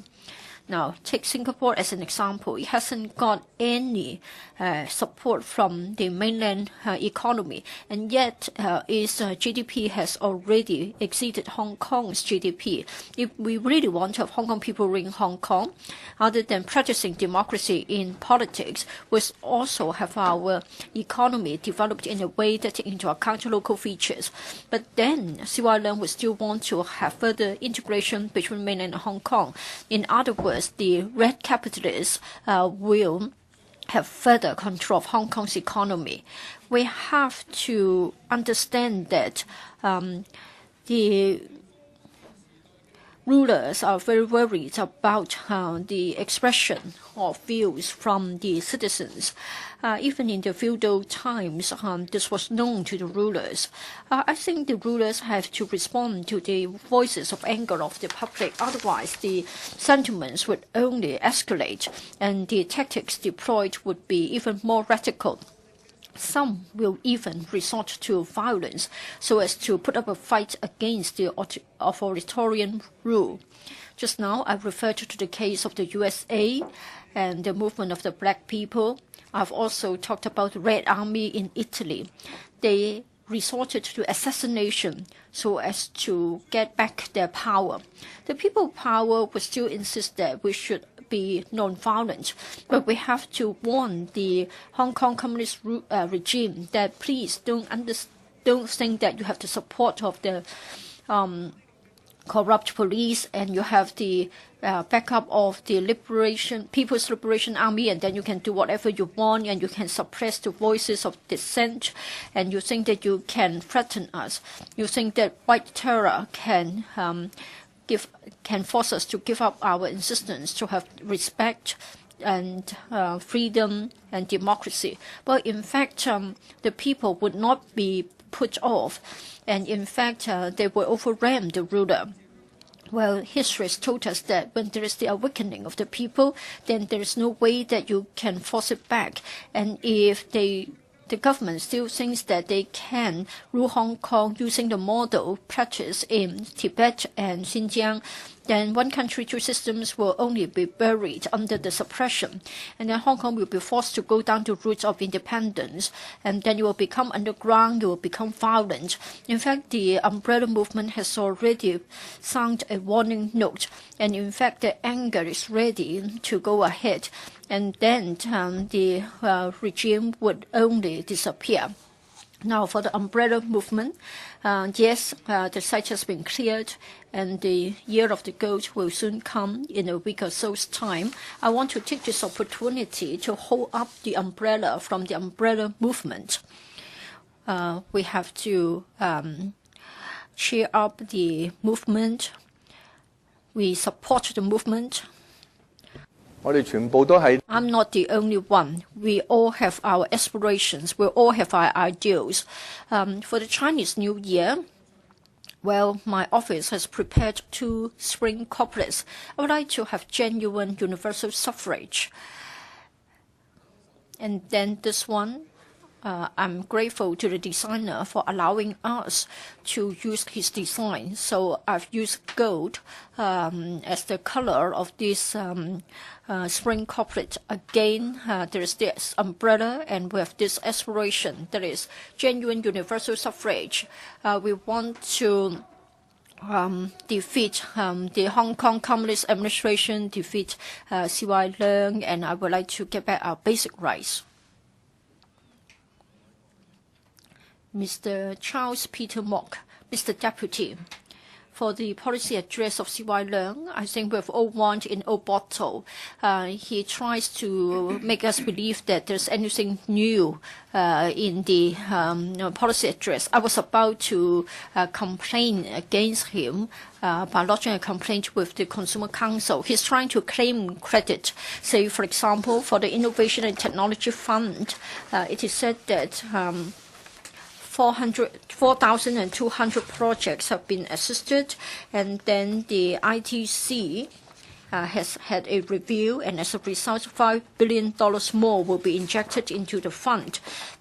Now, take Singapore as an example. It hasn't got any support from the mainland economy, and yet its GDP has already exceeded Hong Kong's GDP. If we really want to have Hong Kong people in Hong Kong, other than practicing democracy in politics, we also have our economy developed in a way that takes into account local features. But then Wai Leung would still want to have further integration between mainland and Hong Kong. In other words, the red capitalists will have further control of Hong Kong's economy. We have to understand that the rulers are very worried about the expression of views from the citizens. Even in the feudal times, this was known to the rulers. I think the rulers have to respond to the voices of anger of the public. Otherwise, the sentiments would only escalate, and the tactics deployed would be even more radical. Some will even resort to violence so as to put up a fight against the authoritarian rule. Just now, I referred to the case of the USA and the movement of the black people. I've also talked about the Red Army in Italy. They resorted to assassination so as to get back their power. The people power would still insist that we should be non-violent, but we have to warn the Hong Kong communist regime that please don't think that you have the support of the corrupt police and you have the backup of the People's Liberation Army, and then you can do whatever you want and you can suppress the voices of dissent, and you think that you can threaten us. You think that white terror can force us to give up our insistence to have respect and freedom and democracy. But in fact, the people would not be put off, and in fact, they will overwhelm the ruler. Well, history has told us that when there is the awakening of the people, then there is no way that you can force it back. And if the government still thinks that they can rule Hong Kong using the model practiced in Tibet and Xinjiang, then one country, two systems will only be buried under the suppression. And then Hong Kong will be forced to go down the route of independence. And then it will become underground, it will become violent. In fact, the umbrella movement has already sounded a warning note. And in fact, the anger is ready to go ahead. And then the regime would only disappear. Now, for the umbrella movement, yes, the site has been cleared, and the year of the goat will soon come in a week or so's time. I want to take this opportunity to hold up the umbrella from the umbrella movement. We have to cheer up the movement. We support the movement. I'm not the only one. We all have our aspirations. We all have our ideals. For the Chinese New Year, well, my office has prepared 2 spring couplets. I would like to have genuine universal suffrage. And then this one, I'm grateful to the designer for allowing us to use his design. So I've used gold as the color of this spring couplet. Again, there is this umbrella, and we have this aspiration that is genuine universal suffrage. We want to defeat the Hong Kong Communist administration, defeat Wai Leung, and I would like to get back our basic rights. Mr. Charles Peter Mock, Mr. Deputy, for the policy address of C.Y. Leung, I think with old wine in old bottle, he tries to make us believe that there's anything new in the policy address. I was about to complain against him by lodging a complaint with the Consumer Council. He's trying to claim credit. Say, for example, for the Innovation and Technology Fund, it is said that 4,200 projects have been assisted, and then the ITC has had a review, and as a result, $5 billion more will be injected into the fund.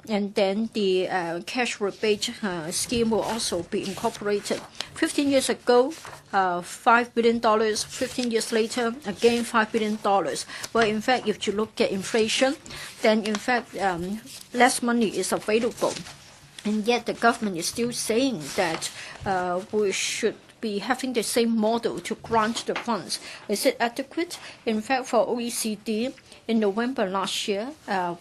And then the cash rebate scheme will also be incorporated. 15 years ago, $5 billion. 15 years later, again $5 billion. Well, in fact, if you look at inflation, then in fact, less money is available. And yet the government is still saying that we should be having the same model to grant the funds. Is it adequate? In fact, for OECD, in November last year,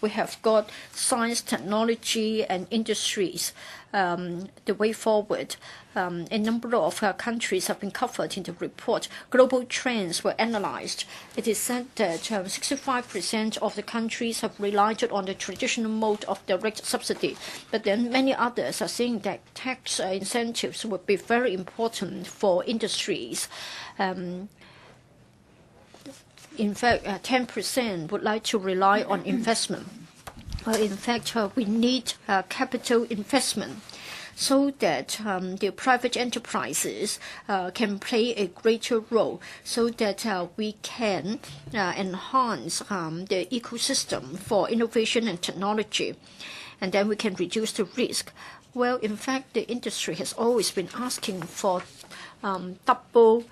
we have got science, technology, and industries, the way forward. A number of countries have been covered in the report. Global trends were analyzed. It is said that 65% of the countries have relied on the traditional mode of direct subsidy, but then many others are saying that tax incentives would be very important for industries. In fact, 10% would like to rely on investment. In fact, we need capital investment so that the private enterprises can play a greater role, so that we can enhance the ecosystem for innovation and technology, and then we can reduce the risk. Well, in fact, the industry has always been asking for double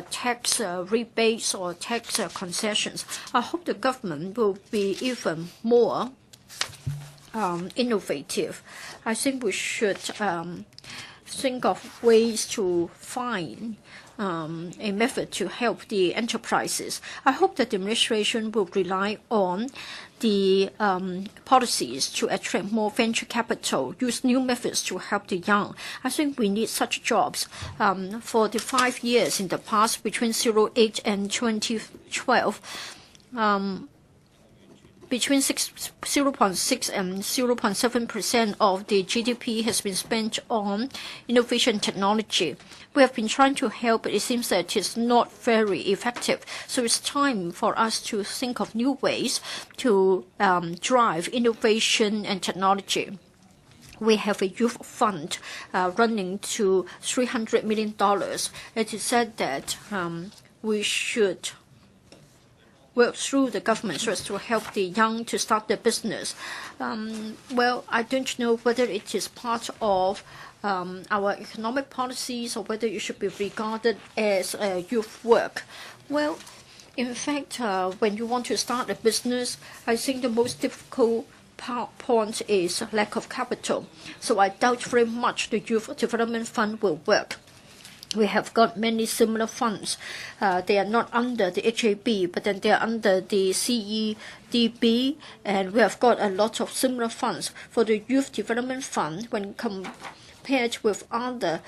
tax rebates or tax concessions. I hope the government will be even more innovative. I think we should think of ways to find a method to help the enterprises. I hope that the administration will rely on the policies to attract more venture capital, use new methods to help the young. I think we need such jobs. For the 5 years in the past, between 2008 and 2012, between 0.6 and 0.7% of the GDP has been spent on innovation technology. We have been trying to help, but it seems that it is not very effective. So it's time for us to think of new ways to drive innovation and technology. We have a youth fund running to $300 million. It is said that we should work through the government so as to help the young to start their business. Well, I don't know whether it is part of our economic policies or whether it should be regarded as youth work. Well, in fact, when you want to start a business, I think the most difficult point is lack of capital. So I doubt very much the Youth Development Fund will work. We have got many similar funds. They are not under the HAB, but then they are under the CEDB, and we have got a lot of similar funds. For the Youth Development Fund, when compared with other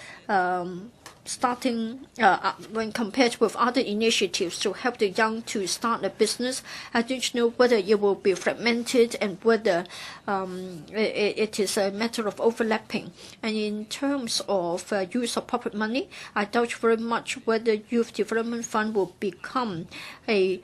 when compared with other initiatives to help the young to start a business, I don't know whether it will be fragmented and whether it is a matter of overlapping. And in terms of use of public money, I doubt very much whether Youth Development Fund will become a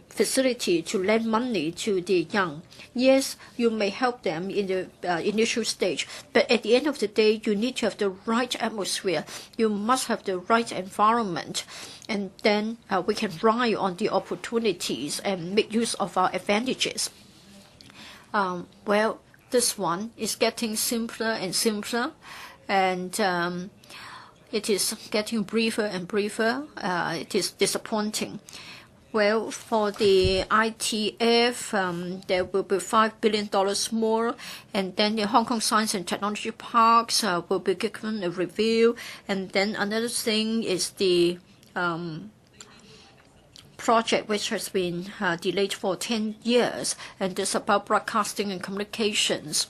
facility to lend money to the young. Yes, you may help them in the initial stage, but at the end of the day, you need to have the right atmosphere. You must have the right environment, and then we can rely on the opportunities and make use of our advantages. Well, this one is getting simpler and simpler, and it is getting briefer and briefer. It is disappointing. Well, for the ITF, there will be $5 billion more, and then the Hong Kong Science and Technology Parks will be given a review. And then another thing is the project which has been delayed for 10 years, and it's about broadcasting and communications.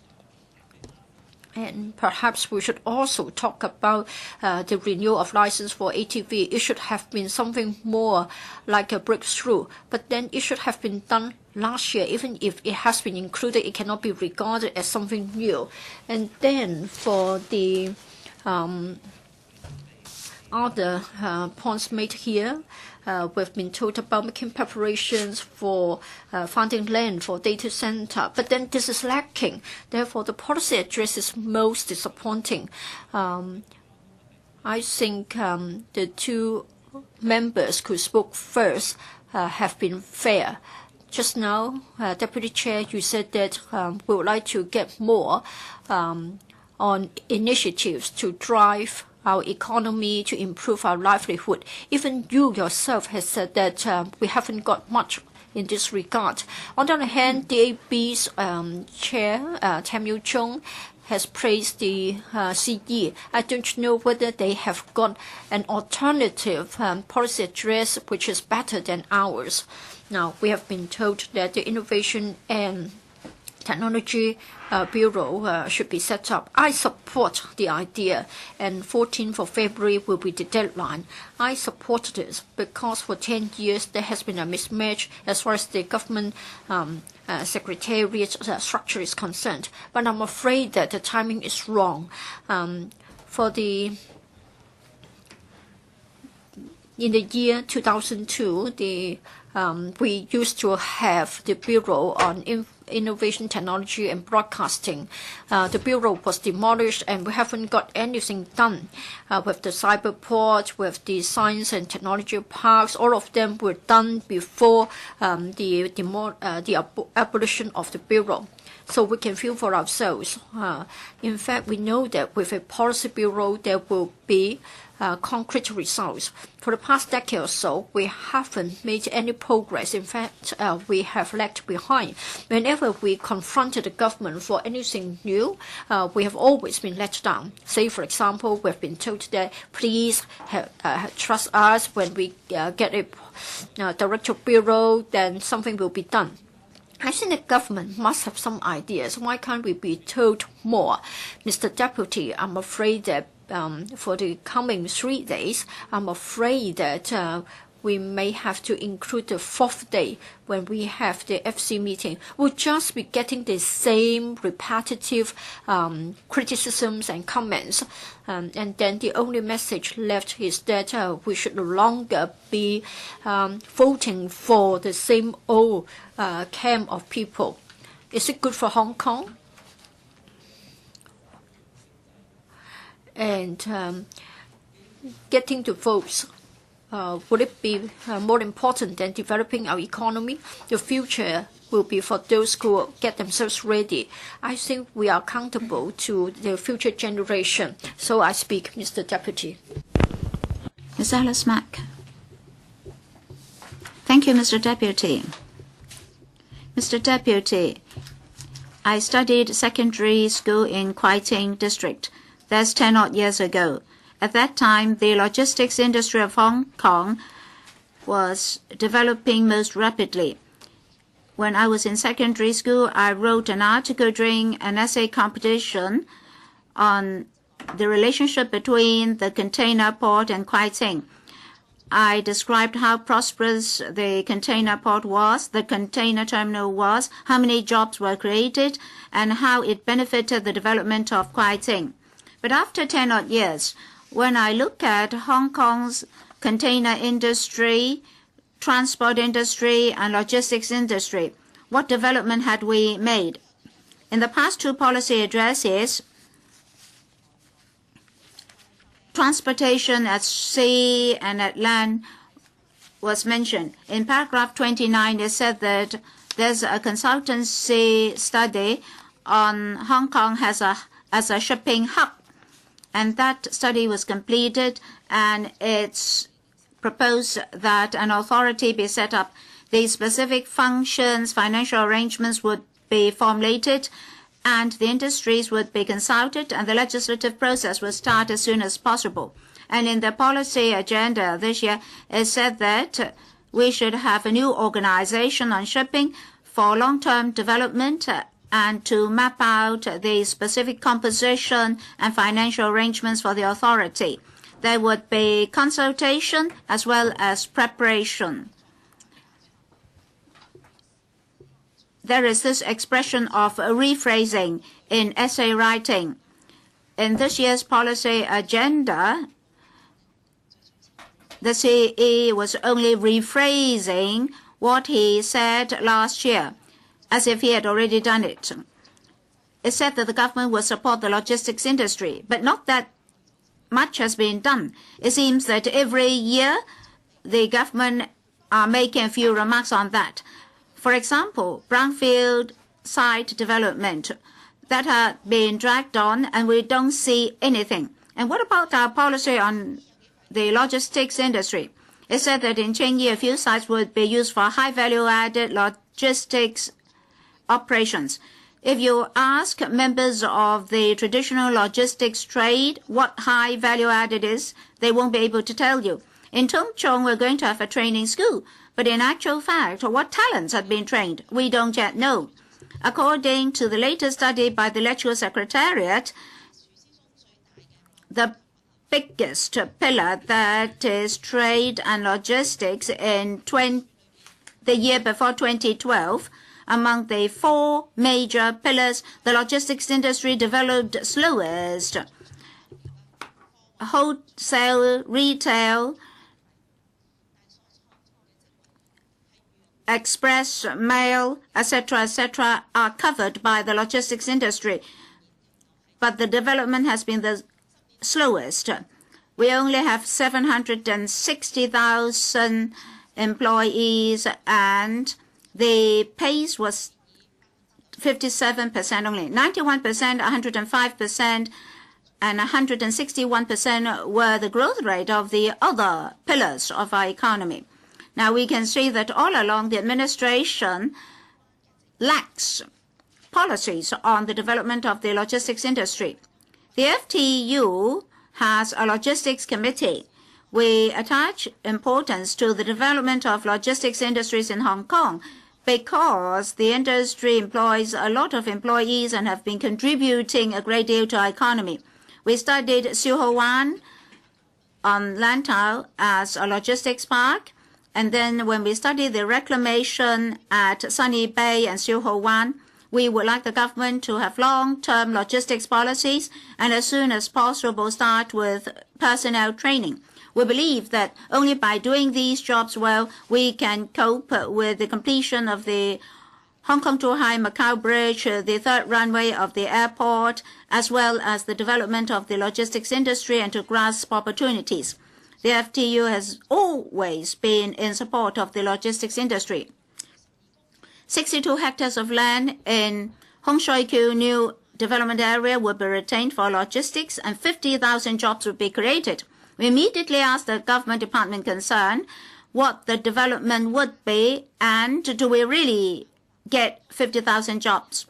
And perhaps we should also talk about the renewal of license for ATV. It should have been something more like a breakthrough, but then it should have been done last year. Even if it has been included, it cannot be regarded as something new. And then for the other points made here, we've been told about making preparations for finding land for data center, but then this is lacking. Therefore, the policy address is most disappointing. I think the two members who spoke first have been fair. Just now, Deputy Chair, you said that we would like to get more on initiatives to drive our economy, to improve our livelihood. Even you yourself has said that we haven't got much in this regard. On the other hand, DAB's chair, Tam Yiu-chung, has praised the CE. I don't know whether they have got an alternative policy address which is better than ours. Now, we have been told that the Innovation and Technology Bureau should be set up. I support the idea, and 14th of February will be the deadline. I support this because for 10 years there has been a mismatch as far as the government secretariat structure is concerned. But I'm afraid that the timing is wrong. In the year 2002, we used to have the Bureau on Innovation, Technology and Broadcasting. The Bureau was demolished and we haven't got anything done with the cyberport, with the science and technology parks. All of them were done before the abolition of the Bureau. So we can feel for ourselves. In fact, we know that with a policy bureau, there will be concrete results. For the past decade or so, we haven't made any progress. In fact, we have lagged behind. Whenever we confronted the government for anything new, we have always been let down. Say, for example, we've been told that please trust us. When we get a director bureau, then something will be done. I think the government must have some ideas. Why can't we be told more? Mr. Deputy, I'm afraid that for the coming 3 days, I'm afraid that we may have to include the 4th day when we have the FC meeting. We'll just be getting the same repetitive criticisms and comments. And then the only message left is that we should no longer be voting for the same old camp of people. Is it good for Hong Kong? And getting the votes, would it be more important than developing our economy? The future will be for those who get themselves ready. I think we are accountable to the future generation. So I speak, Mr. Deputy. Ms. Alice Mack. Thank you, Mr. Deputy. Mr. Deputy, I studied secondary school in Kwok-hing district. That's 10 odd years ago. At that time, the logistics industry of Hong Kong was developing most rapidly. When I was in secondary school, I wrote an article during an essay competition on the relationship between the container port and Kwok-hing. I described how prosperous the container port was, the container terminal was, how many jobs were created, and how it benefited the development of Kwok-hing. But after 10 odd years, when I look at Hong Kong's container industry, transport industry, and logistics industry, what development had we made? In the past 2 policy addresses, transportation at sea and at land was mentioned. In paragraph 29, it said that there's a consultancy study on Hong Kong as a shipping hub. And that study was completed, and it's proposed that an authority be set up. The specific functions, financial arrangements would be formulated, and the industries would be consulted, and the legislative process would start as soon as possible. And in the policy agenda this year, it said that we should have a new organization on shipping for long-term development and to map out the specific composition and financial arrangements for the authority. There would be consultation as well as preparation. There is this expression of rephrasing in essay writing. In this year's policy agenda, the CE was only rephrasing what he said last year, as if he had already done it. It said that the government will support the logistics industry, but not that much has been done. It seems that every year the government are making a few remarks on that. For example, brownfield site development that had been dragged on and we don't see anything. And what about our policy on the logistics industry? It said that in Chengyi a few sites would be used for high value-added logistics operations. If you ask members of the traditional logistics trade what high value-added is, they won't be able to tell you. In Tongchong, we're going to have a training school, but in actual fact, what talents have been trained, we don't yet know. According to the latest study by the Electoral Secretariat, the biggest pillar that is trade and logistics in the year before 2012, among the 4 major pillars, the logistics industry developed slowest. Wholesale, retail, express, mail, etc., are covered by the logistics industry. But the development has been the slowest. We only have 760,000 employees, and the pace was 57% only. 91%, 105%, and 161% were the growth rate of the other pillars of our economy. Now we can see that all along the administration lacks policies on the development of the logistics industry. The FTU has a logistics committee. We attach importance to the development of logistics industries in Hong Kong because the industry employs a lot of employees and have been contributing a great deal to our economy. We studied Siu Ho Wan on Lantau as a logistics park. And then when we study the reclamation at Sunny Bay and Siu Ho Wan, we would like the government to have long-term logistics policies and as soon as possible start with personnel training. We believe that only by doing these jobs well, we can cope with the completion of the Hong Kong-Zhuhai Macau Bridge, the 3rd runway of the airport, as well as the development of the logistics industry and to grasp opportunities. The FTU has always been in support of the logistics industry. 62 hectares of land in Hong Shoi-kyu new development area will be retained for logistics and 50,000 jobs will be created. We immediately asked the government department concerned what the development would be and do we really get 50,000 jobs.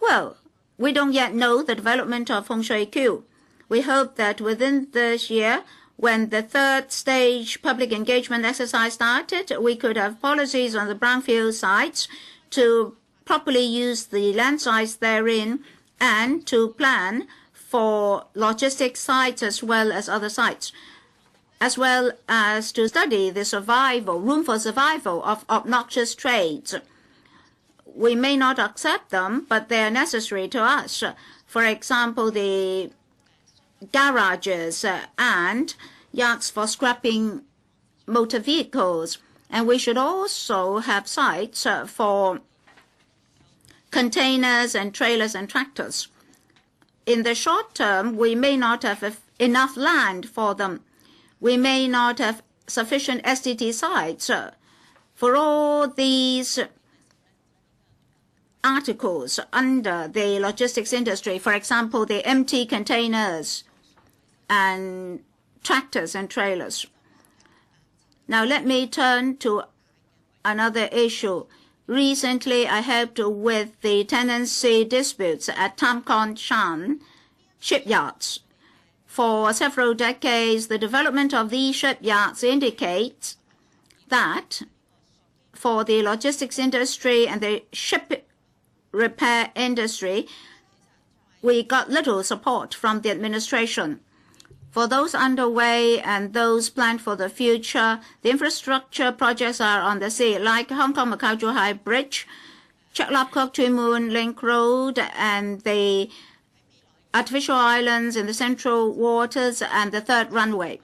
Well, we don't yet know the development of Hong Shoi-kyu. We hope that within this year, when the 3rd stage public engagement exercise started, we could have policies on the brownfield sites to properly use the land size therein and to plan for logistics sites as well as other sites, as well as to study the room for survival of obnoxious trades. We may not accept them, but they are necessary to us. For example, the garages and yards for scrapping motor vehicles. And we should also have sites for containers and trailers and tractors. In the short term, we may not have enough land for them. We may not have sufficient STT sites. For all these articles under the logistics industry, for example, the empty containers and tractors and trailers. Now let me turn to another issue. Recently, I helped with the tenancy disputes at Tam Kon Shan shipyards. For several decades, the development of these shipyards indicates that for the logistics industry and the ship repair industry, we got little support from the administration. For those underway and those planned for the future, the infrastructure projects are on the sea, like Hong Kong-Macau-Zhuhai Bridge, Chek Lap Kok Tuen Mun Link Road, and the artificial islands in the central waters and the third runway.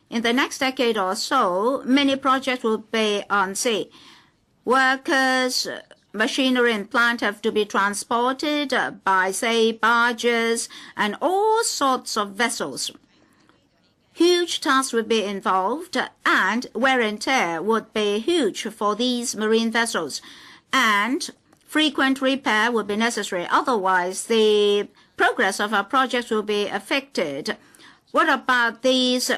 In the next decade or so, many projects will be on sea. Workers, machinery and plant have to be transported by, say, barges and all sorts of vessels. Huge tasks would be involved, and wear and tear would be huge for these marine vessels, and frequent repair would be necessary. Otherwise, the progress of our projects will be affected. What about these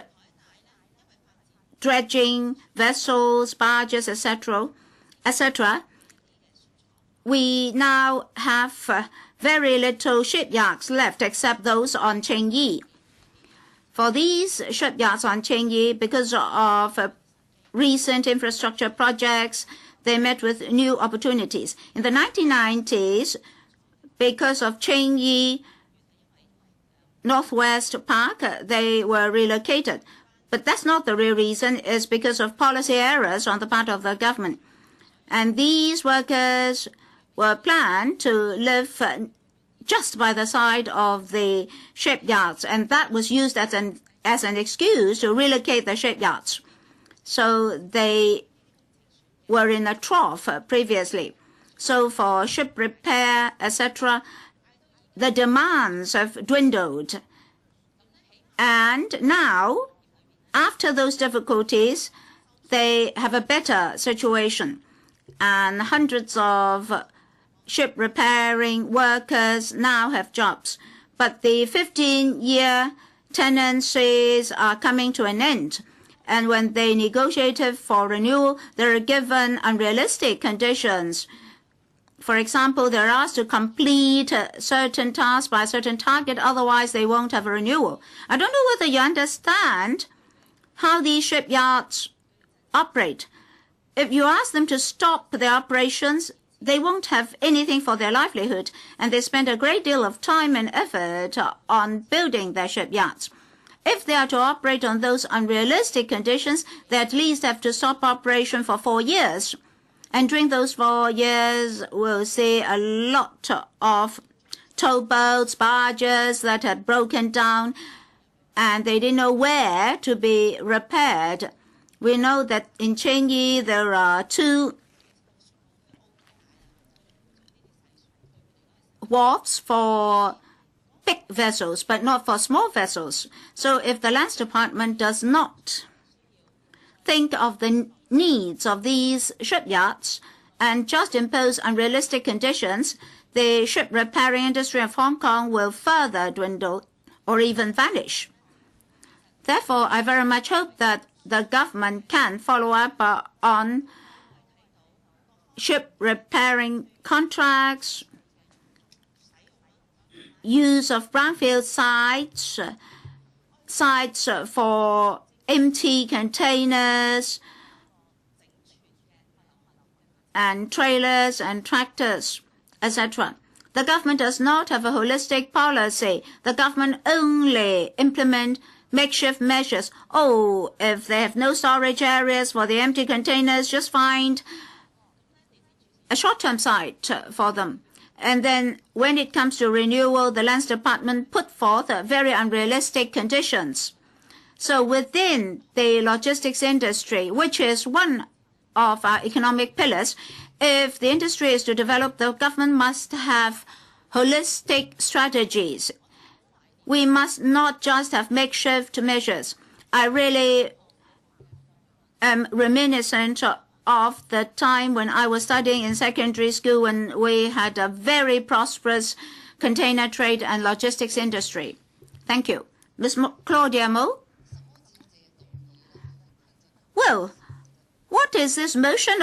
dredging vessels, barges, etc., etc.? We now have very little shipyards left except those on Cheng-yi. For these shipyards on Cheng-yi, because of recent infrastructure projects, they met with new opportunities. In the 1990s, because of Cheng-yi Northwest Park, they were relocated. But that's not the real reason. It's because of policy errors on the part of the government. And these workers were planned to live just by the side of the shipyards, and that was used as an excuse to relocate the shipyards. So they were in a trough previously. So for ship repair, etc., the demands have dwindled. And now, after those difficulties, they have a better situation. And hundreds of ship repairing workers now have jobs. But the 15-year tenancies are coming to an end. And when they negotiated for renewal, they are given unrealistic conditions. For example, they're asked to complete certain tasks by a certain target, otherwise they won't have a renewal. I don't know whether you understand how these shipyards operate. If you ask them to stop their operations, they won't have anything for their livelihood, and they spend a great deal of time and effort on building their shipyards. If they are to operate on those unrealistic conditions, they at least have to stop operation for 4 years. And during those 4 years, we'll see a lot of towboats, barges that had broken down, and they didn't know where to be repaired. We know that in Cheng-yi there are 2 wharfs for big vessels, but not for small vessels. So if the Lands Department does not think of the needs of these shipyards and just impose unrealistic conditions, the ship repairing industry of Hong Kong will further dwindle or even vanish. Therefore, I very much hope that the government can follow up on ship repairing contracts, use of brownfield sites for empty containers and trailers and tractors, etc. The government does not have a holistic policy. The government only implement makeshift measures. Oh, if they have no storage areas for the empty containers, just find a short-term site for them. And then when it comes to renewal, the Lands Department put forth very unrealistic conditions. So within the logistics industry, which is one of our economic pillars, if the industry is to develop, the government must have holistic strategies. We must not just have makeshift measures. I really am reminiscent of the time when I was studying in secondary school, when we had a very prosperous container trade and logistics industry. Thank you. Ms. Claudia Mo? Well, what is this motion